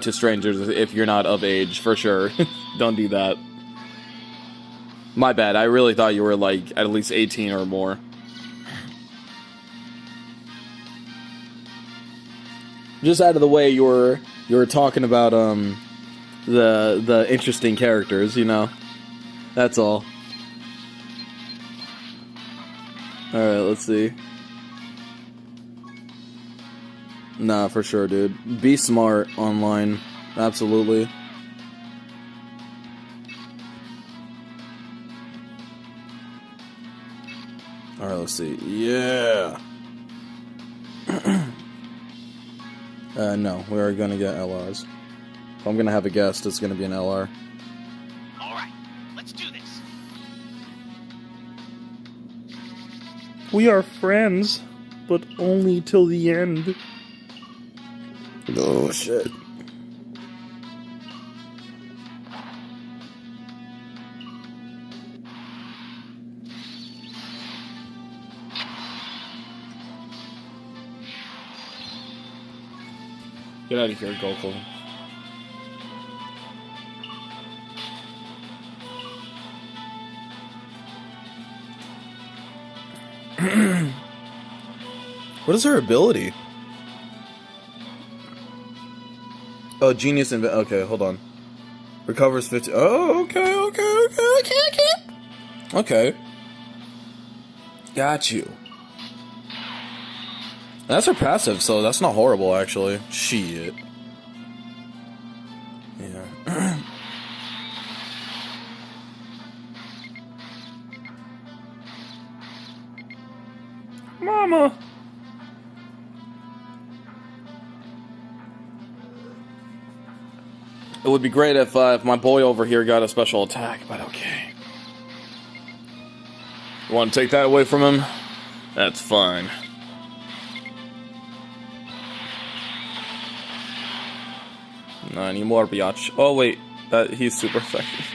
to strangers if you're not of age. For sure, don't do that. My bad. I really thought you were like at least 18 or more. Just out of the way, you were talking about the interesting characters, you know. That's all. All right, let's see. Nah, for sure, dude. Be smart online. Absolutely. All right, let's see. Yeah. No, we are gonna get LRs. If I'm gonna have a guest, it's gonna be an LR. All right, let's do this. We are friends, but only till the end. Oh shit. Get out of here, Goku. What is her ability? Oh, genius okay, hold on. Recovers 50. Oh, okay. Okay. Got you. That's her passive, so that's not horrible, actually. Shit. Yeah. Mama! It would be great if my boy over here got a special attack, but okay. You want to take that away from him? That's fine. Not anymore, biatch. Oh, wait. He's super effective.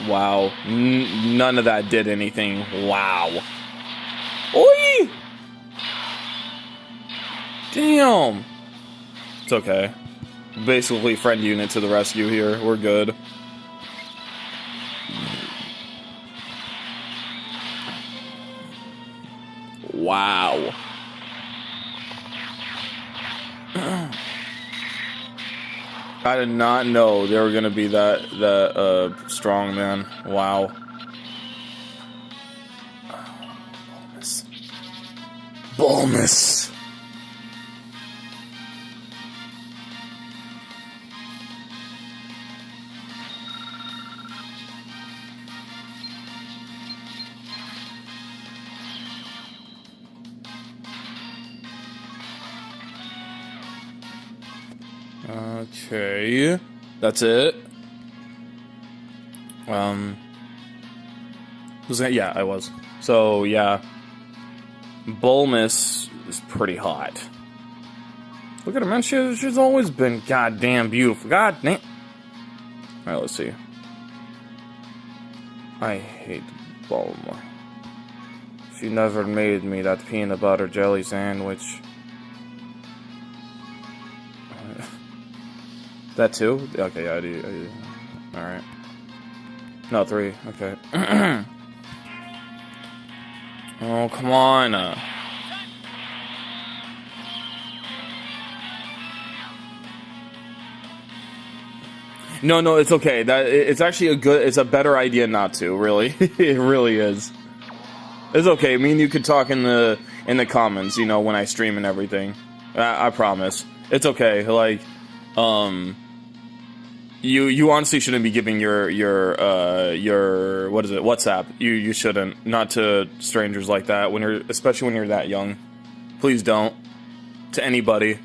Wow. None of that did anything. Wow. Oi! Damn. It's okay. Basically, friend unit to the rescue here. We're good. Wow. I did not know they were gonna be that strong, man. Wow. Bulmus. Okay, that's it. Was that? Yeah, I was. So yeah, Bulmus is pretty hot. Look at her, man. She's always been goddamn beautiful. God damn. All right, let's see. I hate Bulma. She never made me that peanut butter jelly sandwich. That too? Okay, yeah, I do. Alright. No, 3. Okay. Oh, come on. No, it's okay. It's actually it's a better idea not to, really. It really is. It's okay. Me and you could talk in the comments, you know, when I stream and everything. I promise. It's okay. Like, You honestly shouldn't be giving your what is it, WhatsApp. You shouldn't, not to strangers like that, especially when you're that young. Please don't. To anybody.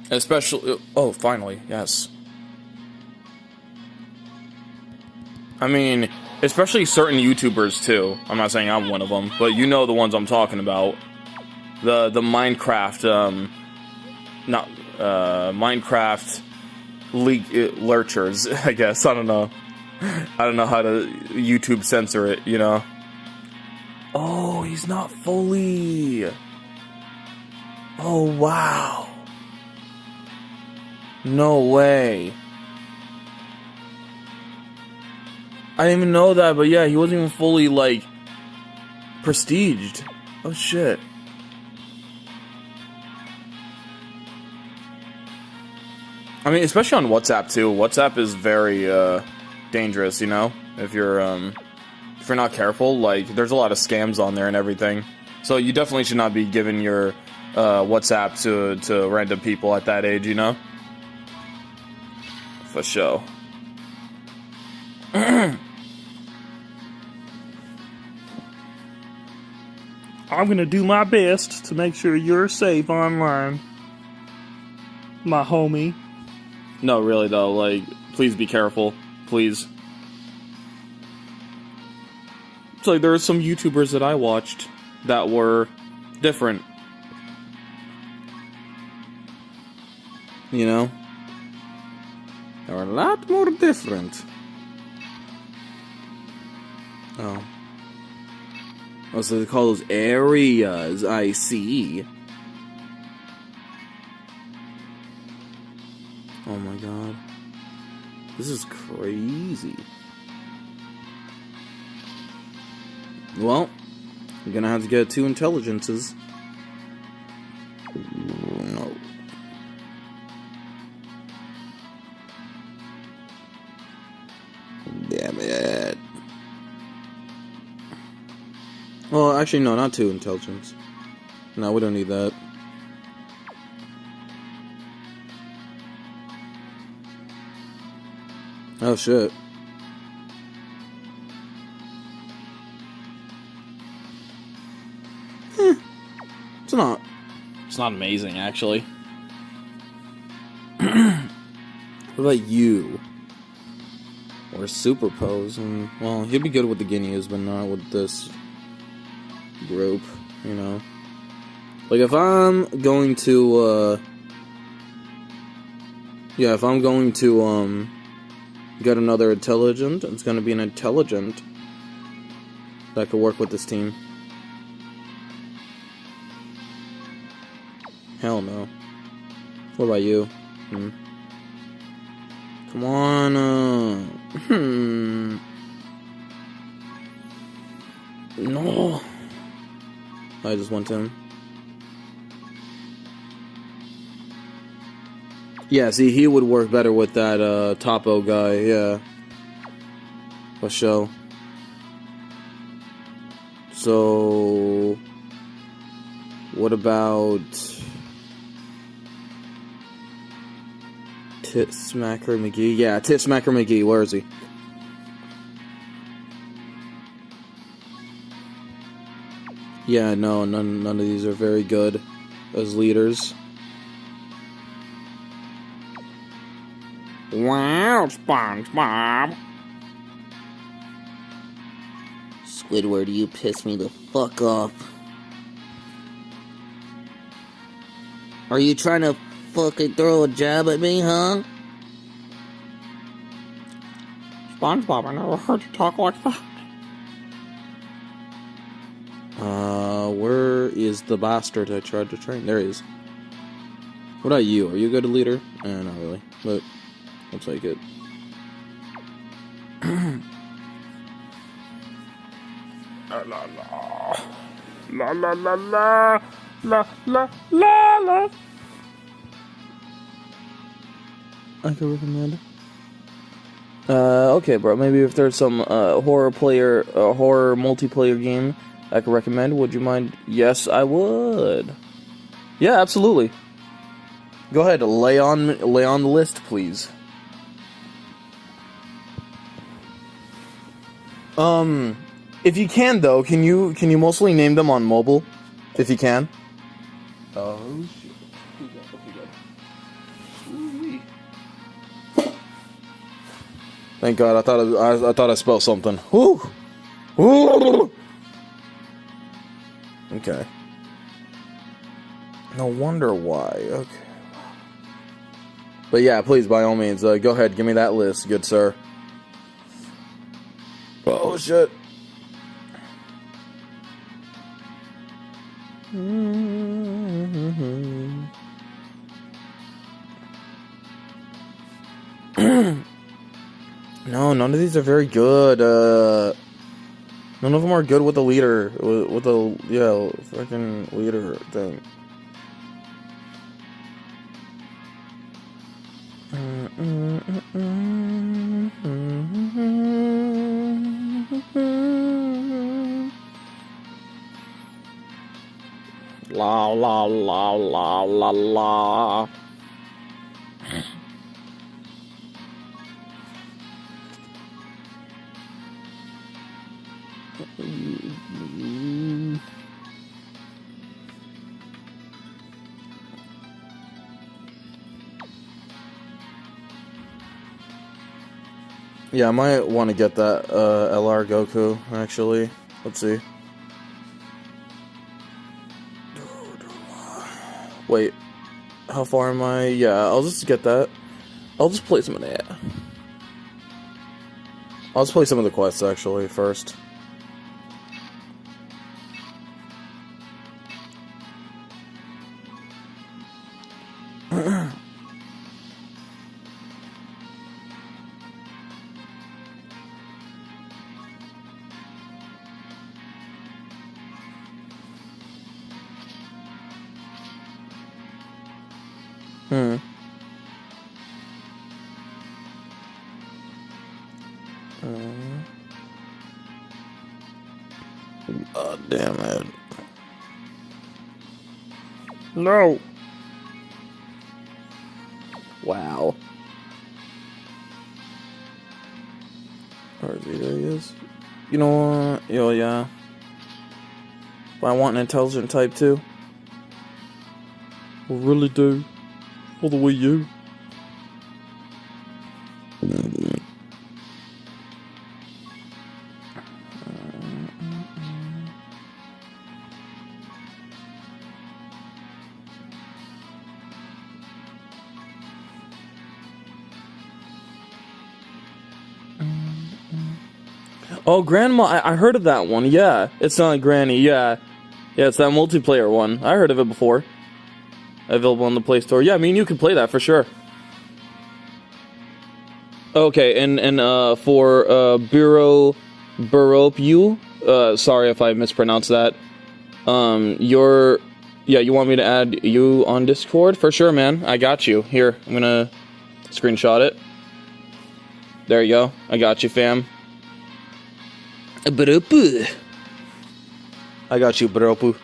Especially, oh, finally, yes. I mean, especially certain YouTubers too. I'm not saying I'm one of them, but you know the ones I'm talking about. The Minecraft, Minecraft lurchers, I guess. I don't know. I don't know how to YouTube censor it, you know. Oh, he's not fully. Oh, wow. No way. I didn't even know that, but yeah, he wasn't even fully, like, prestiged. Oh, shit. I mean, especially on WhatsApp too. WhatsApp is very dangerous, you know. If you're not careful, like there's a lot of scams on there and everything. So you definitely should not be giving your WhatsApp to random people at that age, you know. For sure. I'm gonna do my best to make sure you're safe online, my homie. No, really though, like, please be careful. Please. It's like there are some YouTubers that I watched that were different. You know? They were a lot more different. Oh. Oh, so they call those areas, I see. Oh my god. This is crazy. Well, I'm gonna have to get 2 intelligences. No. Damn it. Well, actually, no, not 2 intelligence. No, we don't need that. Oh, shit. It's not amazing, actually. What about you? Or super pose. And, well, he'd be good with the Guineas, but not with this group, you know. Like, if I'm going to, yeah, if I'm going to, get another intelligent, it's gonna be an intelligent that could work with this team. Hell no. What about you? Come on, No. I just went to him. Yeah, see, he would work better with that, Topo guy, yeah. For sure. So... What about... Tit Smacker McGee? Yeah, Tit Smacker McGee, where is he? Yeah, no, none of these are very good as leaders. Wow, SpongeBob. Squidward, you piss me the fuck off. Are you trying to fucking throw a jab at me, huh? SpongeBob, I never heard you talk like that. Where is the bastard I tried to train? There he is. What about you? Are you a good leader? Not really, but I'll take it. La la la. La la la la. La la la la. I could recommend. Okay, bro. Maybe if there's some horror multiplayer game I could recommend, would you mind? Yes, I would. Yeah, absolutely. Go ahead, lay on the list, please. If you can though, can you mostly name them on mobile? If you can. Oh shit. Thank God, I thought I spelled something. Woo! Woo! Okay. No wonder why. Okay. But yeah, please, by all means, go ahead, give me that list, good sir. Oh shit. No, none of these are very good. None of them are good with the leader. With the, yeah, fucking leader thing. La la la la la la. Yeah, I might want to get that LR Goku, actually. Let's see. Wait, how far am I? Yeah, I'll just get that. I'll just play some of that. I'll just play some of the quests, actually, first. God damn it. No. Wow. Where is he? There he is. You know what? Yo, yeah. But I want an intelligent type too. I really do. For the Wii U. Oh, Grandma, I heard of that one, yeah. It's not Granny, yeah. Yeah, it's that multiplayer one. I heard of it before. Available on the Play Store. Yeah, I mean, you could play that for sure. Okay, and for Buropu, sorry if I mispronounced that. You want me to add you on Discord? For sure, man. I got you. Here, I'm gonna screenshot it. There you go. I got you, fam. Buropu. I got you, Buropu.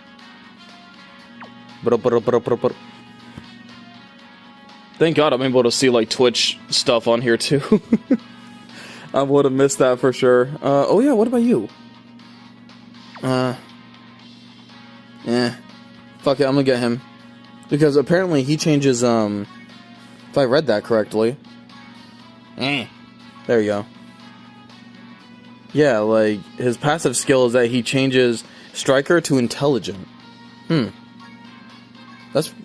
Thank God I'm able to see, like, Twitch stuff on here, too. I would have missed that for sure. Oh yeah, what about you? Fuck it, I'm gonna get him. Because apparently he changes, if I read that correctly. There you go. Yeah, like, his passive skill is that he changes Striker to Intelligent.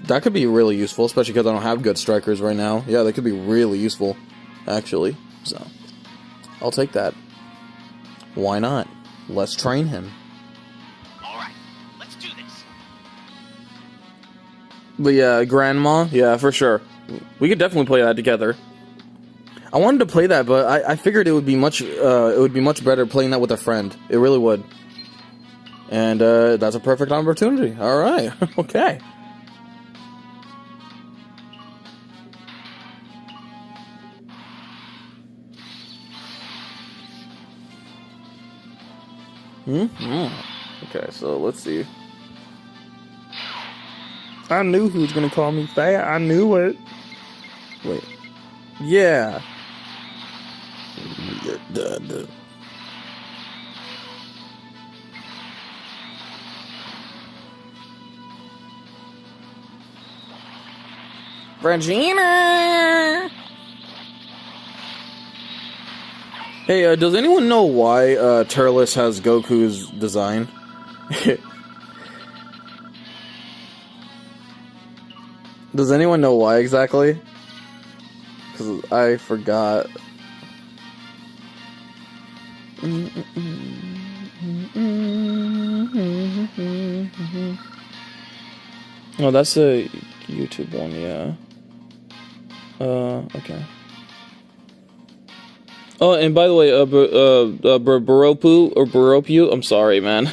That could be really useful, especially because I don't have good strikers right now. Yeah, that could be really useful, actually. So, I'll take that. Why not? Let's train him. Alright, let's do this. But yeah, Grandma, yeah, for sure. We could definitely play that together. I wanted to play that, but I figured it would be much better playing that with a friend. It really would. And that's a perfect opportunity. All right, okay. Okay, so let's see. I knew he was gonna call me fat. I knew it. Wait. Yeah. Regina! Hey, does anyone know why Turles has Goku's design? Does anyone know why exactly? Because I forgot. Oh, that's a YouTube one, yeah. Okay. Oh, and by the way, Buropu, I'm sorry, man.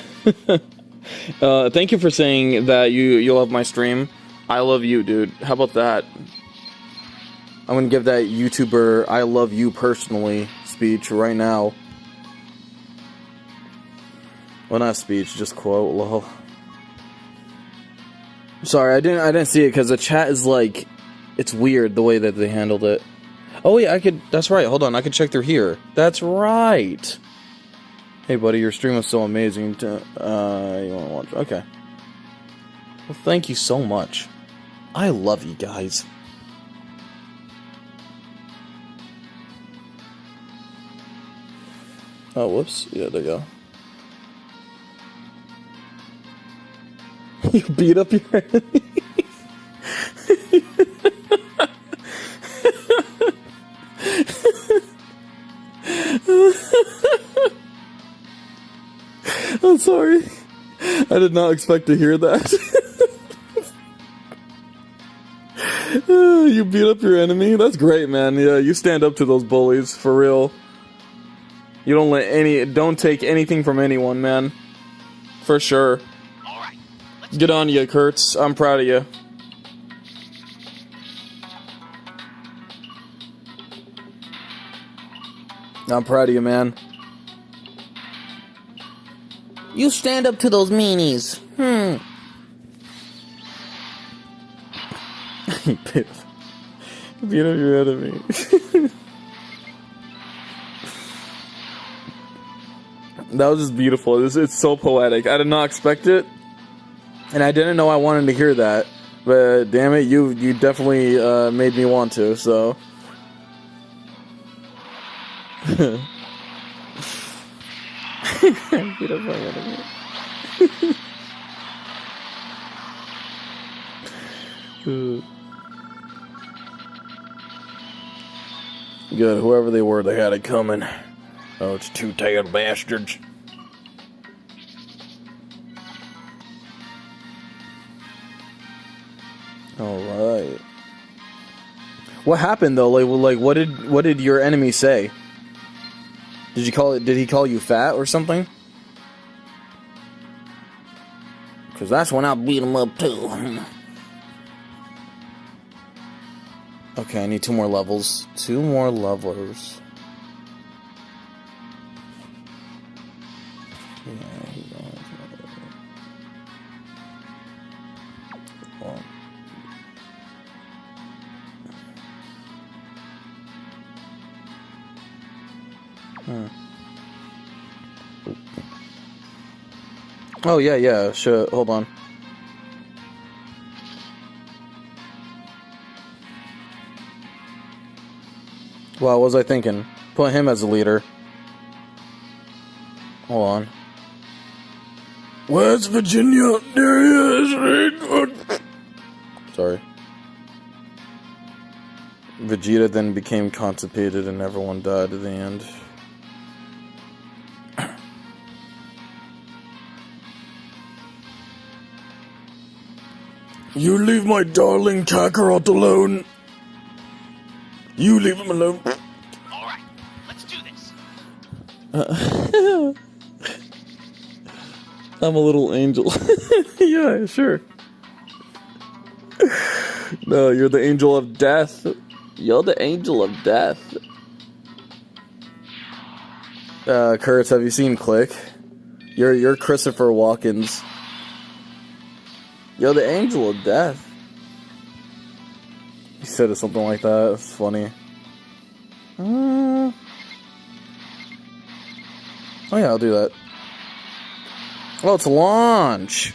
Thank you for saying that you love my stream. I love you, dude. How about that? I'm gonna give that YouTuber I love you personally speech right now. Well, not speech, just quote, lol. Sorry, I didn't see it because the chat is like, it's weird the way that they handled it. Oh yeah, that's right, hold on, I could check through here. That's right! Hey buddy, your stream was so amazing. You wanna watch? Okay. Well, thank you so much. I love you guys. Oh, whoops. Yeah, there you go. You beat up your enemy. I'm sorry. I did not expect to hear that. You beat up your enemy? That's great, man. Yeah, you stand up to those bullies, for real. You don't take anything from anyone, man. For sure. Alright, Get on you, Kurtz. I'm proud of you. I'm proud of you, man. You stand up to those meanies. Beat up your enemy. That was just beautiful. It's so poetic. I did not expect it, and I didn't know I wanted to hear that. But damn it, you definitely made me want to. So. Beat up my enemy. Good. Whoever they were, they had it coming. Oh, it's two-tailed bastards. All right. What happened though? Like, what did your enemy say? Did he call you fat or something? Cause that's when I beat him up too. Okay, I need 2 more levels. 2 more levels. Yeah, he's on. Oh yeah, sure. Hold on. Wow, what was I thinking? Put him as a leader. Hold on. West Virginia, there he is. Sorry. Vegeta then became constipated and everyone died at the end. You leave my darling Kakarot alone. You leave him alone. All right, let's do this. I'm a little angel. Yeah, sure. No, you're the angel of death. You're the angel of death. Kurtz, have you seen Click? You're Christopher Walken's. You're the angel of death. He said something like that. It's funny. Oh yeah, I'll do that. Oh, it's launch.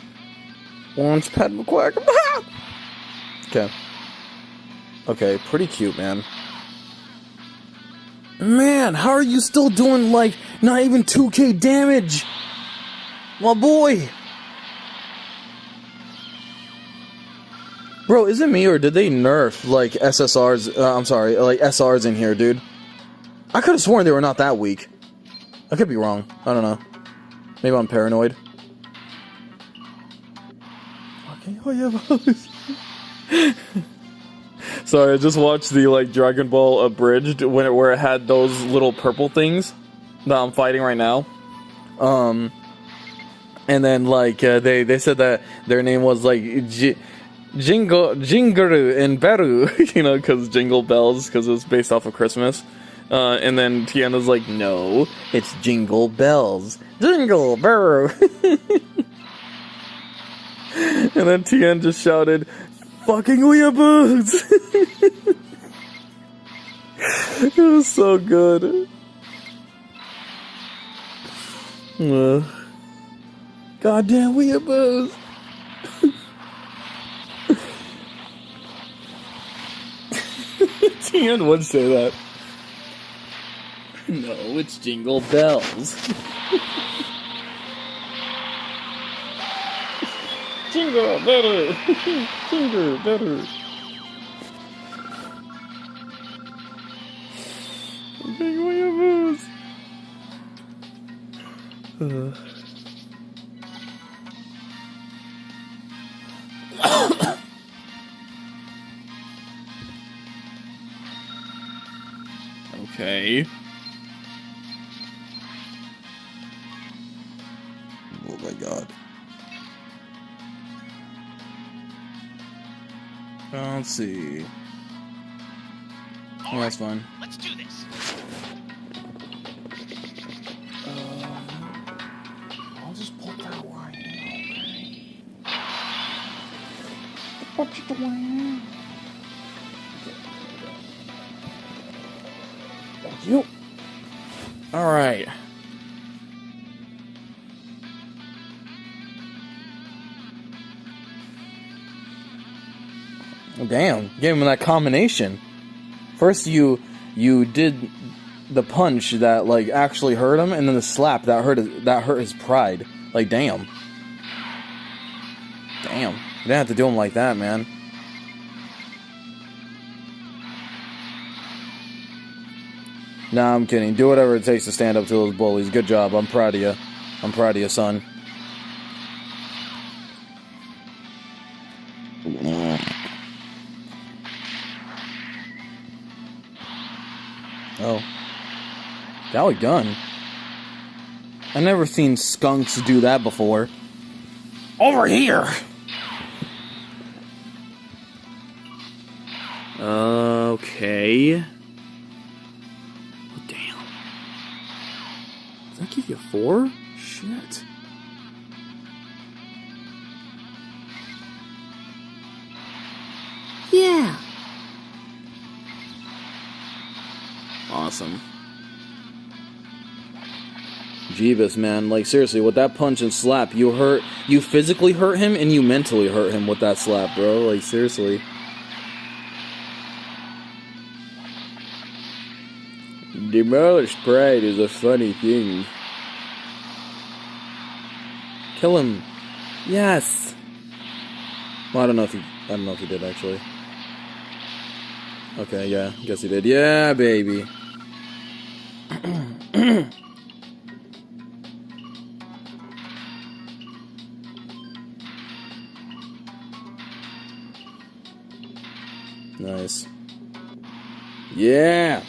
Launch pad McQuack. Okay. Okay, pretty cute, man. Man, how are you still doing, like, not even 2k damage? My boy. Bro, is it me or did they nerf, like, SSRs, I'm sorry, like, SRs in here, dude? I could have sworn they were not that weak. I could be wrong. I don't know. Maybe I'm paranoid. Okay, oh yeah, sorry, I just watched the, like, Dragon Ball Abridged where it had those little purple things that I'm fighting right now. And then, like, they said that their name was, like, Jingle and Beru, you know, because Jingle Bells, because it's based off of Christmas. And then Tiana's like, no, it's Jingle Bells. Jingle Beru. And then Tian just shouted, fucking weeaboos! It was so good. Goddamn weeaboos! Tian would say that. No, it's Jingle Bells. Jingle better! Jingle better! Big weeaboos! Okay. Oh my god. Let's see. All Oh, that's right, fine. let's do this. I'll just put that line in, okay? What you doing? Thank you. Alright. Damn, gave him that combination. First you did the punch that like actually hurt him, and then the slap that hurt his pride. Like damn. Damn. You didn't have to do him like that, man. Nah, I'm kidding. Do whatever it takes to stand up to those bullies. Good job. I'm proud of you. I'm proud of you, son. Oh. Golly gun. I've never seen skunks do that before. Over here! Okay. Oh, damn. Does that give you 4? Shit. Yeah. Awesome. Jeebus, man. Like, seriously, with that punch and slap, you physically hurt him and you mentally hurt him with that slap, bro. Like, seriously. Demolished pride is a funny thing. Kill him. Yes. Well, I don't know if he did actually. Okay, yeah, guess he did. Yeah, baby. Nice. Yeah.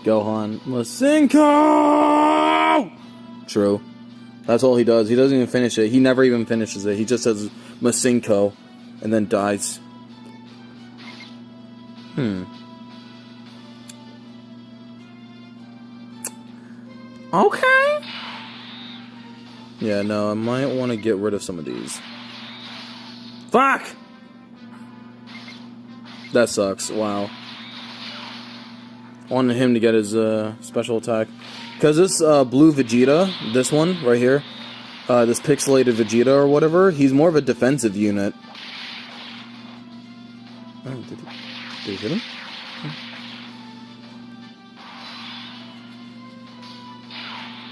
Gohan Masenko! True. That's all he does. He doesn't even finish it. He never even finishes it. He just says Masenko and then dies. Okay. Yeah, no, I might want to get rid of some of these. Fuck! That sucks. Wow. I wanted him to get his special attack. Because this blue Vegeta, this one right here, this pixelated Vegeta or whatever, he's more of a defensive unit. Oh, did he hit him?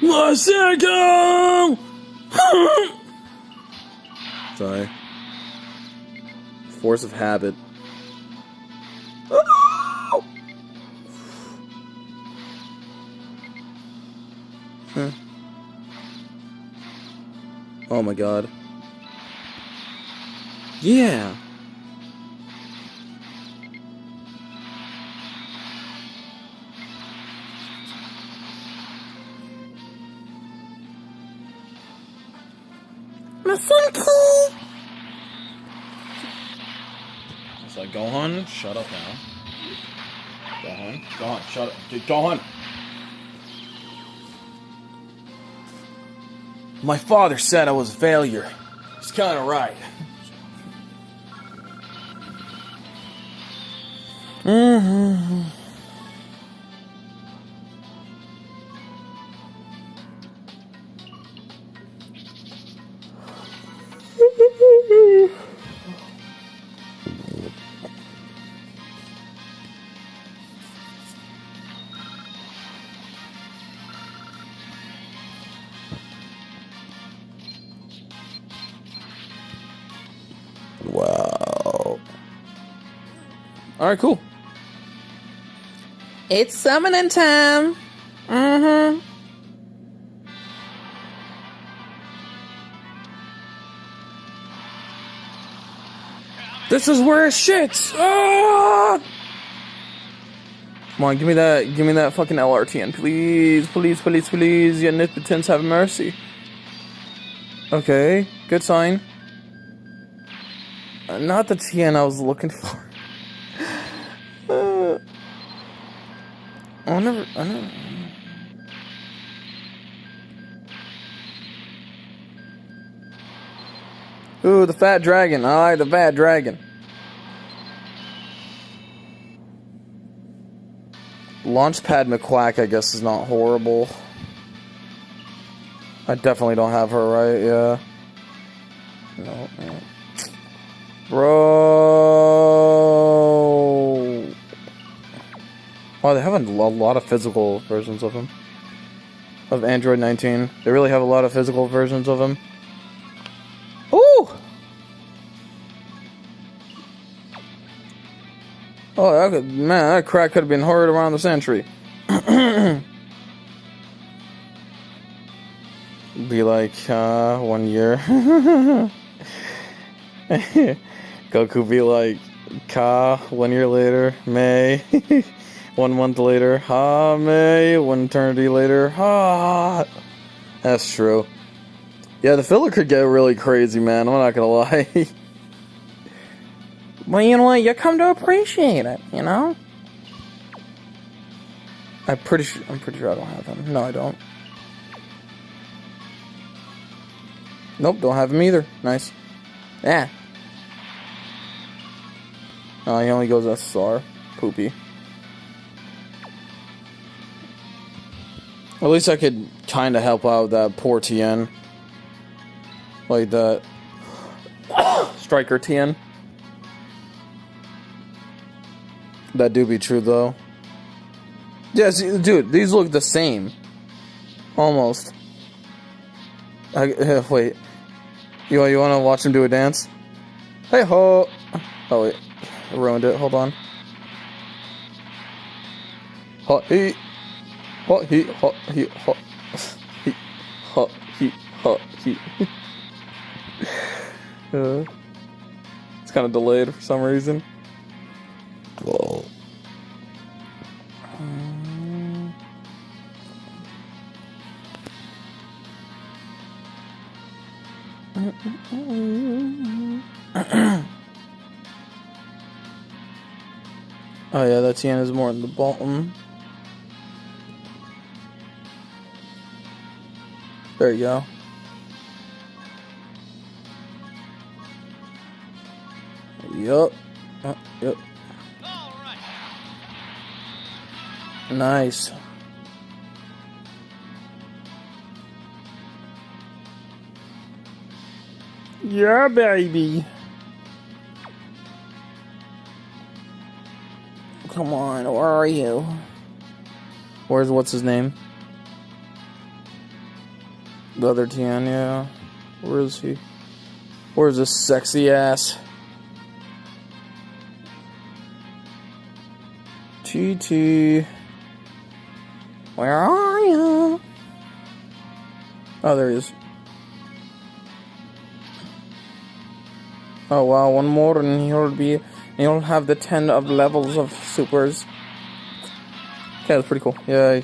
Masenko! Sorry. Force of habit. Huh. Oh my god. Yeah. Masenko! It's like, Gohan, shut up now. Gohan, shut up. Dude, Gohan! My father said I was a failure. He's kinda right. Wow. Alright, cool. It's summoning time. This is where it shits! Ah! Come on, give me that fucking LRTN, please, please, please, please. Your omnipotence have mercy. Okay, good sign. Not the TN I was looking for. I never. Ooh, the fat dragon. I like the fat dragon. Launchpad McQuack, I guess, is not horrible. I definitely don't have her, right? Yeah. No. Bro. Wow, they have a lot of physical versions of him. Of Android 19. They really have a lot of physical versions of him. Ooh! Oh, that crack could have been heard around the century. Be like, 1 year. Goku be like, 1 year later, May. 1 month later, May. 1 eternity later, That's true. Yeah, the filler could get really crazy, man. I'm not gonna lie. Well, you know what? You come to appreciate it, you know? I'm pretty sure I don't have him. No, I don't. Nope, don't have him either. Nice. Yeah. Oh, he only goes SSR. Poopy. At least I could kind of help out that poor TN. Like that Striker TN. That do be true, though. Yes, dude, these look the same. Almost. Wait. You want to watch him do a dance? Hey ho! Oh wait, I ruined it. Hold on. Hot heat, hot heat, hot heat, hot heat, hot heat, hot heat. It's kind of delayed for some reason. Whoa. Oh yeah, that TN is more in the bottom. There you go. Yup. Yep. All right. Nice. Yeah, baby. Come on, where are you? What's his name? The other TN, yeah. Where is he? Where's this sexy ass? TT. Where are you? Oh, there he is. Oh wow, one more and he'll have the 10 of levels of supers. Okay, that's pretty cool. Yay.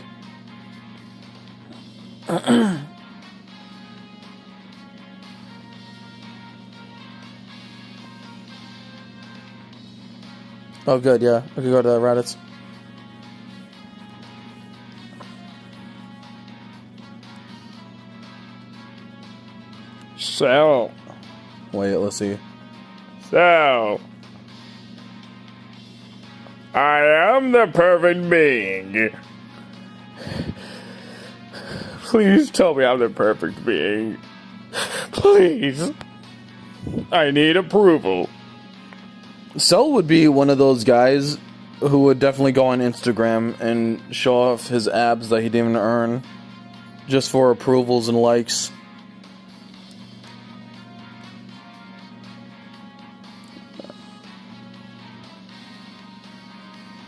Oh good, yeah. I could go to Raditz. So, Wait, let's see. I am the perfect being. Please tell me I'm the perfect being. Please. I need approval. Cell would be one of those guys who would definitely go on Instagram and show off his abs that he didn't even earn just for approvals and likes.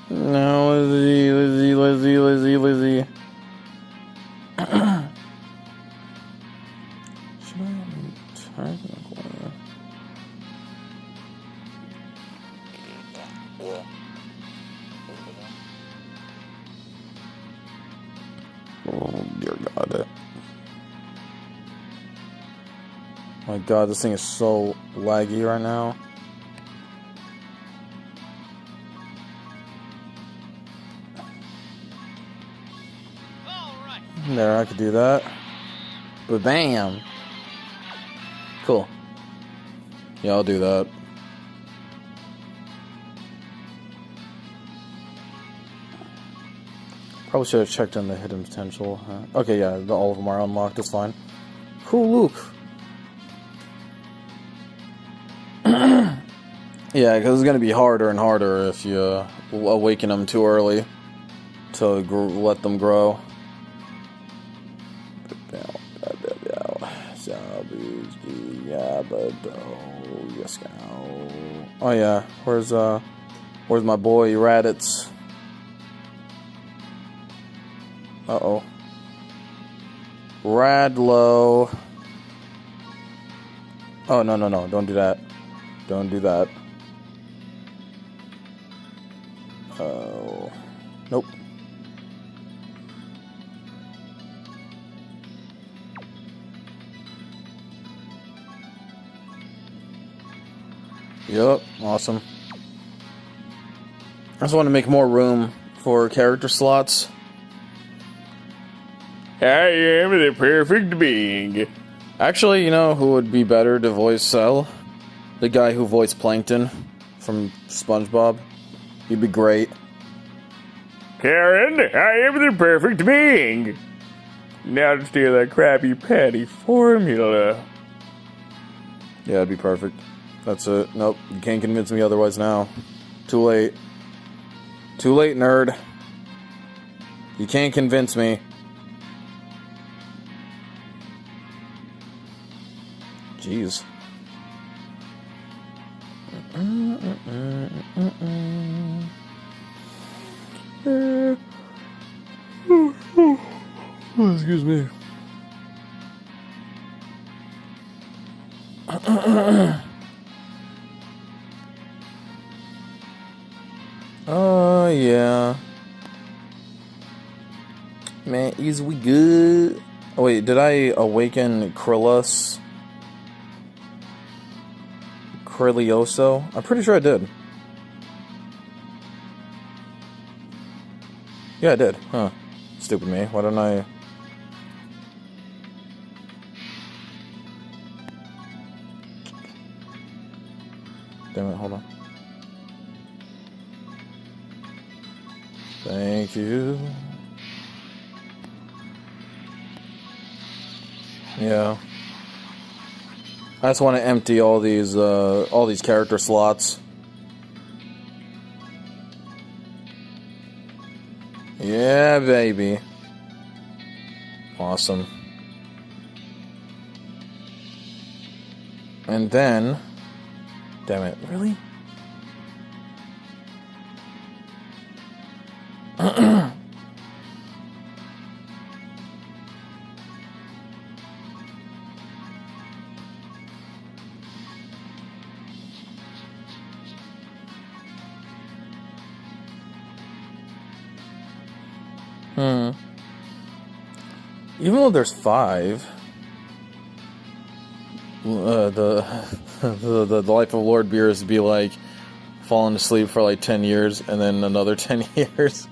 No, Lizzie. Should I type in the corner? Oh dear God. My God, this thing is so laggy right now. All right. There, I could do that. But bam! Cool. Yeah, I'll do that. Probably should have checked on the hidden potential. Okay, yeah, all of them are unlocked. That's fine. Cool, Luke. Yeah, because it's gonna be harder and harder if you awaken them too early to let them grow. Oh yeah, where's my boy Raditz? Uh-oh. Radlow. Oh, no, don't do that. Don't do that. Oh. Nope. Yup, awesome. I just want to make more room for character slots. I am the perfect being. Actually, you know who would be better to voice Cell? The guy who voiced Plankton from SpongeBob. He'd be great. Karen, I am the perfect being. Now to steal that Krabby Patty formula. Yeah, it'd be perfect. That's it. Nope, you can't convince me otherwise now. Too late. Too late, nerd. You can't convince me. Jeez. Excuse me. Oh, yeah. Man, is we good? Oh, wait, did I awaken Krillus? Krillioso? I'm pretty sure I did. Yeah, I did. Huh. Stupid me. Why don't I... Damn it, hold on. Thank you. Yeah. I just want to empty all these character slots. Yeah, baby. Awesome. And then... Damn it, really? Even though there's 5, the life of Lord Beerus would be like falling asleep for like 10 years and then another 10 years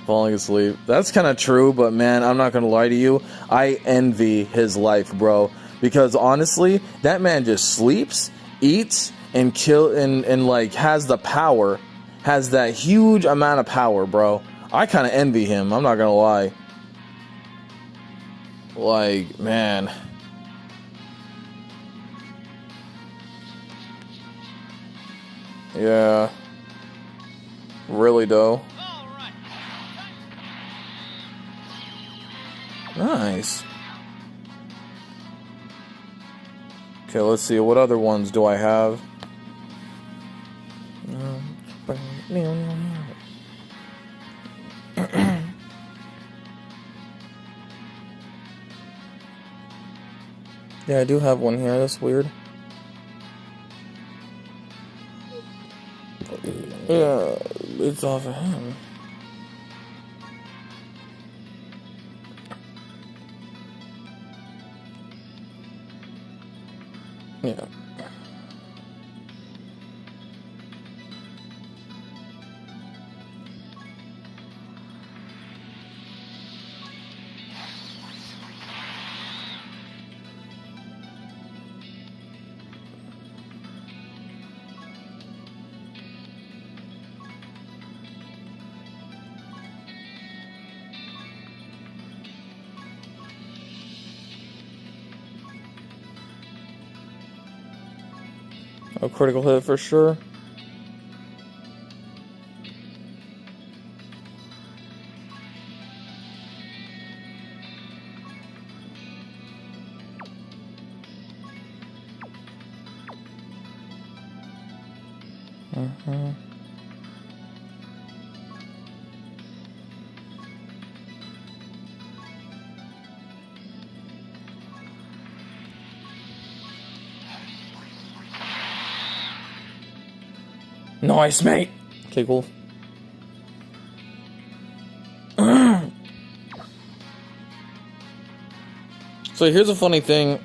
falling asleep. That's kind of true, but man, I'm not gonna lie to you. I envy his life, bro, because honestly, that man just sleeps, eats, and and like has the power, has that huge amount of power, bro. I kind of envy him. I'm not gonna lie. Like, man. Yeah. Really, though. Nice. Okay, let's see. What other ones do I have? Yeah, I do have one here. That's weird. Yeah, it's off of him. Yeah. A critical hit for sure. Nice, mate. Okay, cool. So here's a funny thing.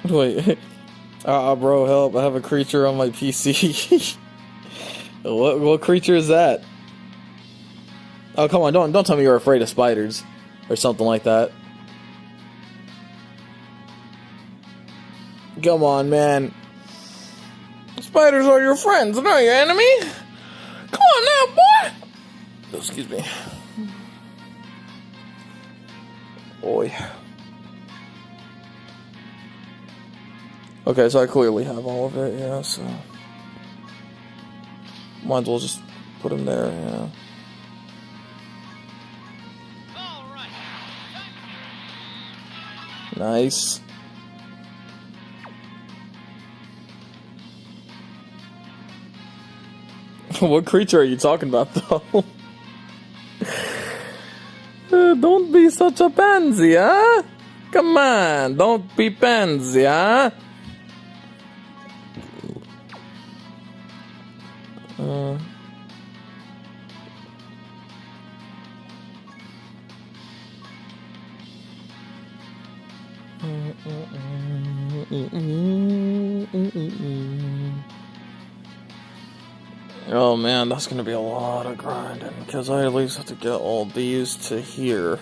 Wait. Bro, help. I have a creature on my PC. What creature is that? Oh, come on. Don't tell me you're afraid of spiders. Or something like that. Come on, man. Spiders are your friends, they're not your enemy. Come on now, boy. Oh, excuse me. Boy. Okay, so I clearly have all of it, yeah, so... Might as well just put him there, yeah. All right. Nice. What creature are you talking about, though? Don't be such a pansy, huh? Come on, don't be pansy, huh? Oh man, that's gonna be a lot of grinding, because I at least have to get all these to here.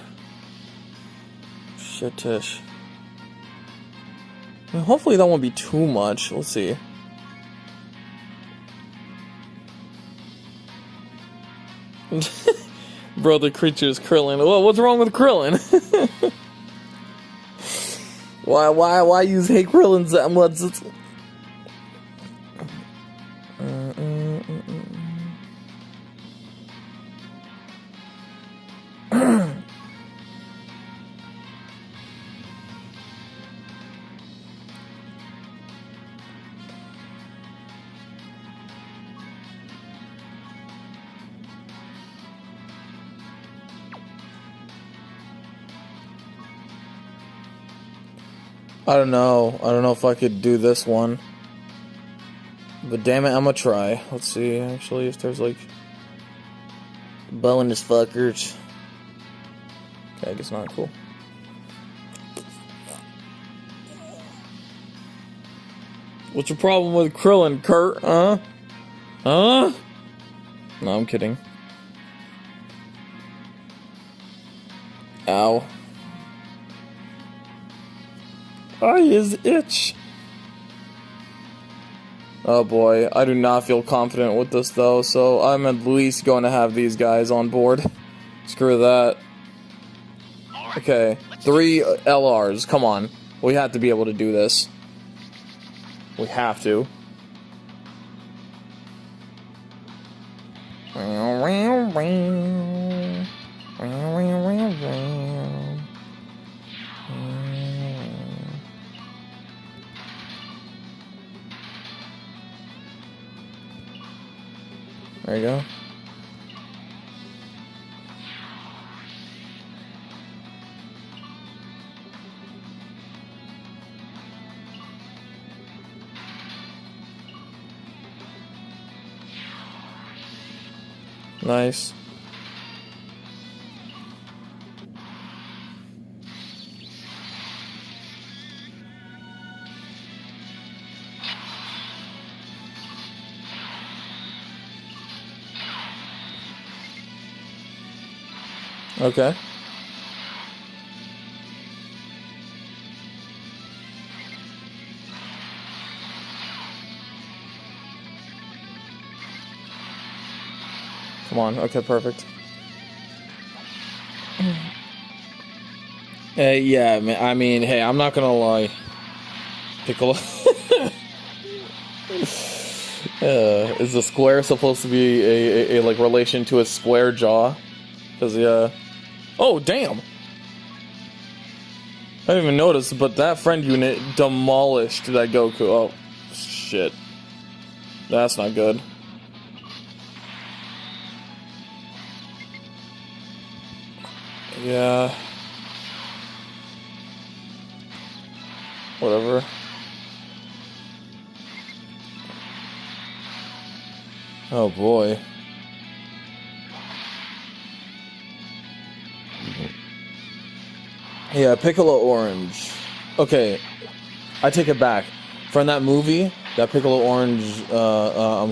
Shitish. I mean, hopefully that won't be too much. Let's see. Bro, the creature is Krillin. Well, what's wrong with Krillin? Why use Hey Krillin's that much? I don't know. I don't know if I could do this one. But damn it, I'm gonna try. Let's see, actually, if there's like... bonus fuckers. Okay, I guess not. Cool. What's your problem with Krillin, Kurt? Huh? Huh? No, I'm kidding. Ow. His itch. Oh boy, I do not feel confident with this though, so I'm at least going to have these guys on board. Screw that. Okay, 3 LRs, come on. We have to be able to do this. We have to. There you go. Nice. Okay. Come on. Okay, perfect. Yeah, I mean, hey, I'm not gonna lie. Piccolo. Is the square supposed to be a like relation to a square jaw? Cause yeah. Oh damn. I didn't even notice, but that friend unit demolished that Goku. Oh, shit. That's not good. Yeah. Whatever. Oh boy. Yeah, Piccolo Orange. Okay, I take it back. From that movie that Piccolo Orange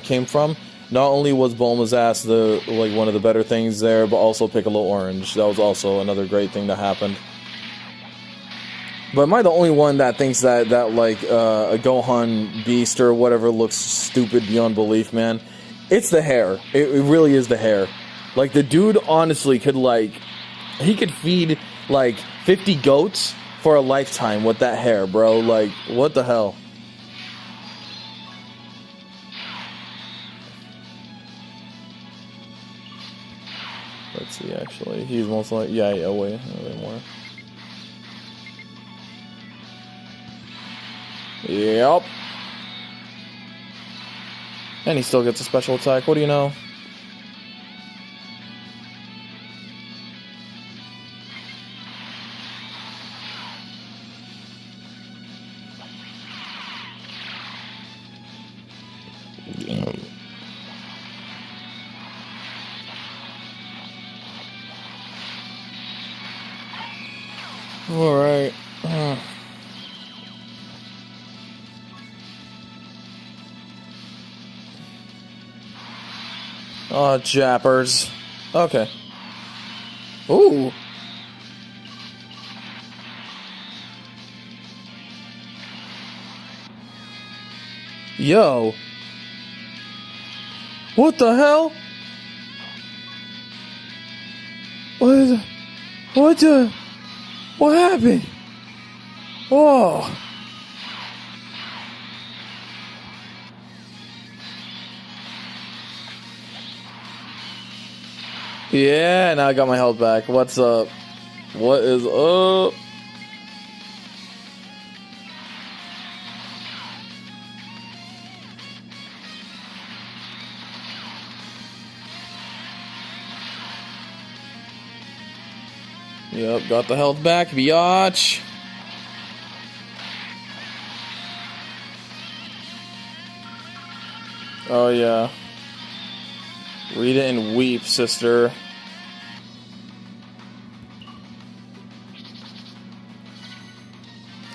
came from, not only was Bulma's ass one of the better things there, but also Piccolo Orange. That was also another great thing that happened. But am I the only one that thinks that a Gohan Beast or whatever looks stupid beyond belief, man? It's the hair. It really is the hair. Like, the dude honestly could, he could feed, 50 goats for a lifetime with that hair, bro. Like, what the hell? Let's see, actually. He's most likely... Yeah, way more. Yep. And he still gets a special attack. What do you know? Alright. Oh, jappers. Okay. Ooh. Yo. What the hell? What happened? Oh. Yeah, now I got my health back. What's up? What is up? Yep, got the health back, biatch. Oh yeah. Read it and weep, sister.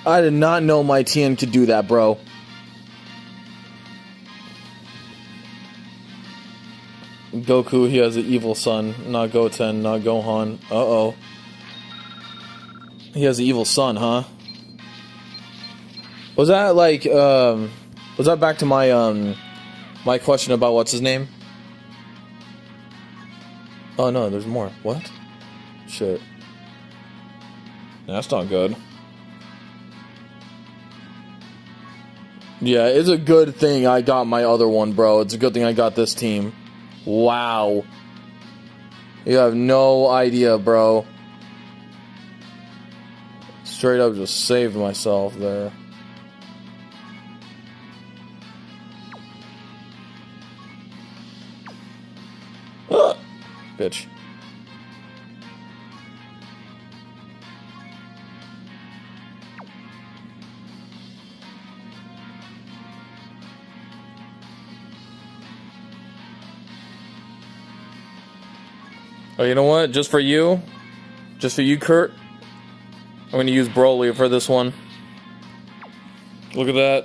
I did not know my TN could do that, bro. Goku, he has an evil son. Not Goten, not Gohan. Uh-oh. He has an evil son, huh? Was that was that back to my, my question about what's his name? Oh no, there's more. What? Shit. That's not good. Yeah, it's a good thing I got my other one, bro. It's a good thing I got this team. Wow. You have no idea, bro. Straight up just saved myself there. Bitch. Oh, you know what? Just for you, Kurt, I'm gonna use Broly for this one. Look at that.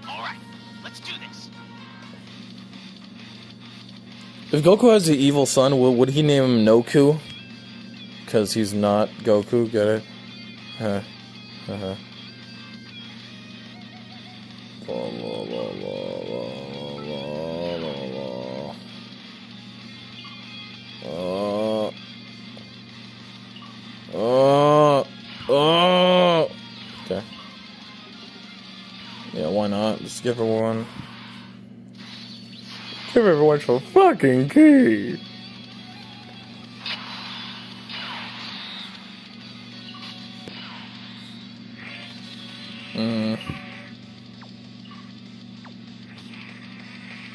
Alright, let's do this. If Goku has the evil son, would he name him Noku? Because he's not Goku, get it? Huh. Uh-huh. Okay. Yeah, why not? Just give her one. Give everyone some fucking key.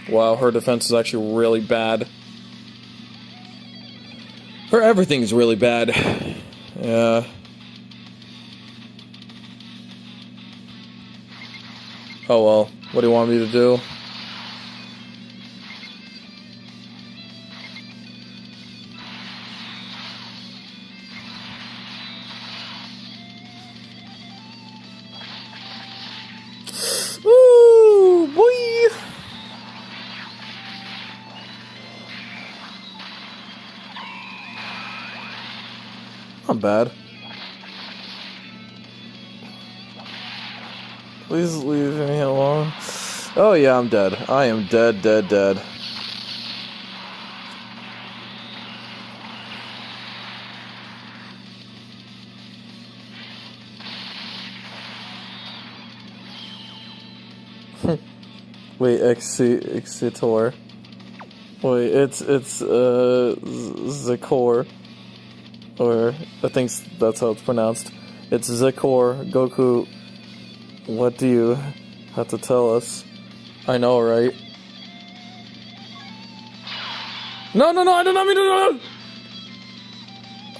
Wow, her defense is actually really bad. Her everything's really bad. Yeah. Oh well, what do you want me to do? Ooh, boy! Not bad. Please leave me alone. Oh yeah, I'm dead. I am dead, dead, dead. Wait, Exitor. Wait, it's Zakor. Or, I think that's how it's pronounced. It's Zakor. Goku, what do you have to tell us? I know, right? No, no, no, I did not mean to do that!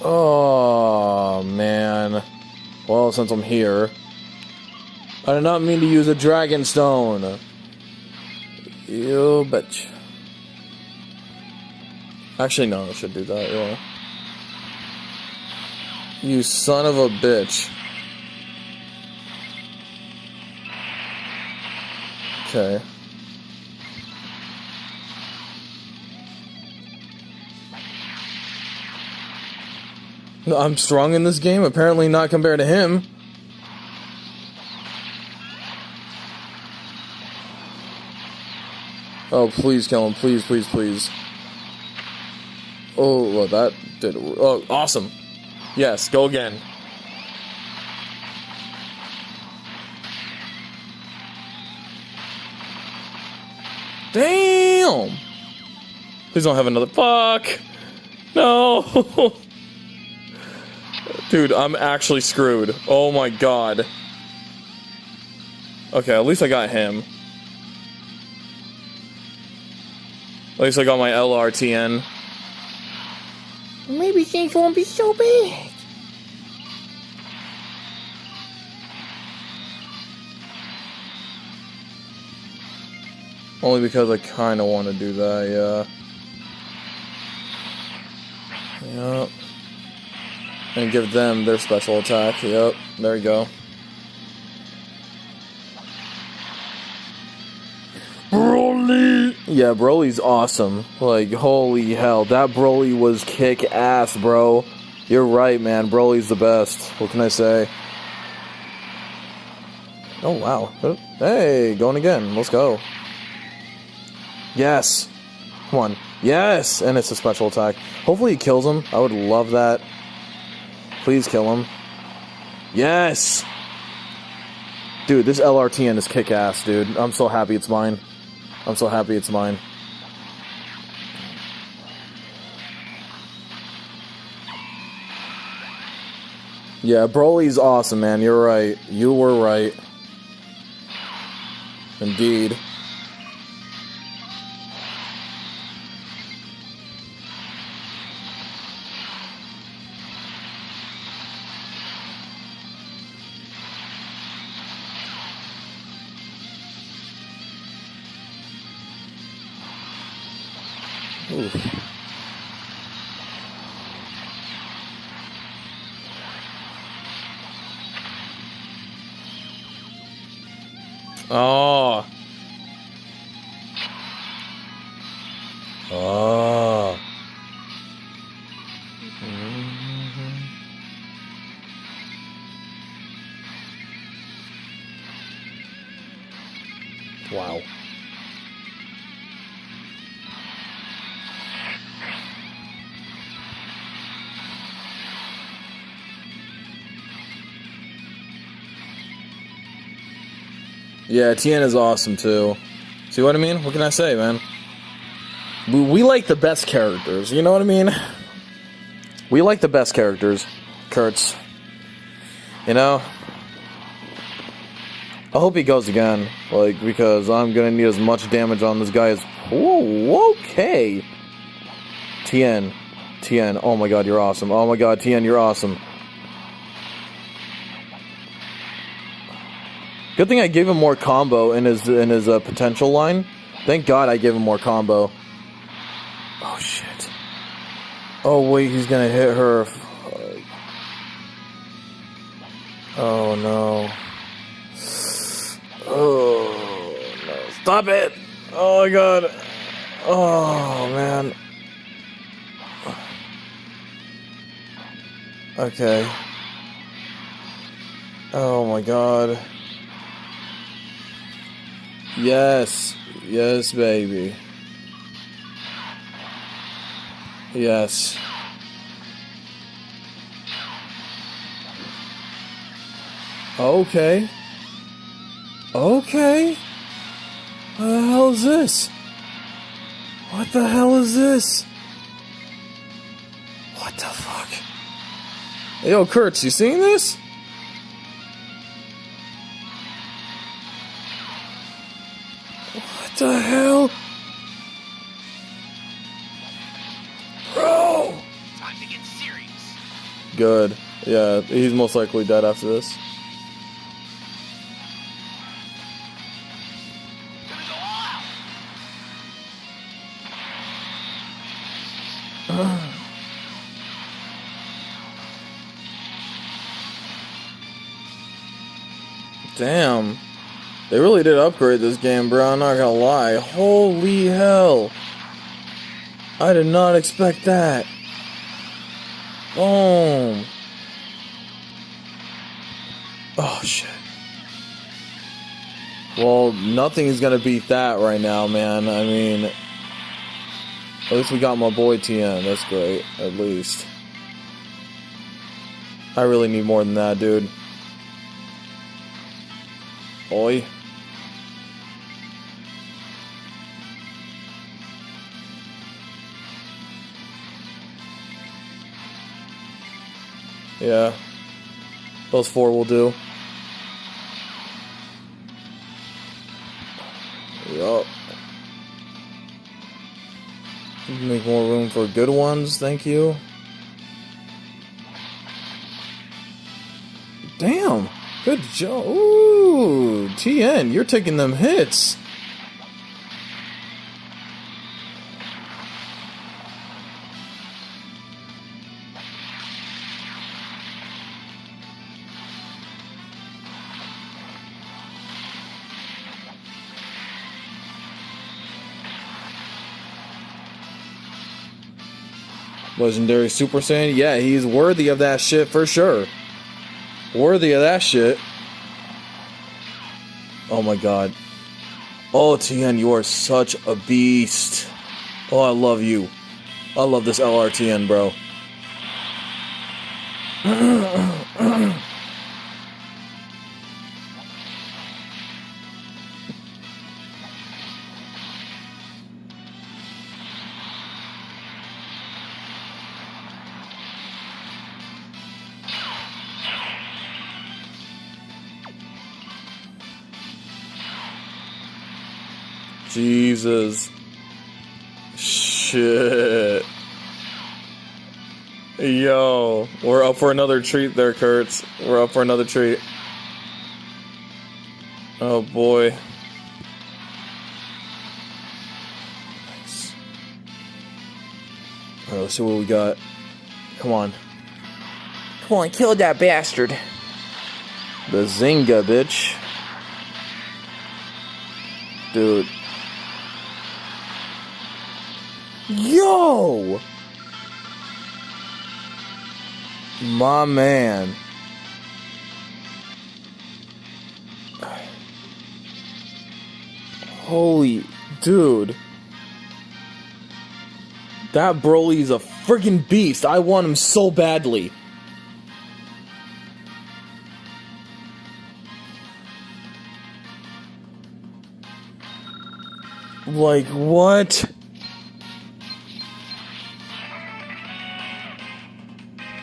Oh, man. Well, since I'm here, I did not mean to use a Dragon Stone. You bitch. Actually, no, I should do that, yeah. You son of a bitch. Okay. No, I'm strong in this game? Apparently not compared to him. Oh, please kill him. Please, please, please. Oh, well, that did... Oh, awesome. Yes, go again. Damn! Please don't have another... Fuck! No! Dude, I'm actually screwed. Oh my god. Okay, at least I got him. At least I got my LRTN. Maybe things won't be so bad. Only because I kind of want to do that, yeah. Yep. And give them their special attack. Yep, there you go. Broly! Yeah, Broly's awesome. Like, holy hell. That Broly was kick-ass, bro. You're right, man. Broly's the best. What can I say? Oh, wow. Hey, going again. Let's go. Yes. Come on. Yes! And it's a special attack. Hopefully he kills him. I would love that. Please kill him. Yes! Dude, this LRTN is kick-ass, dude. I'm so happy it's mine. I'm so happy it's mine. Yeah, Broly's awesome, man. You're right. You were right. Indeed. Oof. Oh. Oh. Wow. Yeah, Tien is awesome too. See what I mean? What can I say, man? We like the best characters, you know what I mean? We like the best characters, Kurtz. You know? I hope he goes again, like, because I'm gonna need as much damage on this guy as... Ooh, okay. Tien, oh my god, you're awesome. Oh my god, Tien, you're awesome. Good thing I gave him more combo in his potential line. Thank God I gave him more combo. Oh shit. Oh wait, he's gonna hit her. Oh no. Oh no. Stop it! Oh my god. Oh man. Okay. Oh my god. Yes. Yes, baby. Yes. Okay. Okay. What the hell is this? What the hell is this? What the fuck? Hey, yo, Kurtz, you seeing this? What the hell? Bro! Time to get serious. Good. Yeah, he's most likely dead after this. Gonna go all out. Damn. They really did upgrade this game, bro. I'm not gonna lie. Holy hell. I did not expect that. Boom. Oh, shit. Well, nothing's gonna beat that right now, man. I mean, at least we got my boy Tien. That's great, at least. I really need more than that, dude. Oi. Yeah. Those 4 will do. Yup. Make more room for good ones, thank you. Damn! Good job. Ooh, Tien, you're taking them hits. Legendary Super Saiyan? Yeah, he's worthy of that shit for sure. Worthy of that shit. Oh my god. Oh, Tien, you are such a beast. Oh, I love you. I love this LRTN, bro. Jesus. Shit. Yo, we're up for another treat there, Kurtz. We're up for another treat. Oh boy. Nice. Alright, let's see what we got. Come on. Come on, kill that bastard. The Zynga, bitch. Dude. Yo! My man. Holy dude. That Broly's a freaking beast. I want him so badly. Like, what?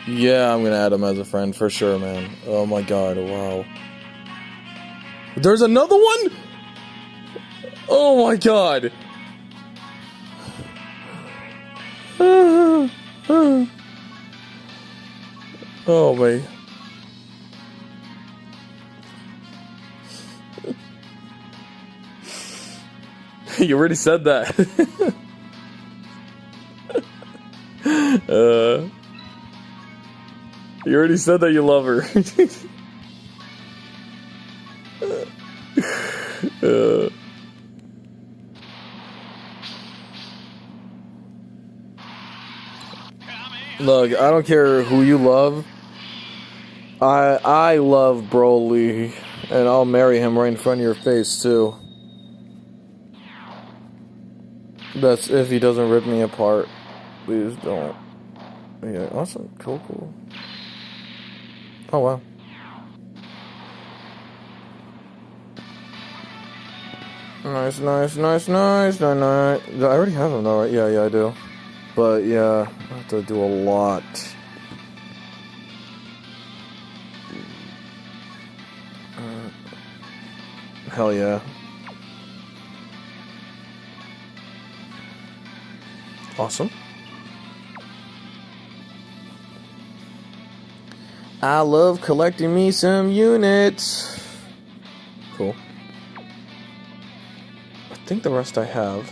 Yeah, I'm gonna add him as a friend for sure, man. Oh my god, wow. There's another one? Oh my god. Oh man. You already said that. You already said that you love her. Look, I don't care who you love. I love Broly, and I'll marry him right in front of your face too. That's if he doesn't rip me apart. Please don't. Yeah, awesome, cool. Oh wow. Nice. I already have him though, right? Yeah, I do. But yeah, I have to do a lot. Hell yeah. Awesome. I love collecting me some units. Cool. I think the rest I have.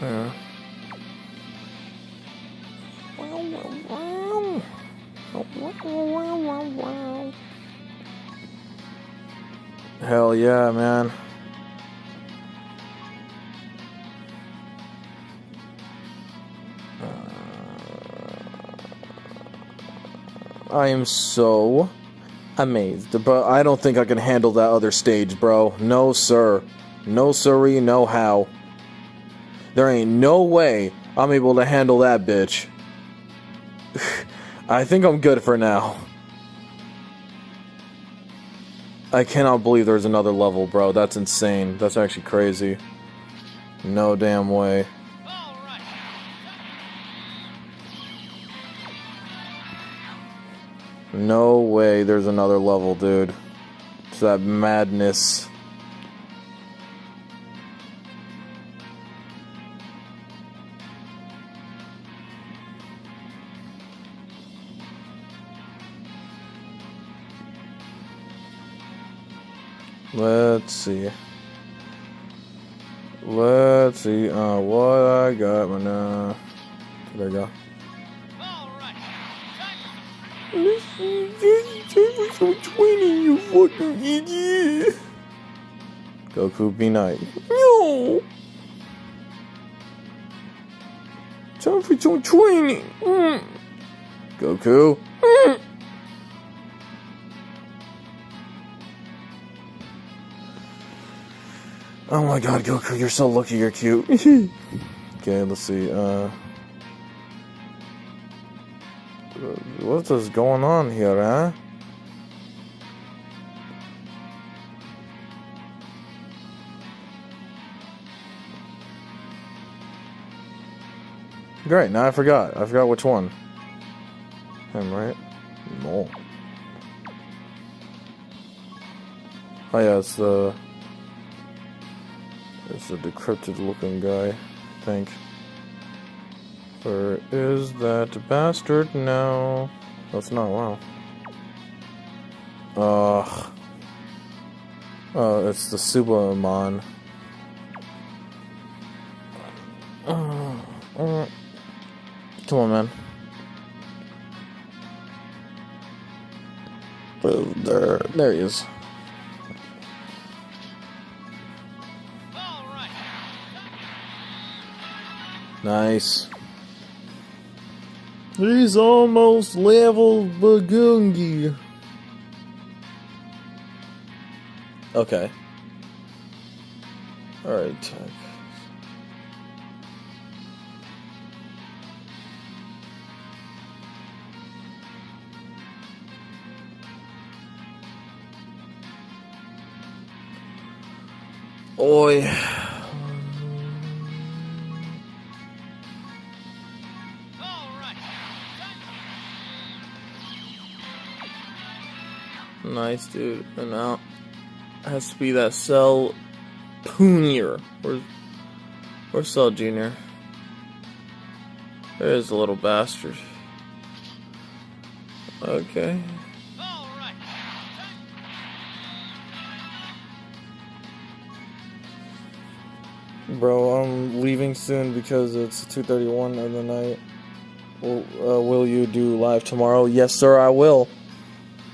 Yeah. Hell yeah, man. I am so amazed, but I don't think I can handle that other stage, bro. No, sir. No, sirree, no how. There ain't no way I'm able to handle that bitch. I think I'm good for now. I cannot believe there's another level, bro. That's insane. That's actually crazy. No damn way. All right. No way there's another level, dude. It's that madness. Let's see. What I got right now. There you go. All right. You fucking idiot. Goku, be nice. No. Time for some training. Goku. Oh my god, Goku, you're so lucky you're cute. Okay, let's see. What is going on here, huh? Great, now I forgot. I forgot which one. Him, right? No. Oh yeah, it's the decrypted looking guy, I think. Where is that bastard now? That's not, wow. Oh, it's the Subamon. Come on, man. There he is. All right. Nice. He's almost level Bagungi. Okay. Alright, check. Oi. Nice, dude. And now it has to be that Cell Junior. Where's Cell Junior? There's the little bastard. Okay. All right. Bro, I'm leaving soon because it's 2:31 in the night. Will you do live tomorrow? Yes, sir, I will.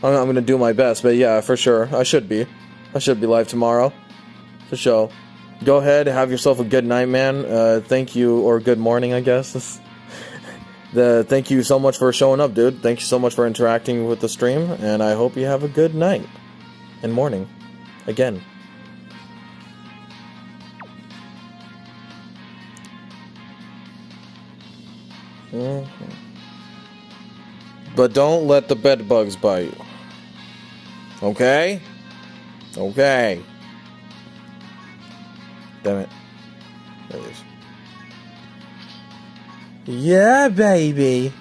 I'm gonna do my best, but yeah, for sure. I should be live tomorrow. For sure. Go ahead, have yourself a good night, man. Thank you, or good morning, I guess. Thank you so much for showing up, dude. Thank you so much for interacting with the stream, and I hope you have a good night and morning. Again. But don't let the bed bugs bite you. Okay? Okay. Damn it. There it is. Yeah, baby.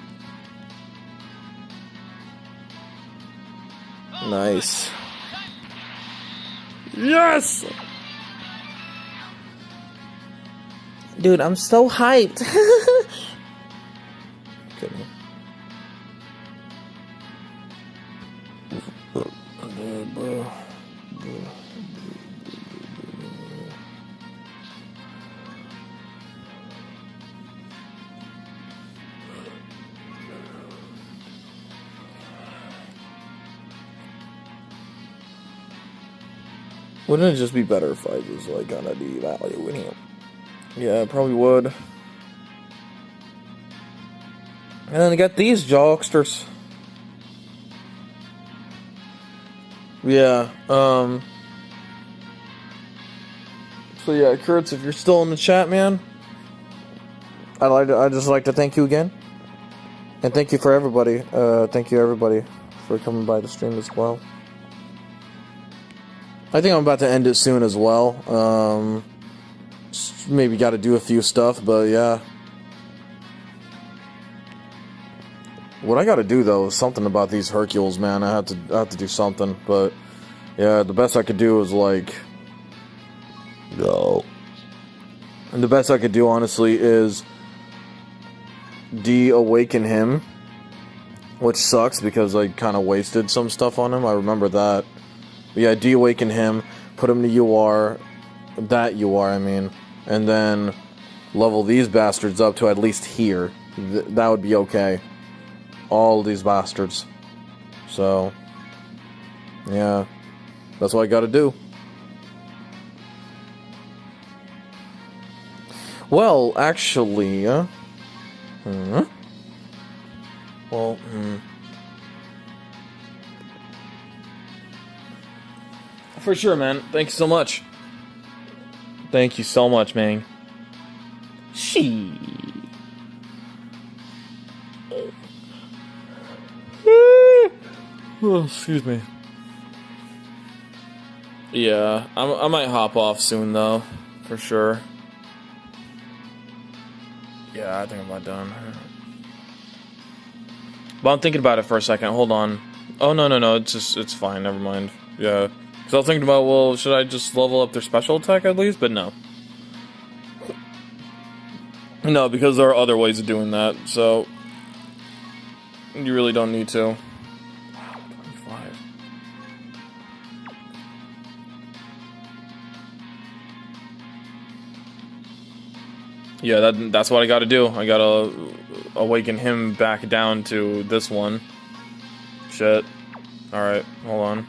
Nice. Yes! Dude, I'm so hyped. Okay. Wouldn't it just be better if I just like got a devalue in here? Yeah, it probably would. And then I got these jokesters. Yeah, so yeah, Kurtz, if you're still in the chat, man, I'd just like to thank you again. And thank you for everybody. Thank you everybody for coming by the stream as well. I think I'm about to end it soon as well. Maybe got to do a few stuff, but yeah. What I got to do though is something about these Hercules, man. I have to do something, but yeah, the best I could do is like go. And the best I could do, honestly, is de-awaken him, which sucks because I kind of wasted some stuff on him. I remember that. But yeah, de-awaken him, put him to UR, I mean, and then level these bastards up to at least here. That would be okay. All these bastards. So, yeah, that's what I gotta do. Well, actually, for sure, man. Thank you so much. Thank you so much, man. She. Oh, excuse me. Yeah, I might hop off soon though, for sure. Yeah, I think I'm about done. But I'm thinking about it for a second. Hold on. Oh no, it's fine. Never mind. Yeah, because I was thinking about, well, should I just level up their special attack at least? But no. No, because there are other ways of doing that. So you really don't need to. Wow, 25. Yeah, that's what I gotta do. I gotta awaken him back down to this one. Shit. Alright, hold on.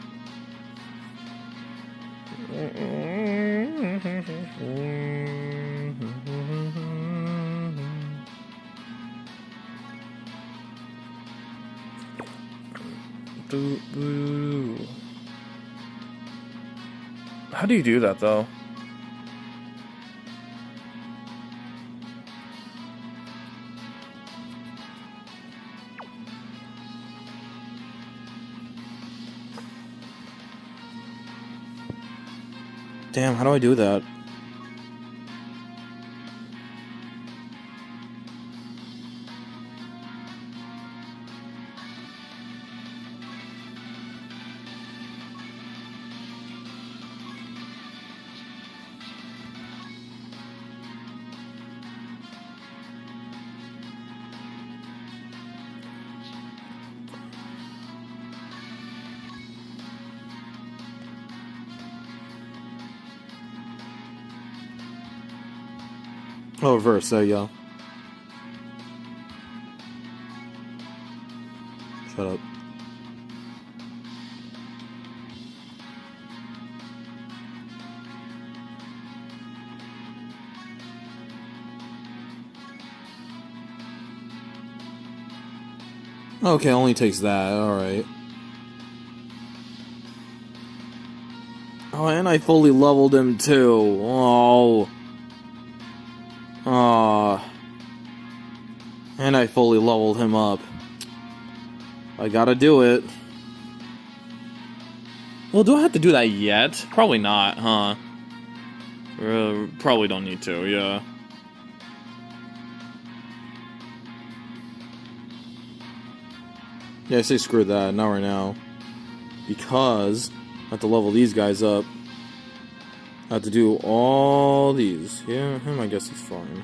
How do you do that, though? Damn, how do I do that? Oh, reverse. There you go. Shut up. Okay, only takes that. Alright. Oh, and I fully leveled him too. Oh. Aw. And I fully leveled him up. I gotta do it. Well, do I have to do that yet? Probably not, huh? Probably don't need to, yeah. Yeah, I say screw that, not right now. Because I have to level these guys up. I have to do all these. Yeah, him, I guess he's fine.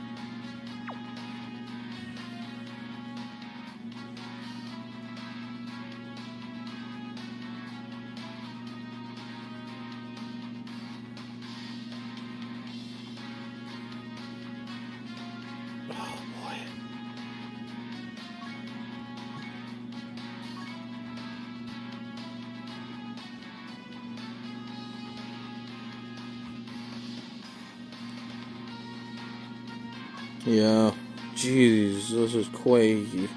Yeah. Jeez, this is crazy.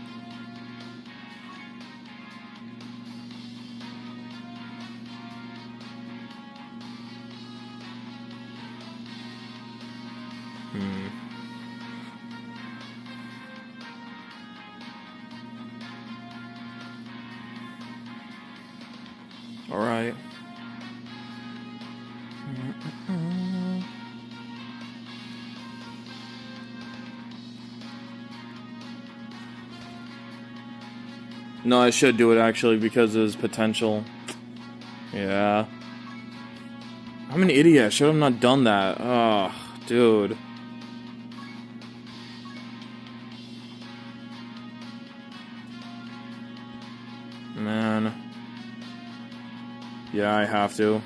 Alright. No, I should do it actually because of his potential. Yeah. I'm an idiot. I should have not done that. Ugh, dude. Man. Yeah, I have to.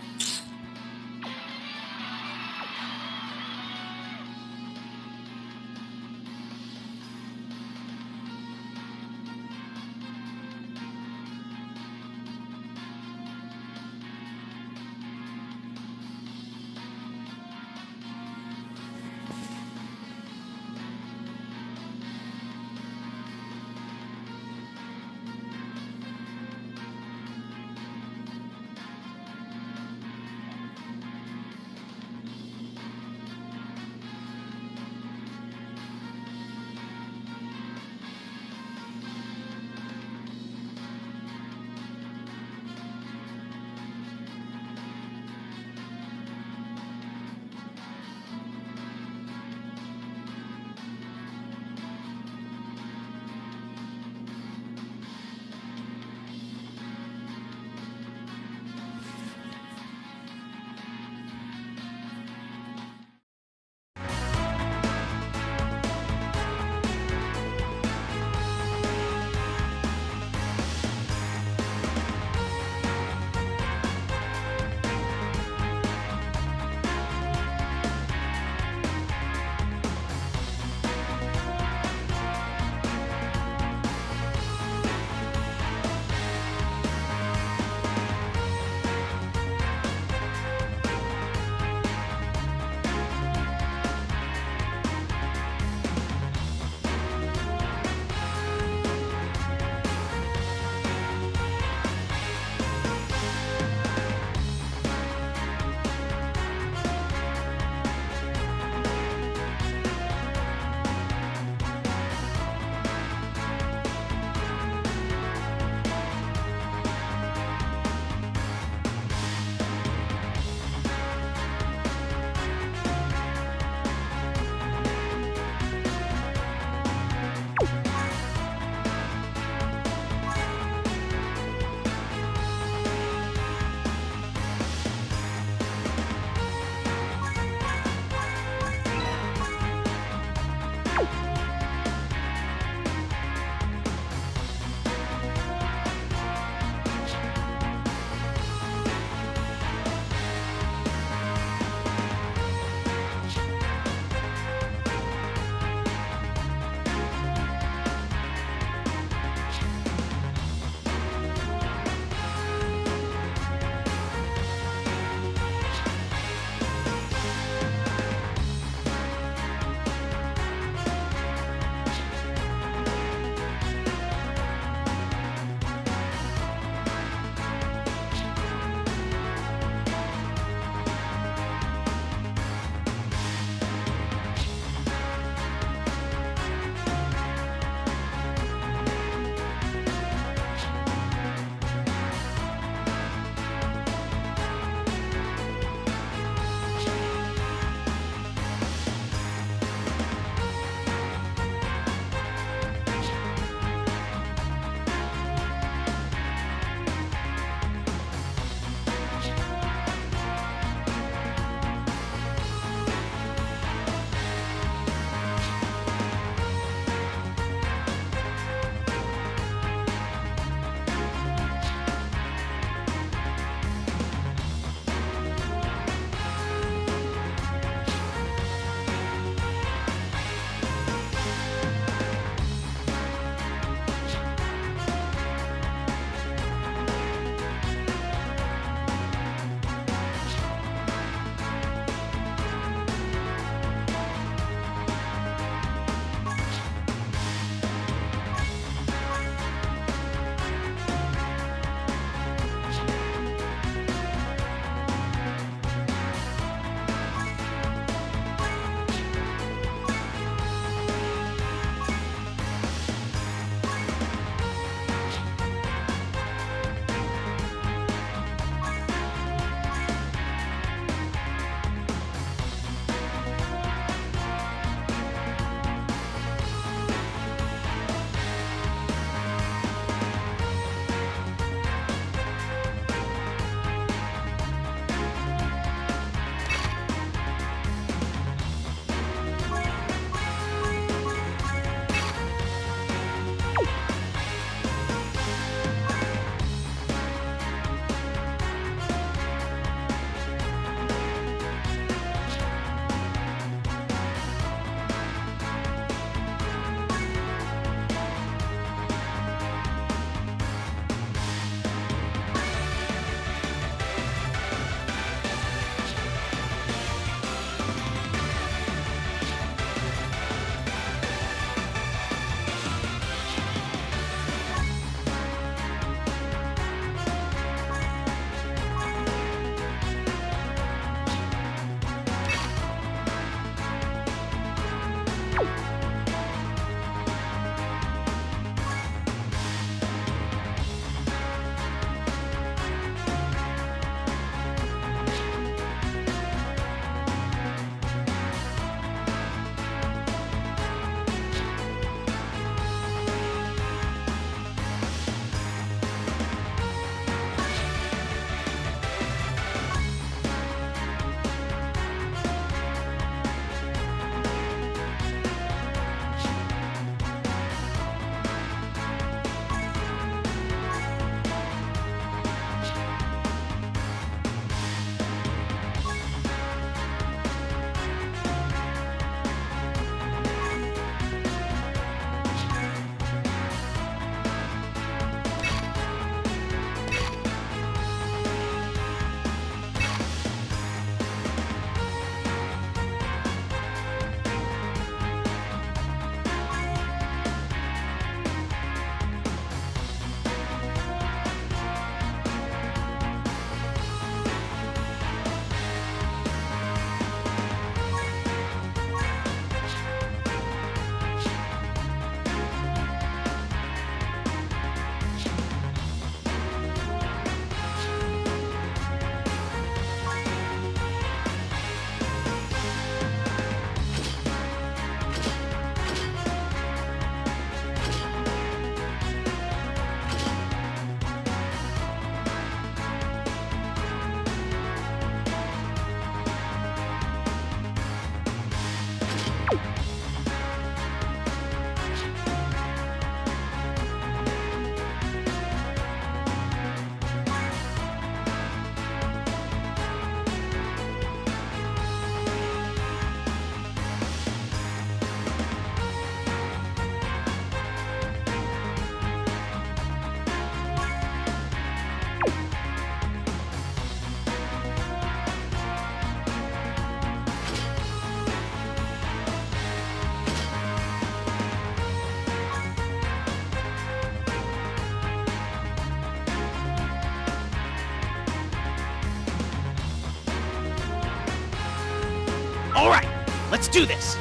All right, let's do this.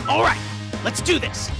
All right, let's do this.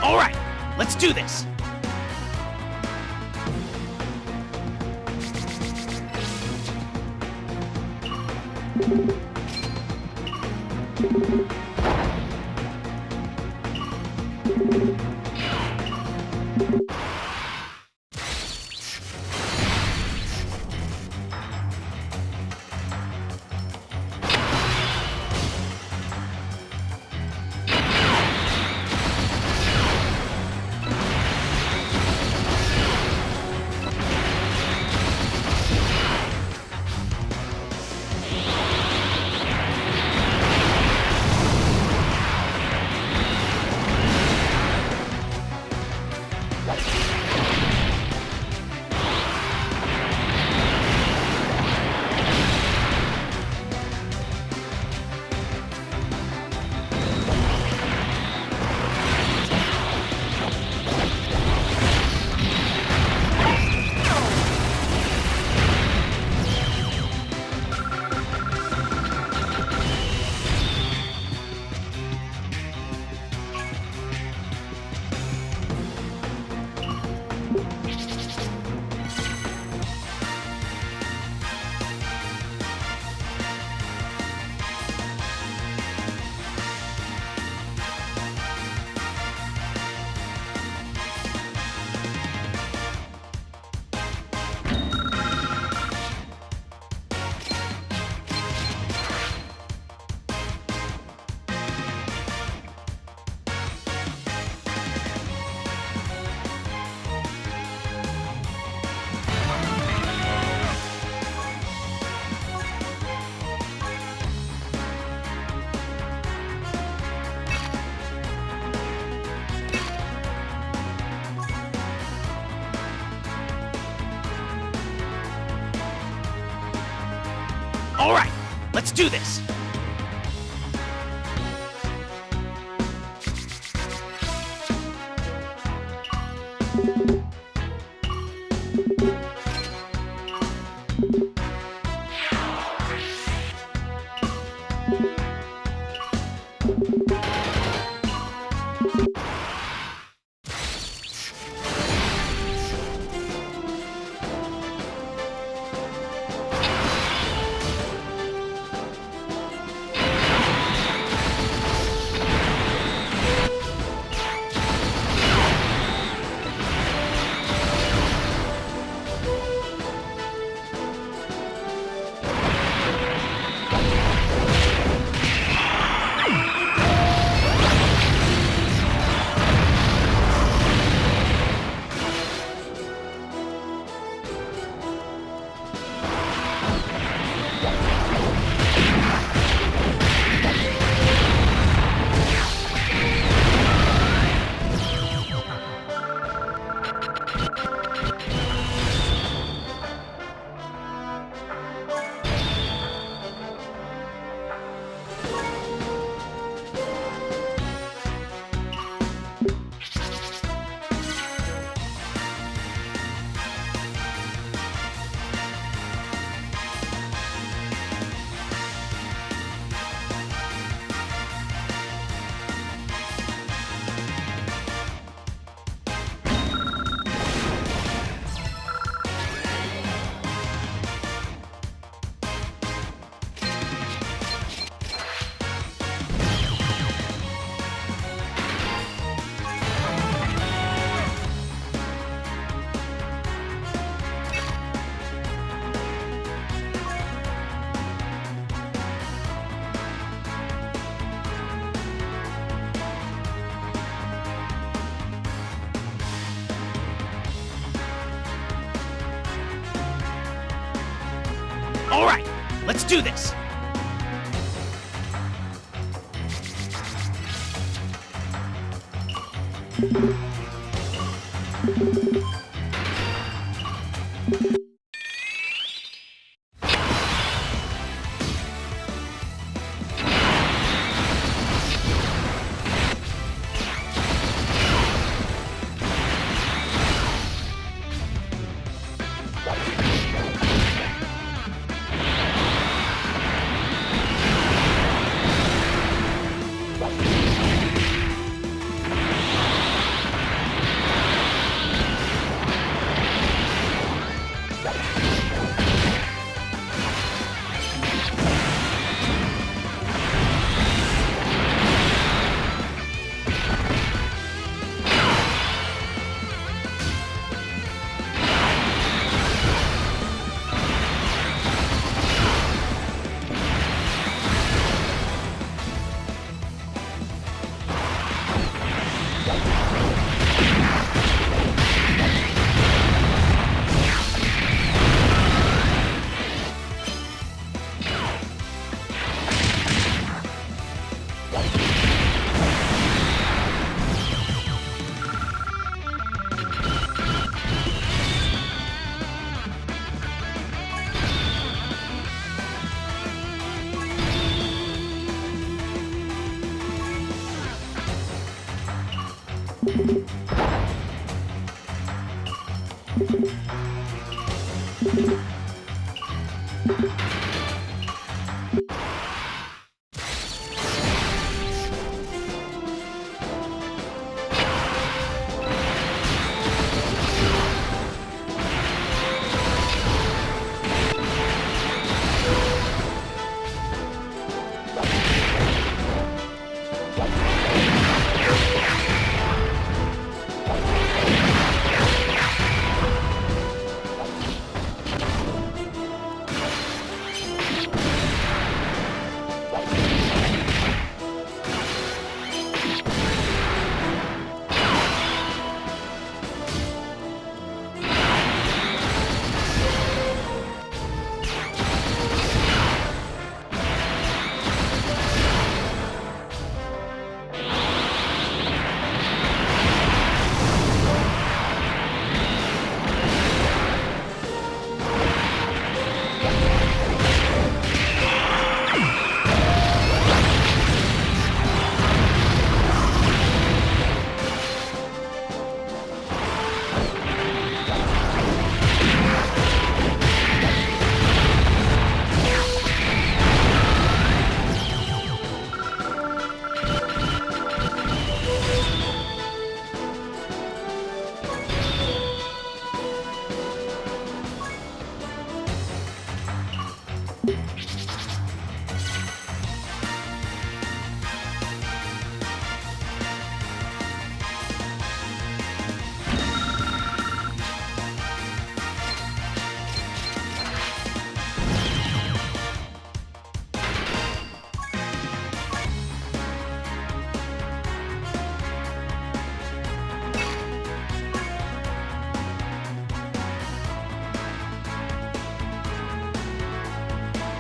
All right, let's do this. All right, let's do this. All right, let's do this.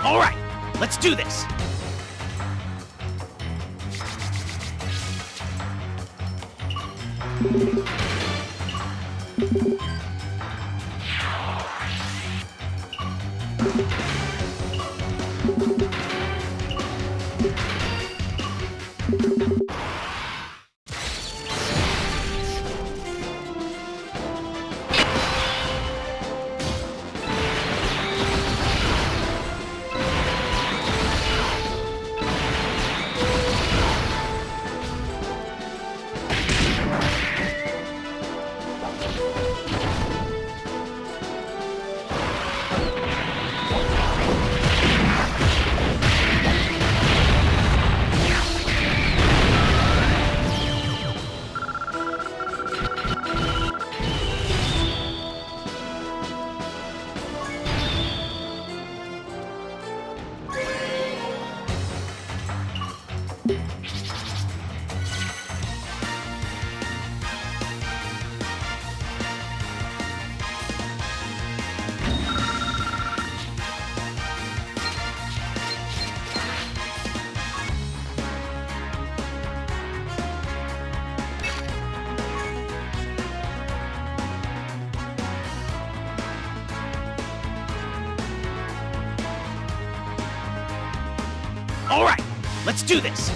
All right, let's do this. All right, let's do this.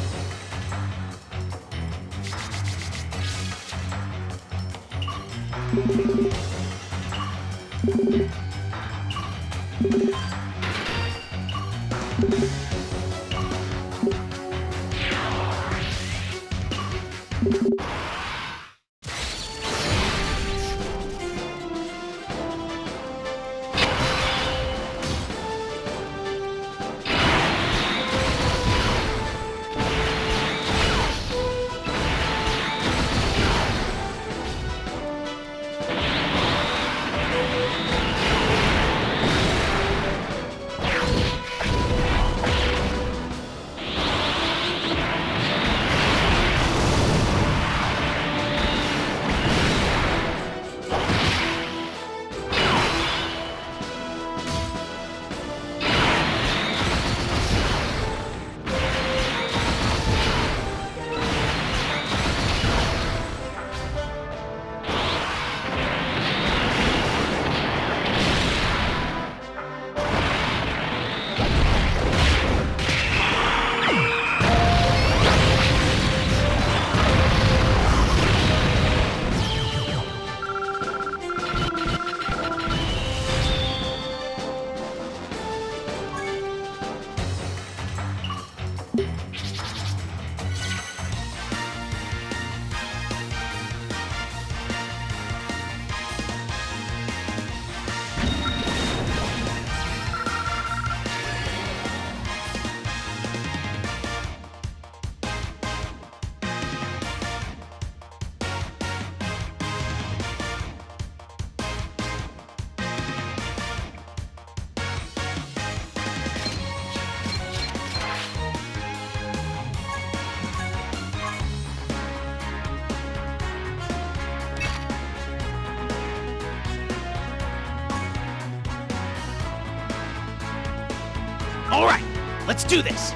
All right, let's do this.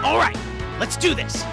All right, let's do this.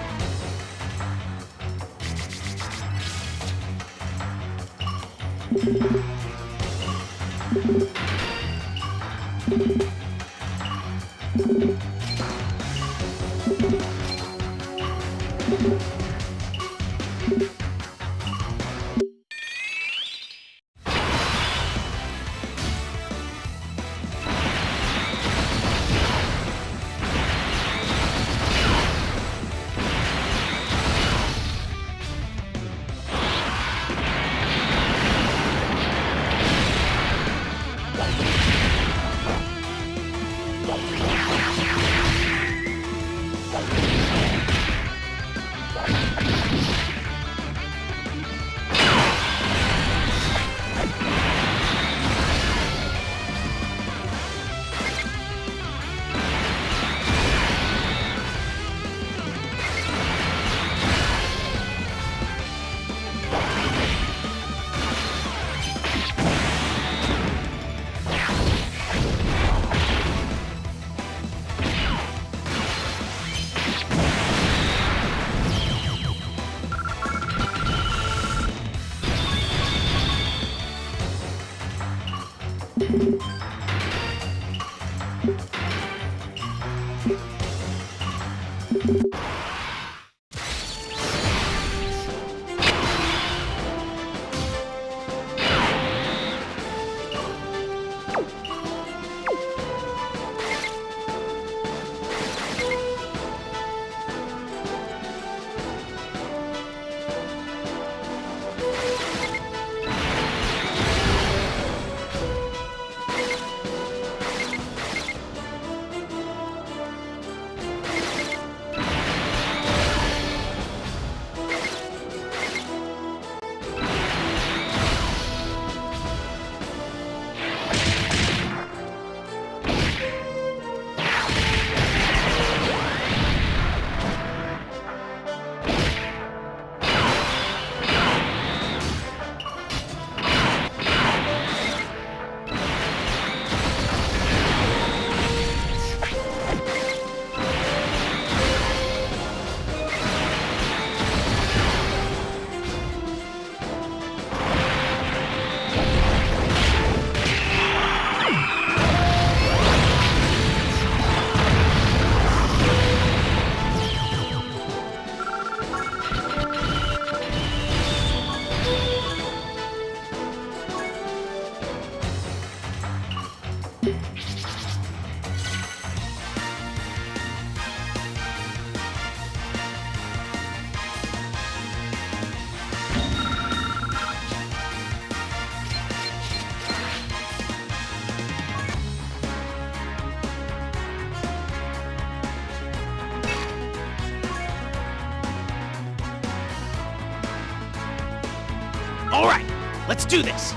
All right, let's do this.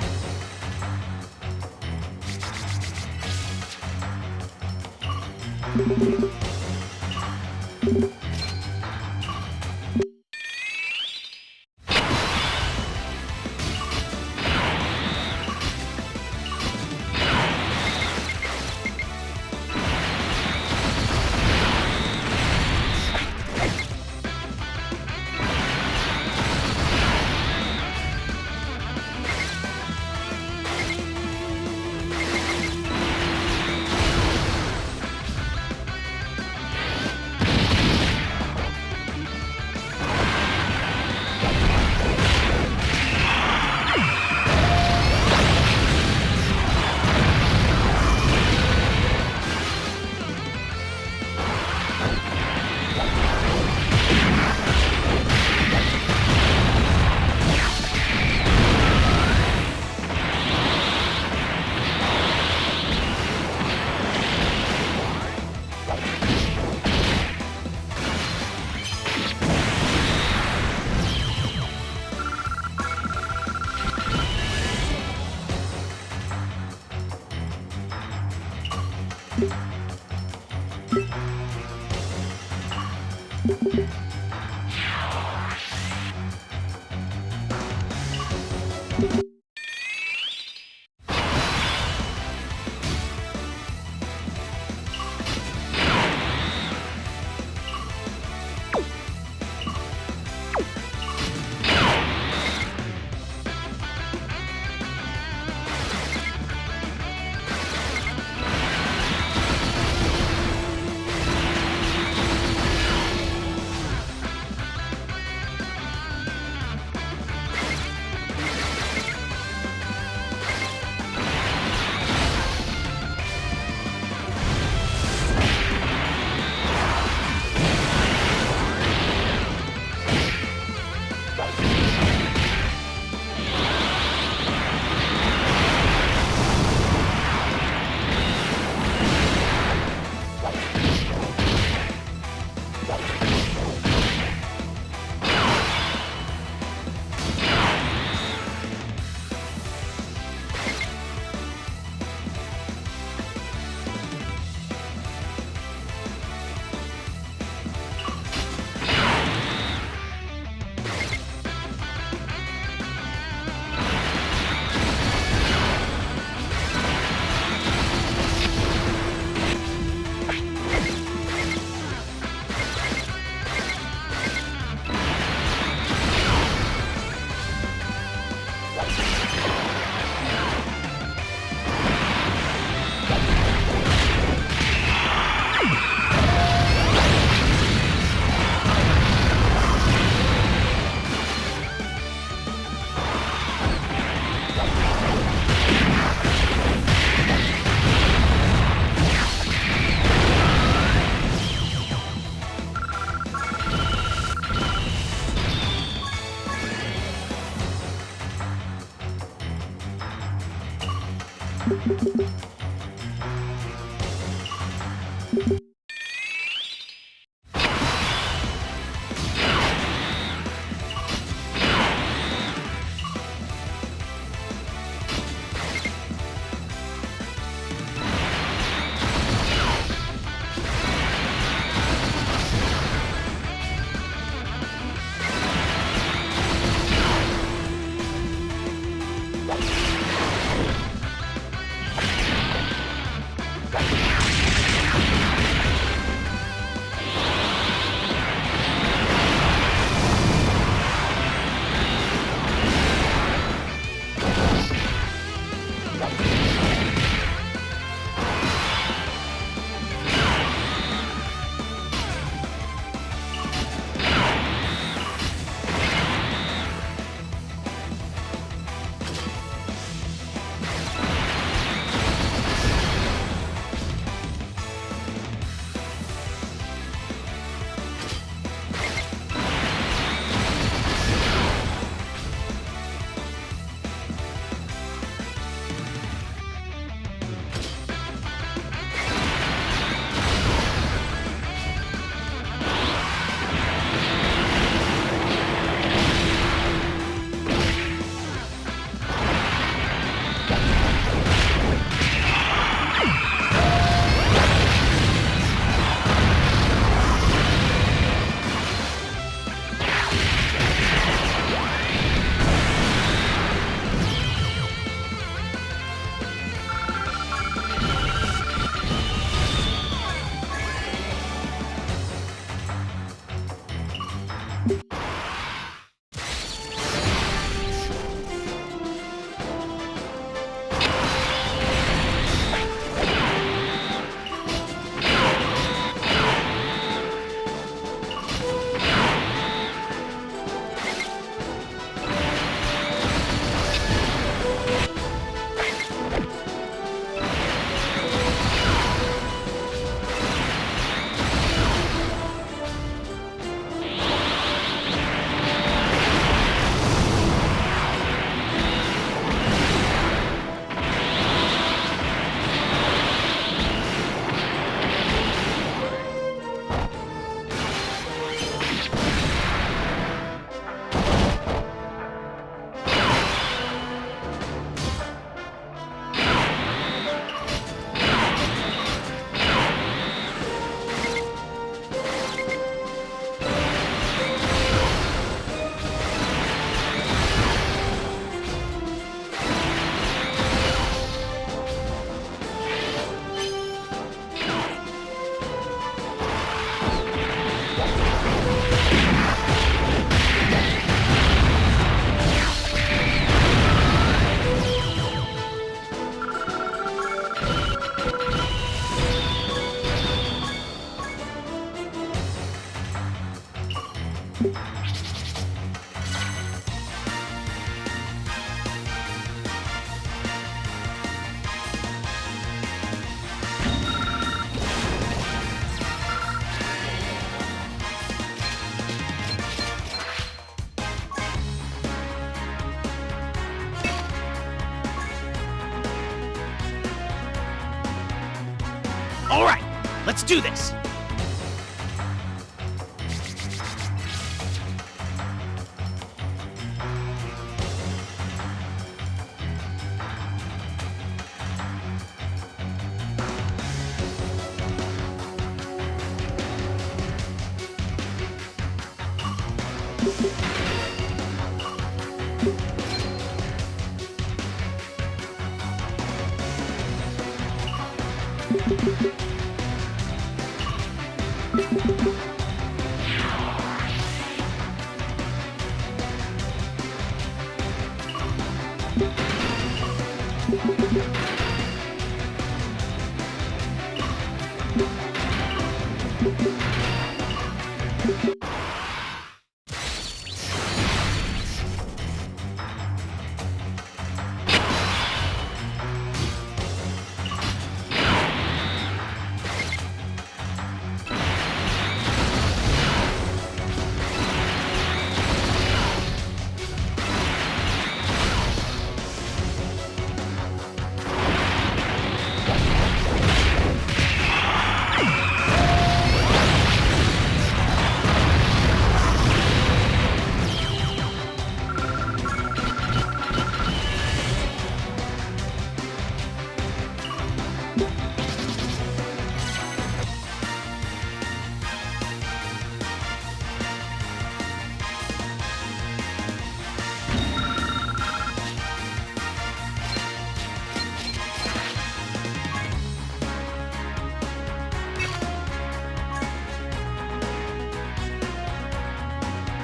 let's do this.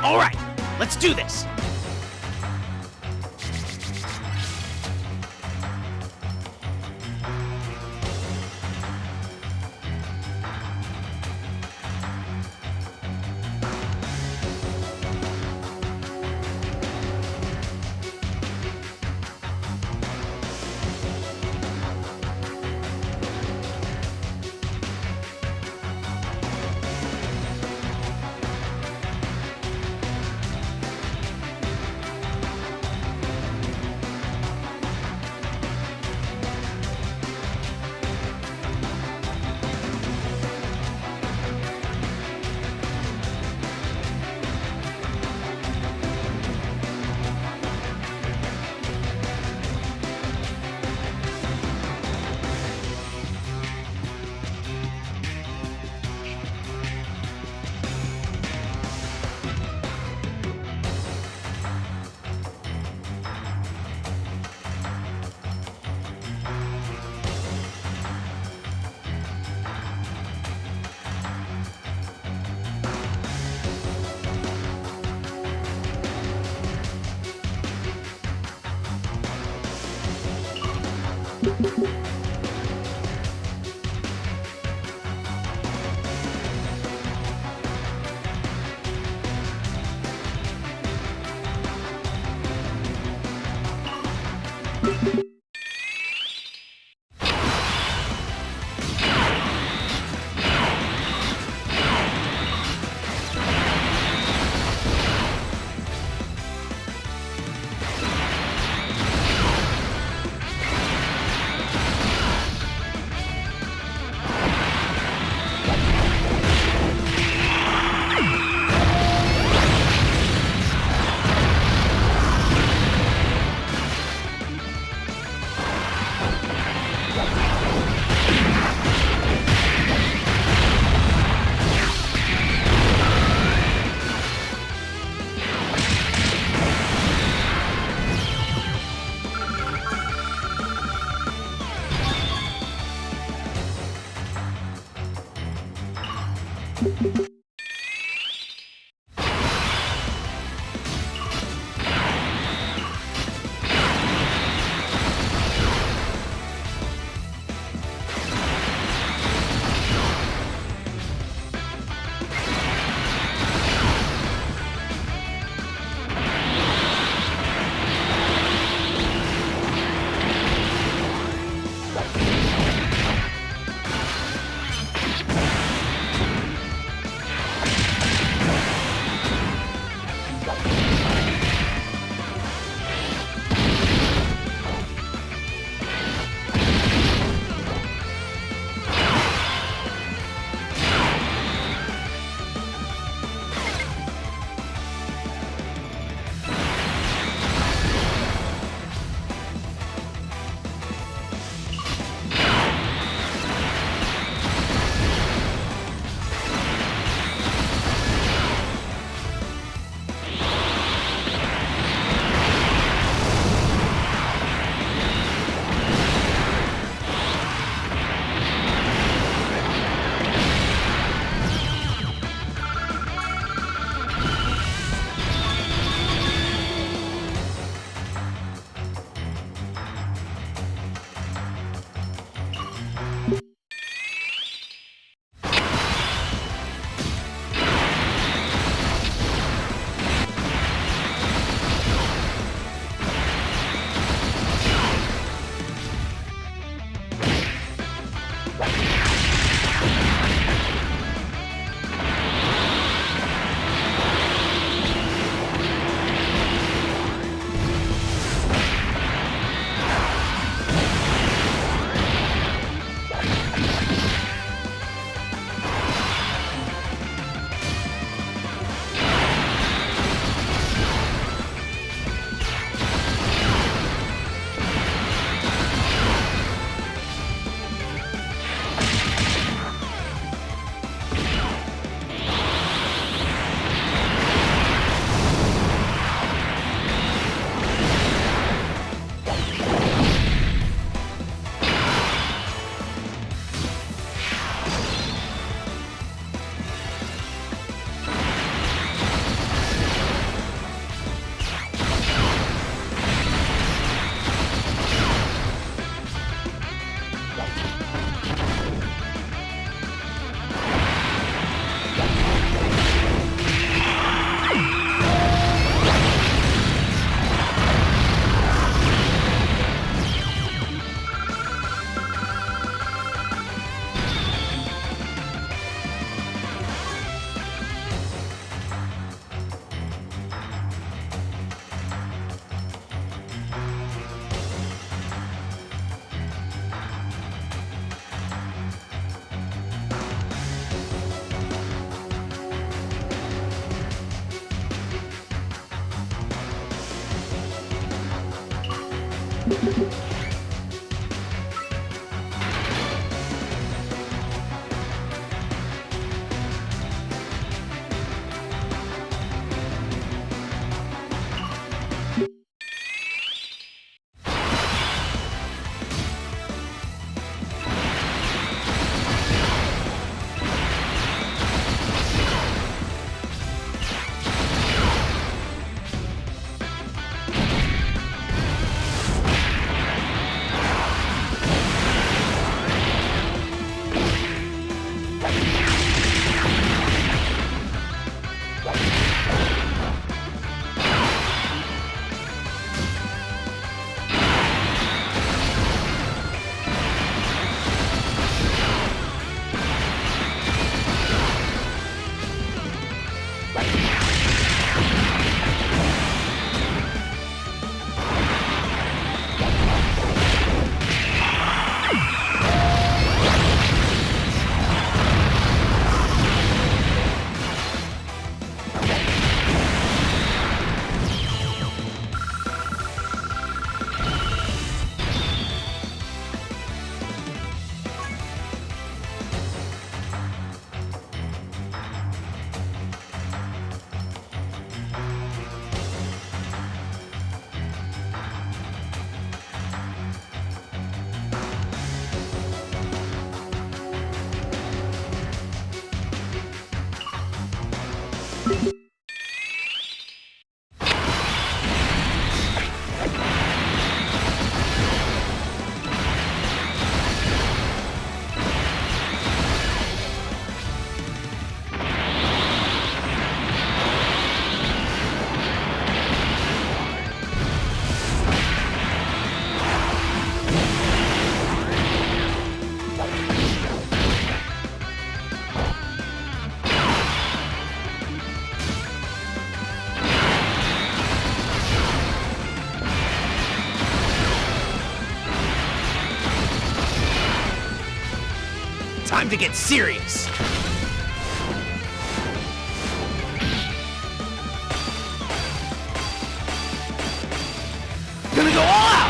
All right, let's do this. Time to get serious. Gonna go all out.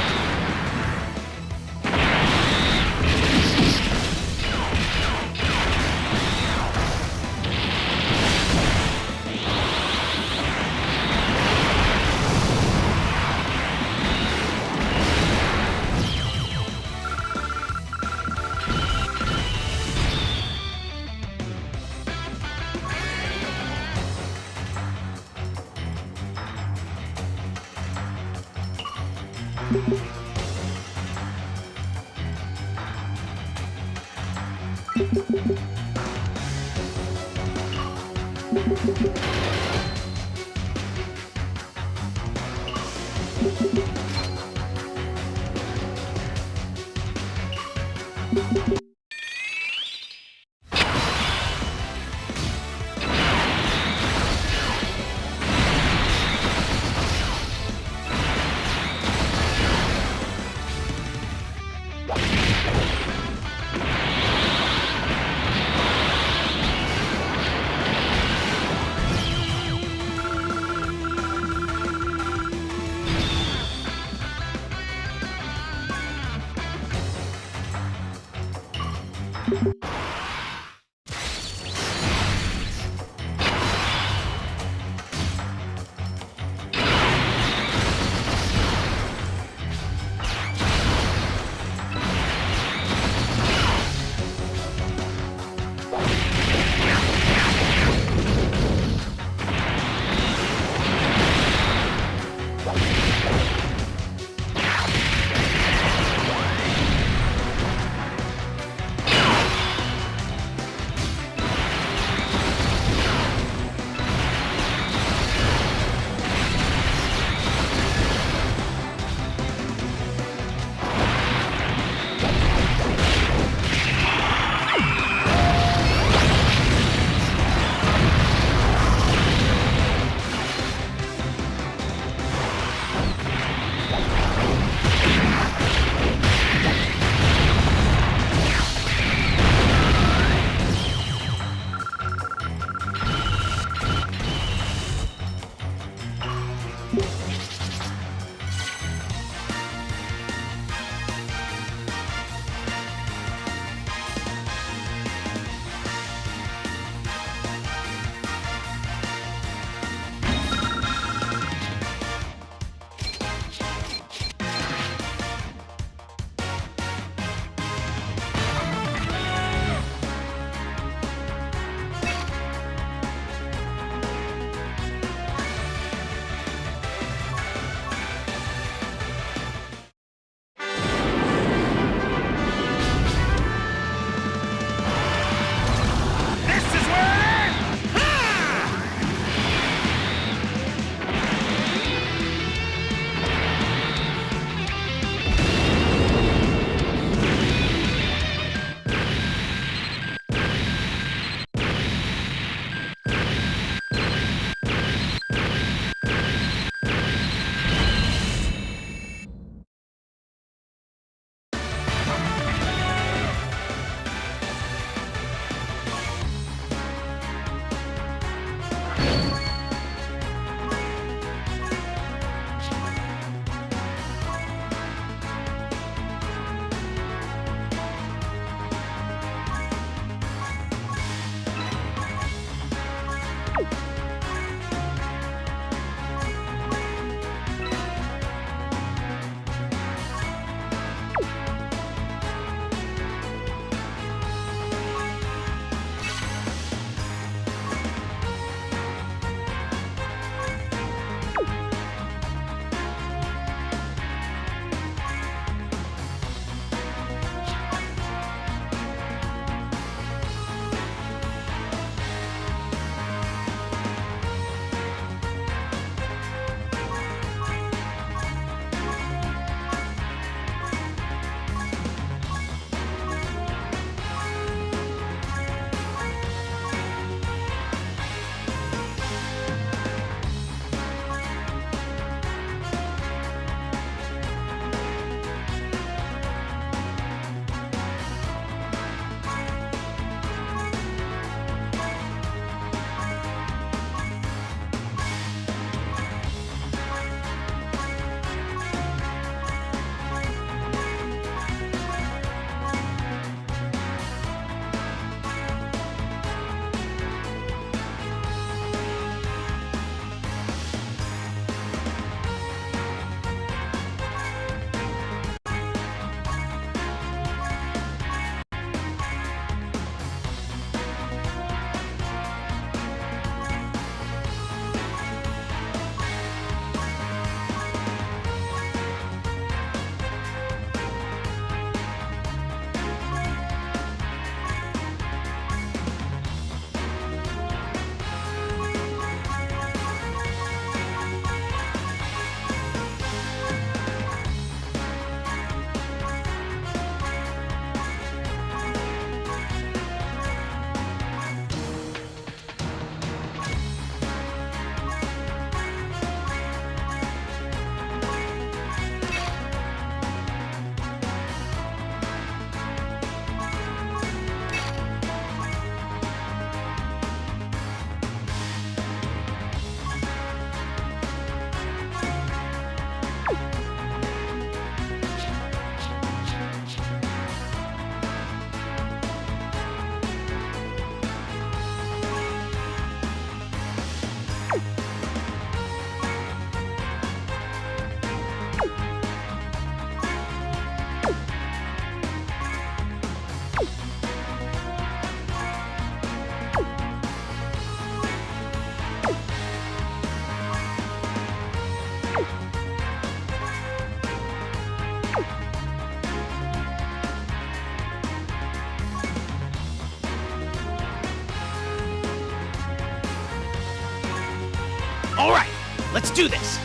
All right, let's do this.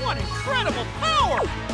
What incredible power!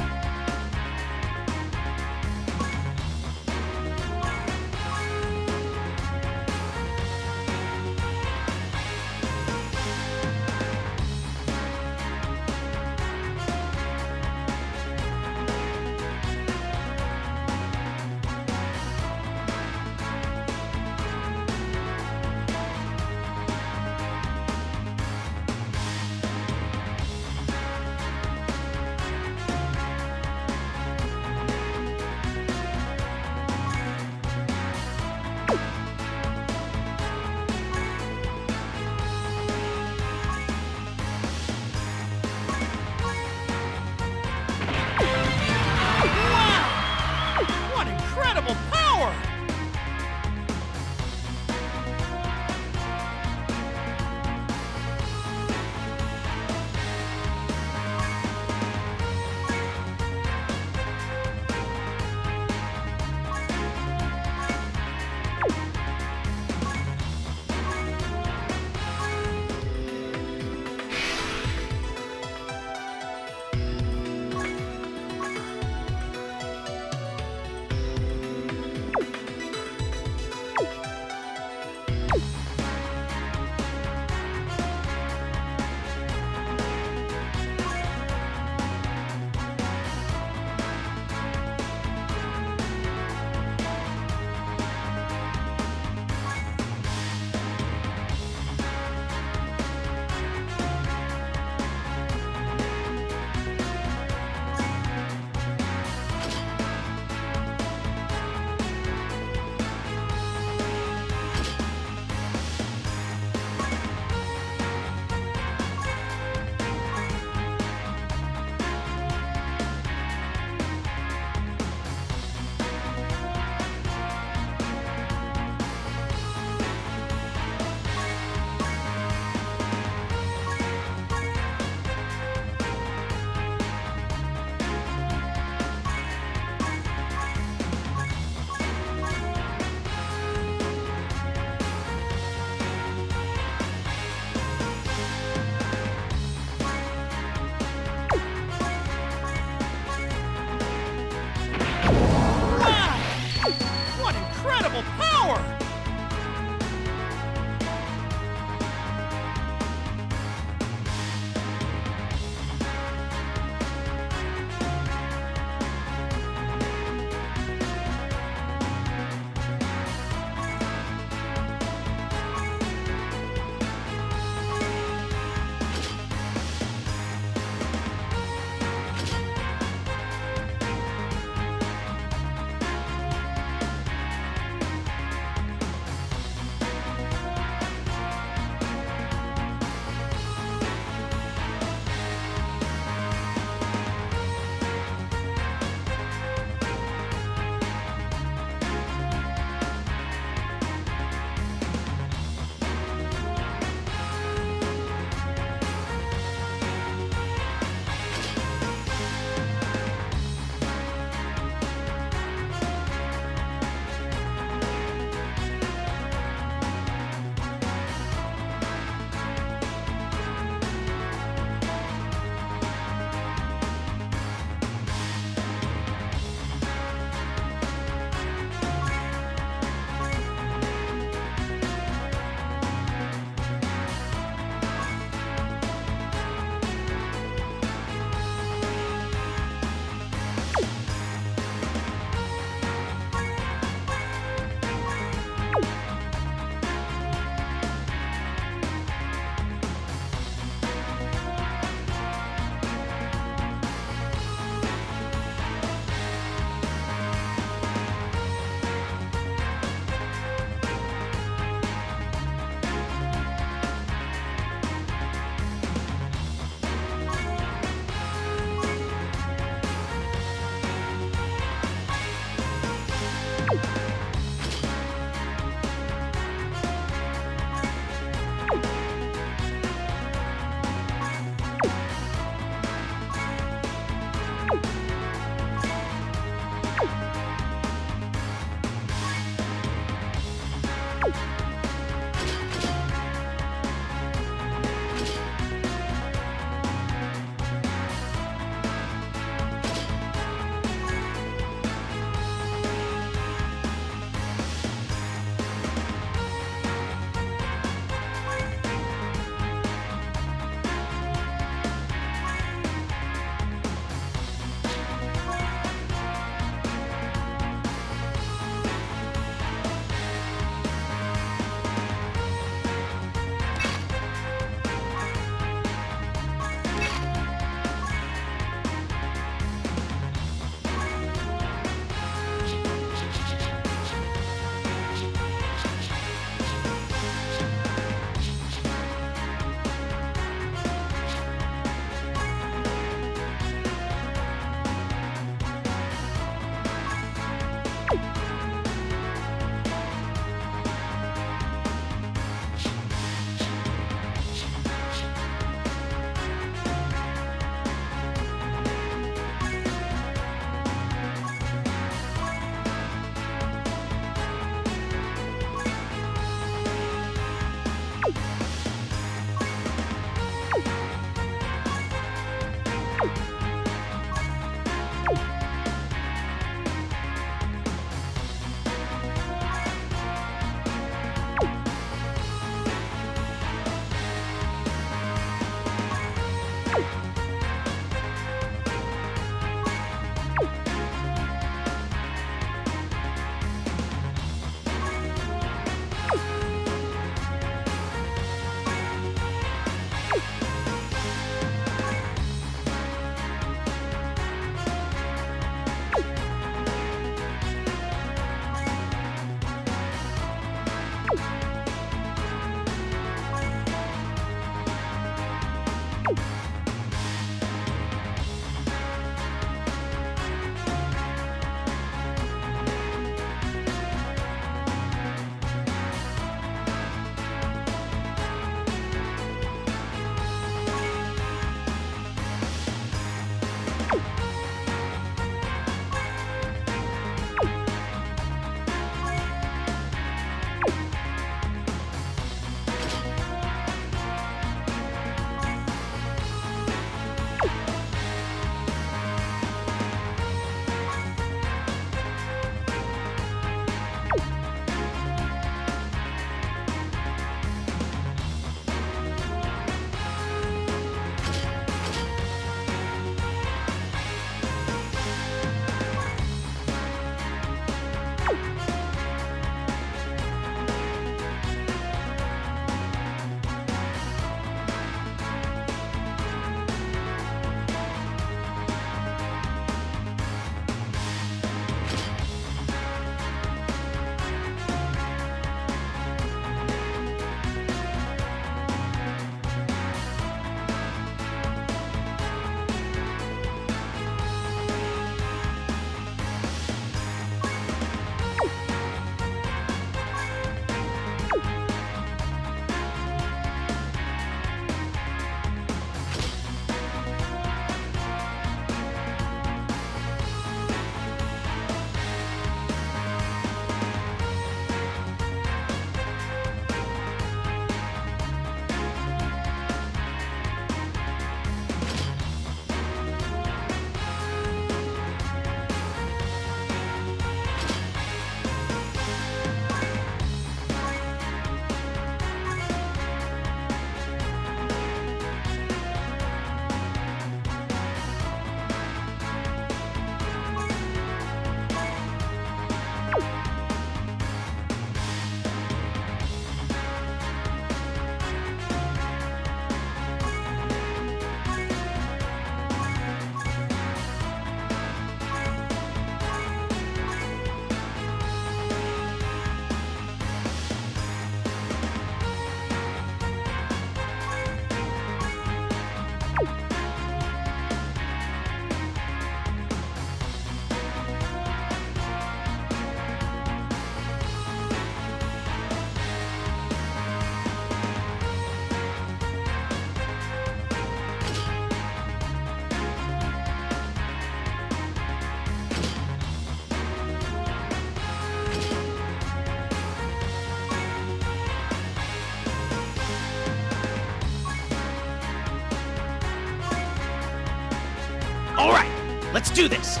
All right, let's do this.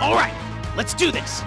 All right, let's do this.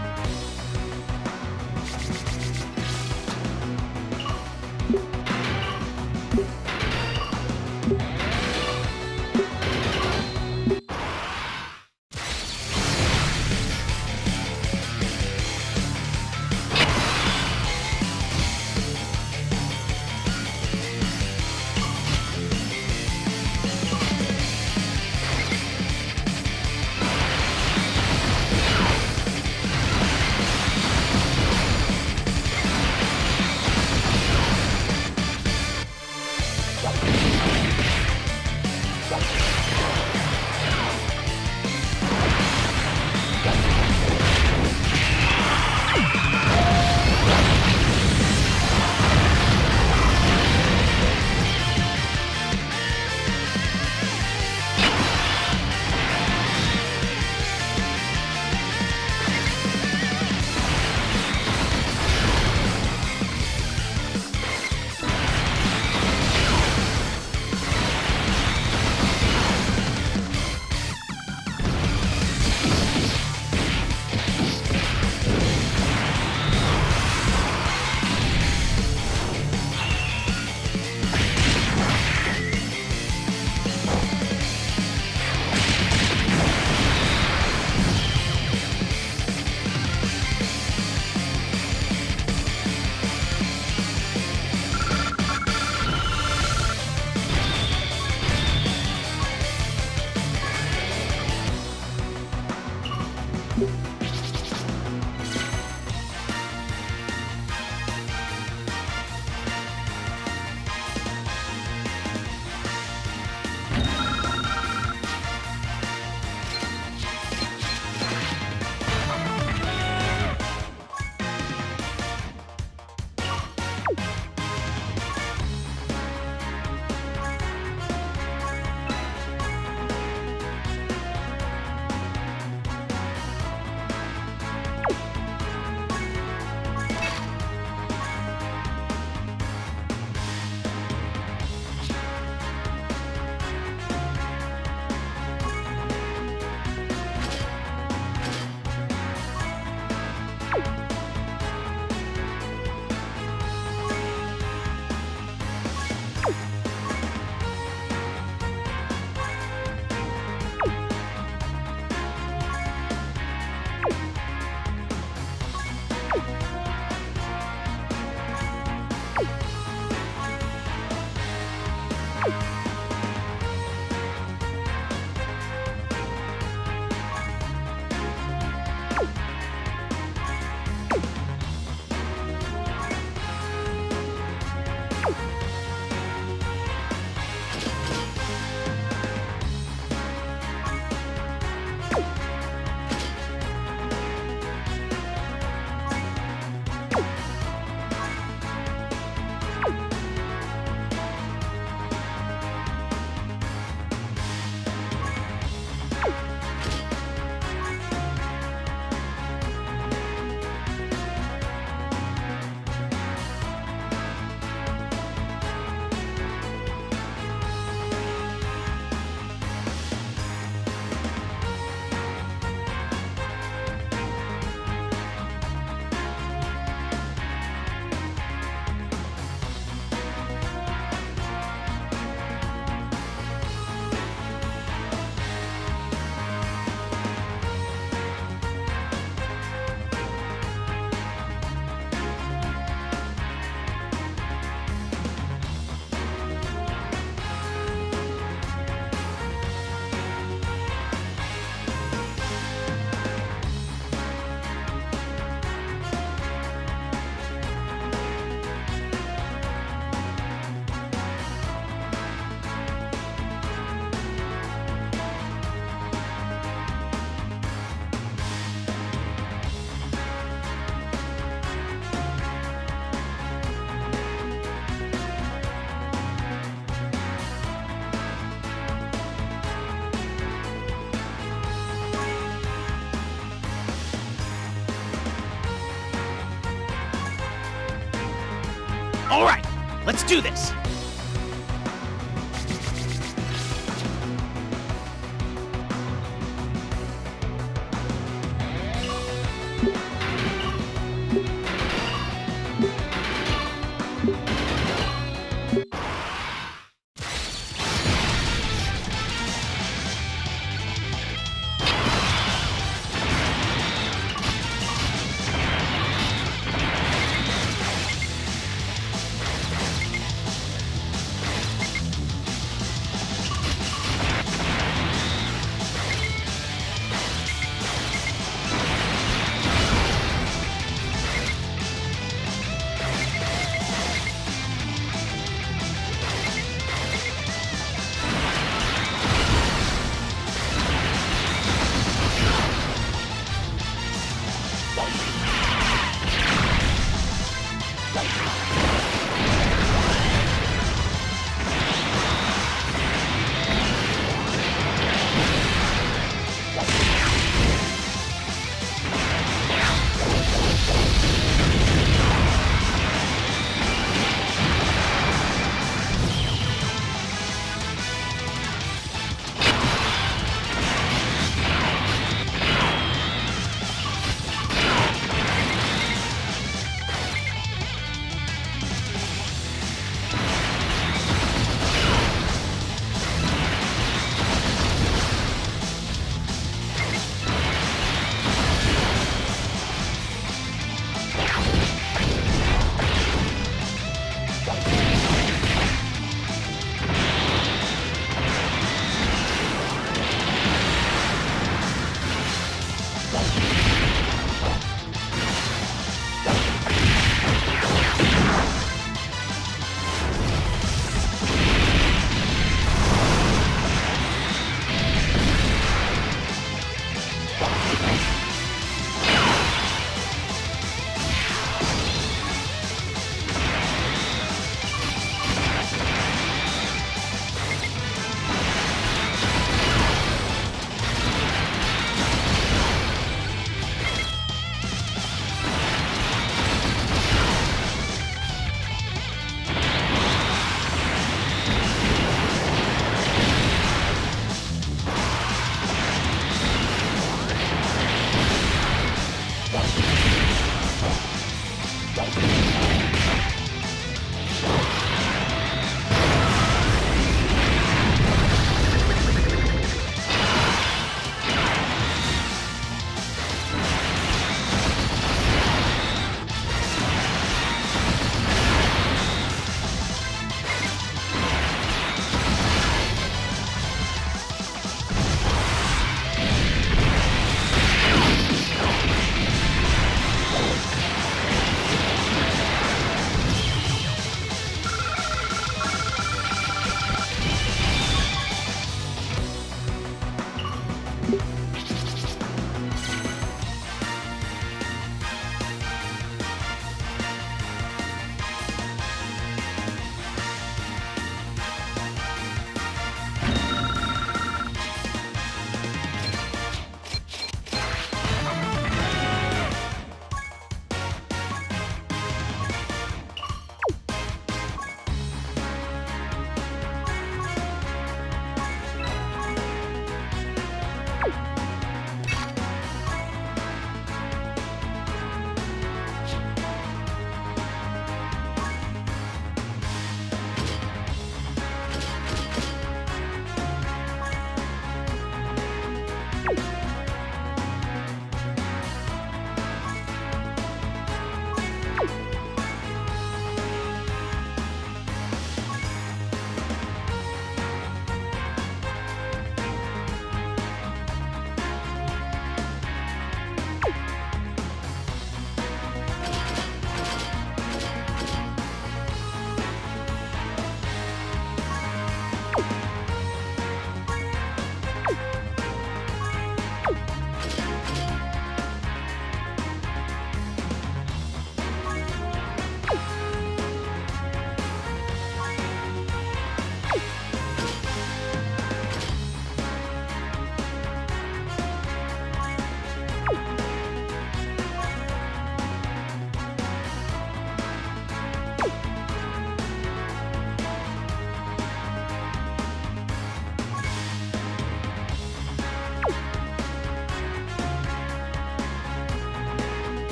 All right, let's do this.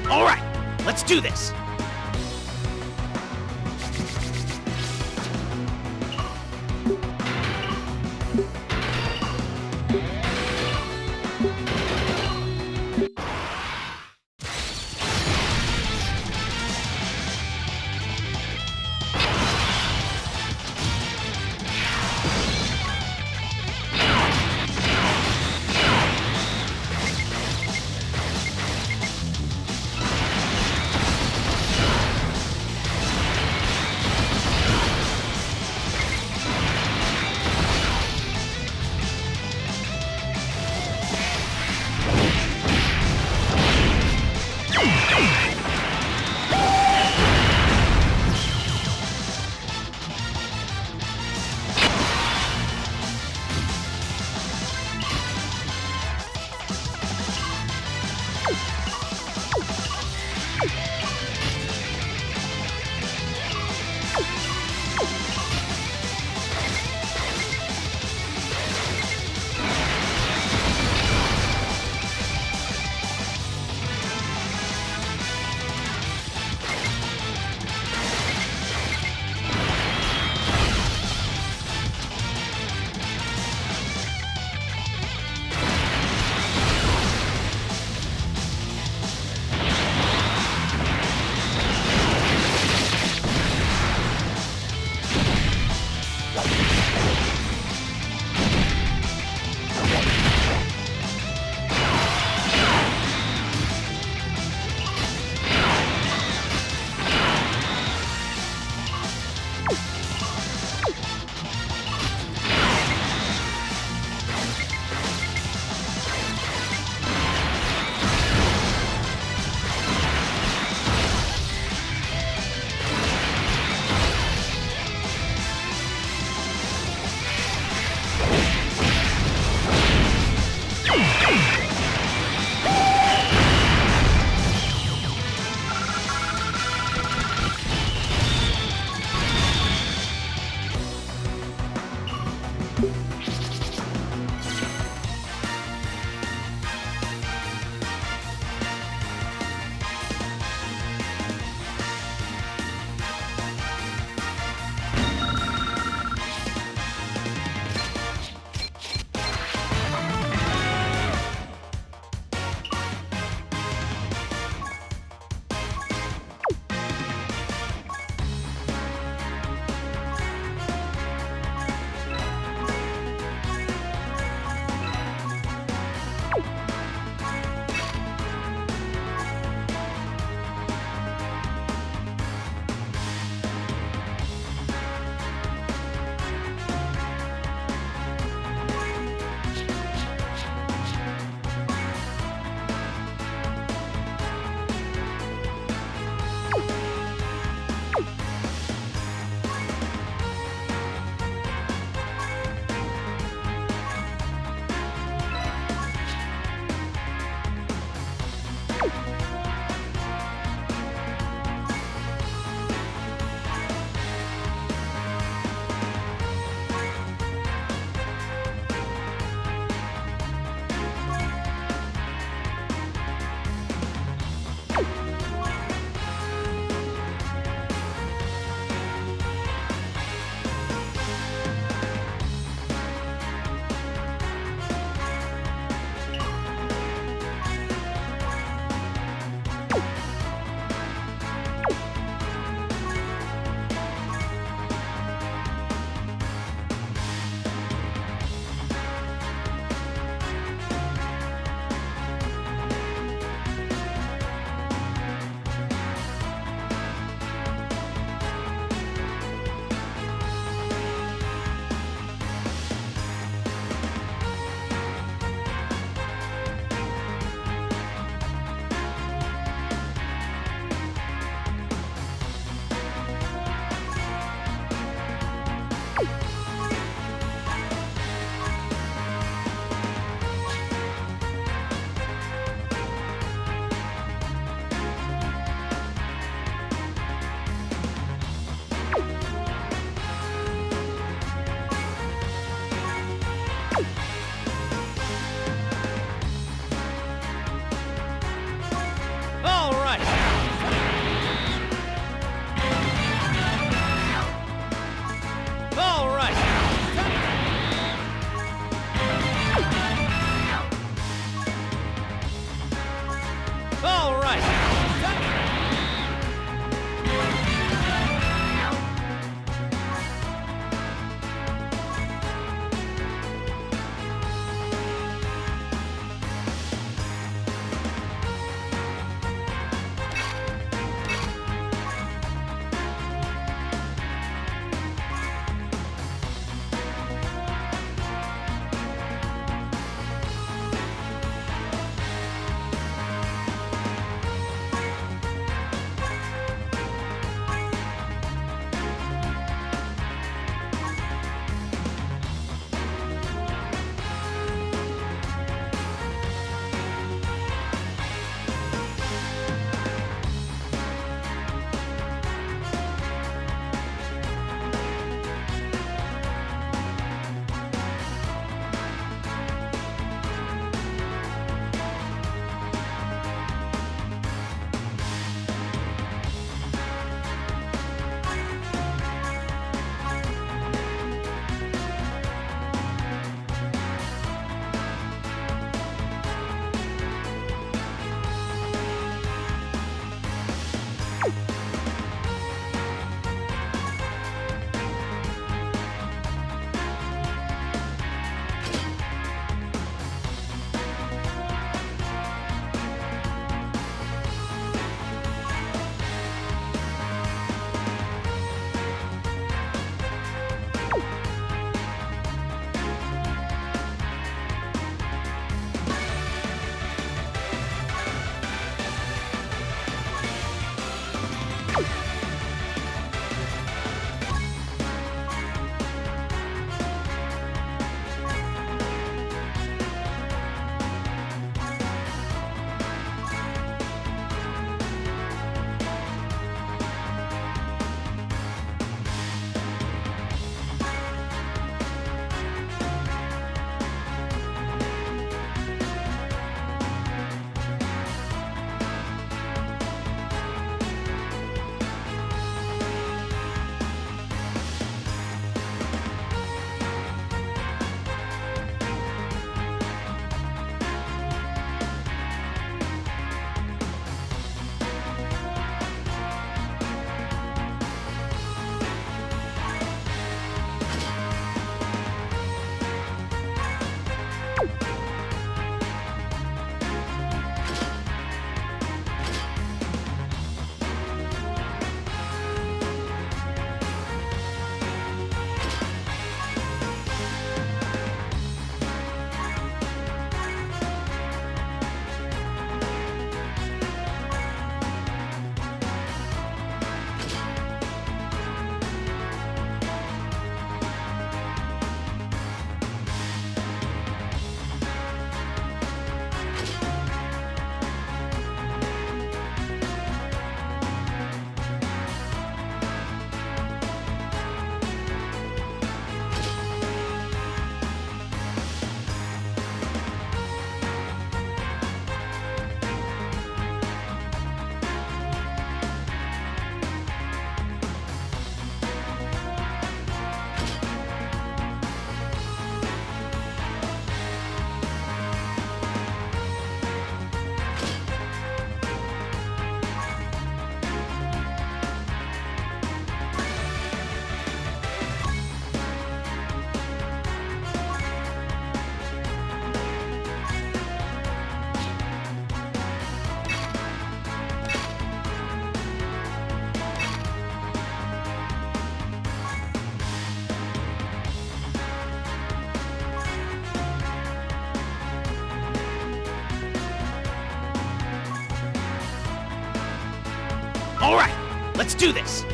All right, let's do this. let's do this.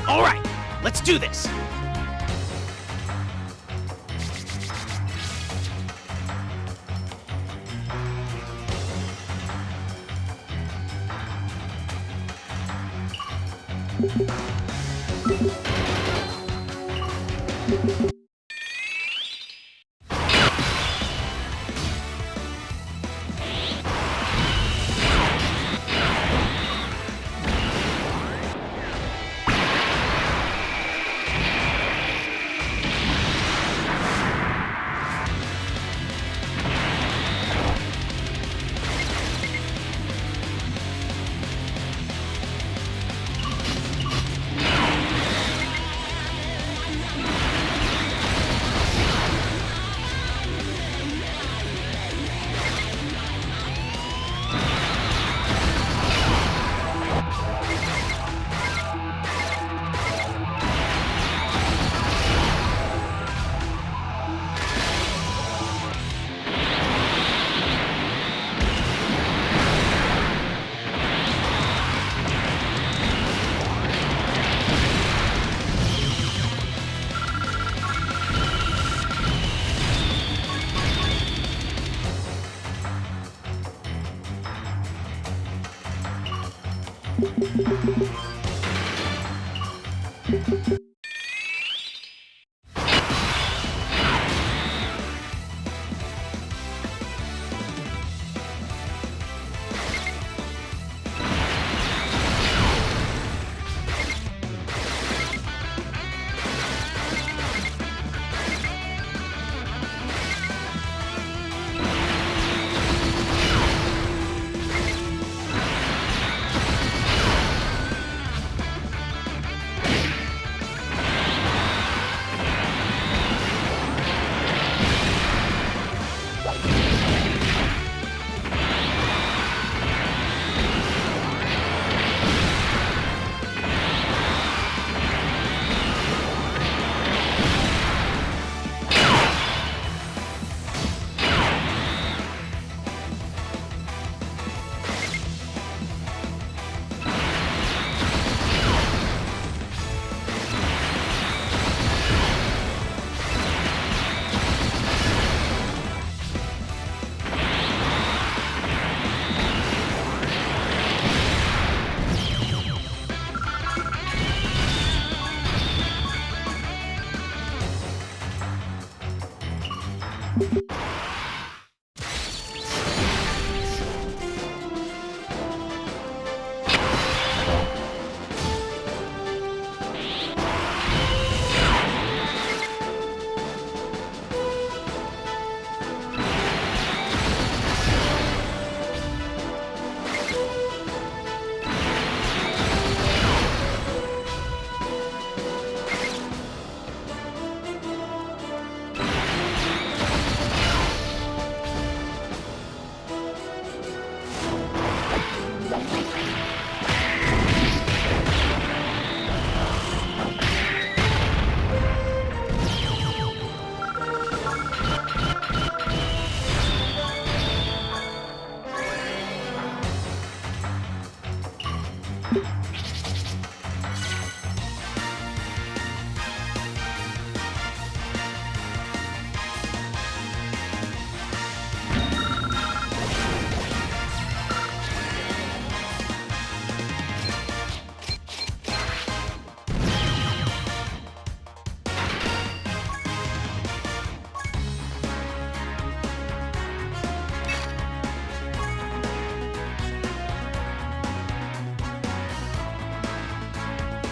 All right, let's do this.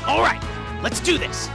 All right, let's do this.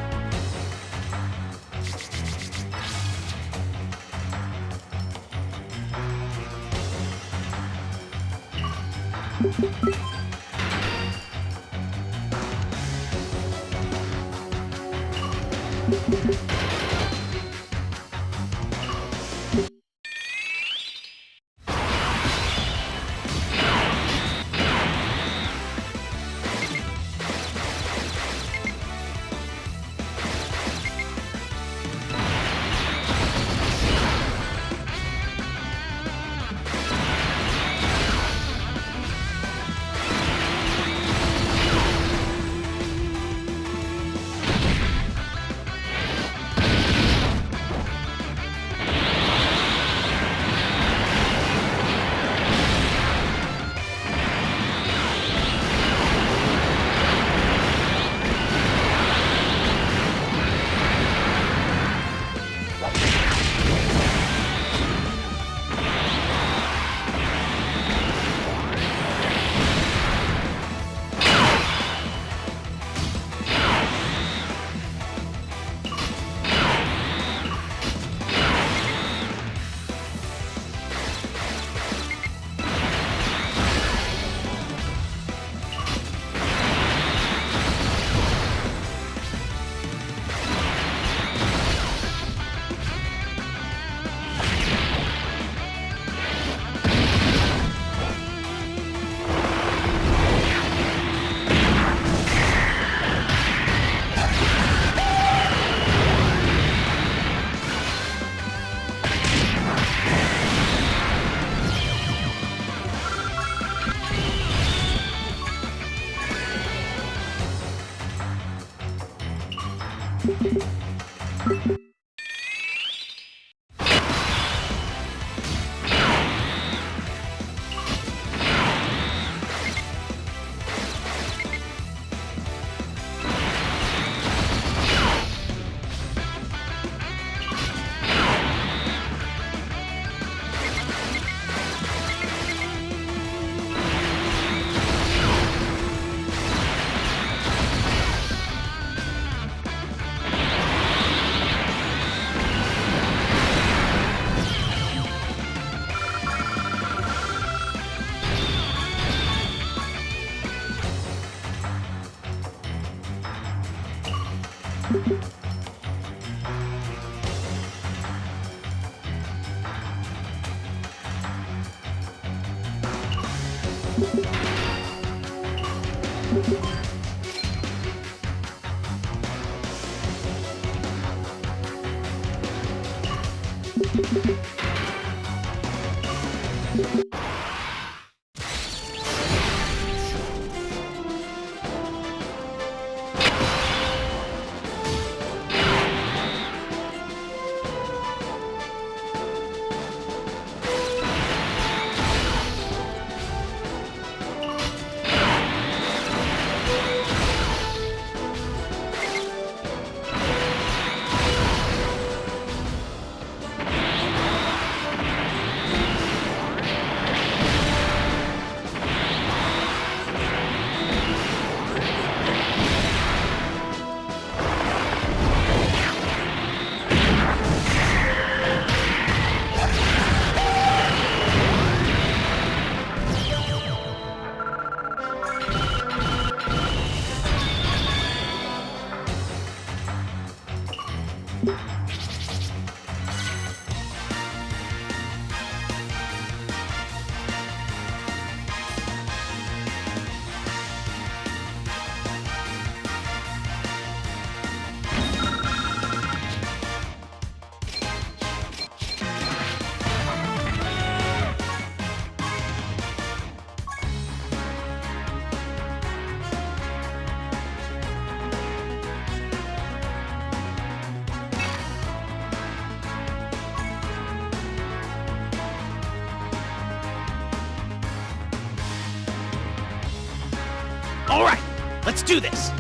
All right, let's do this.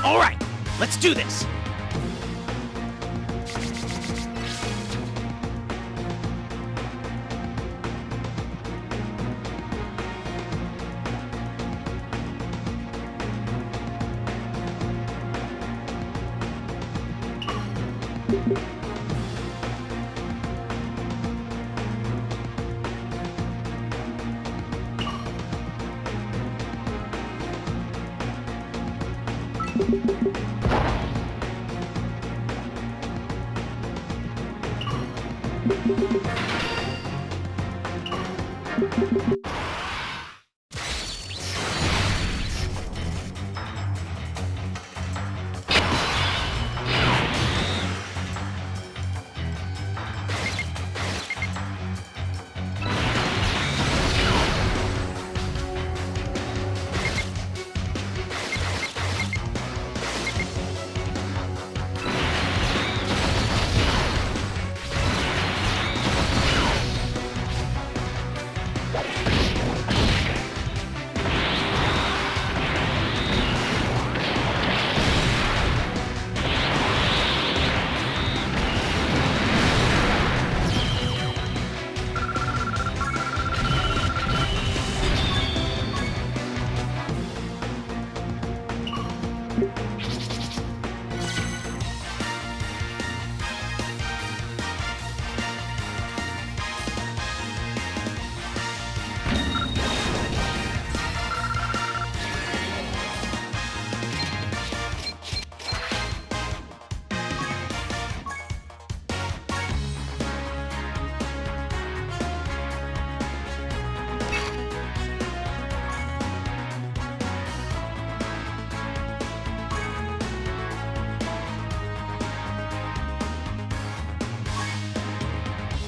All right, let's do this.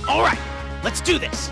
All right, let's do this.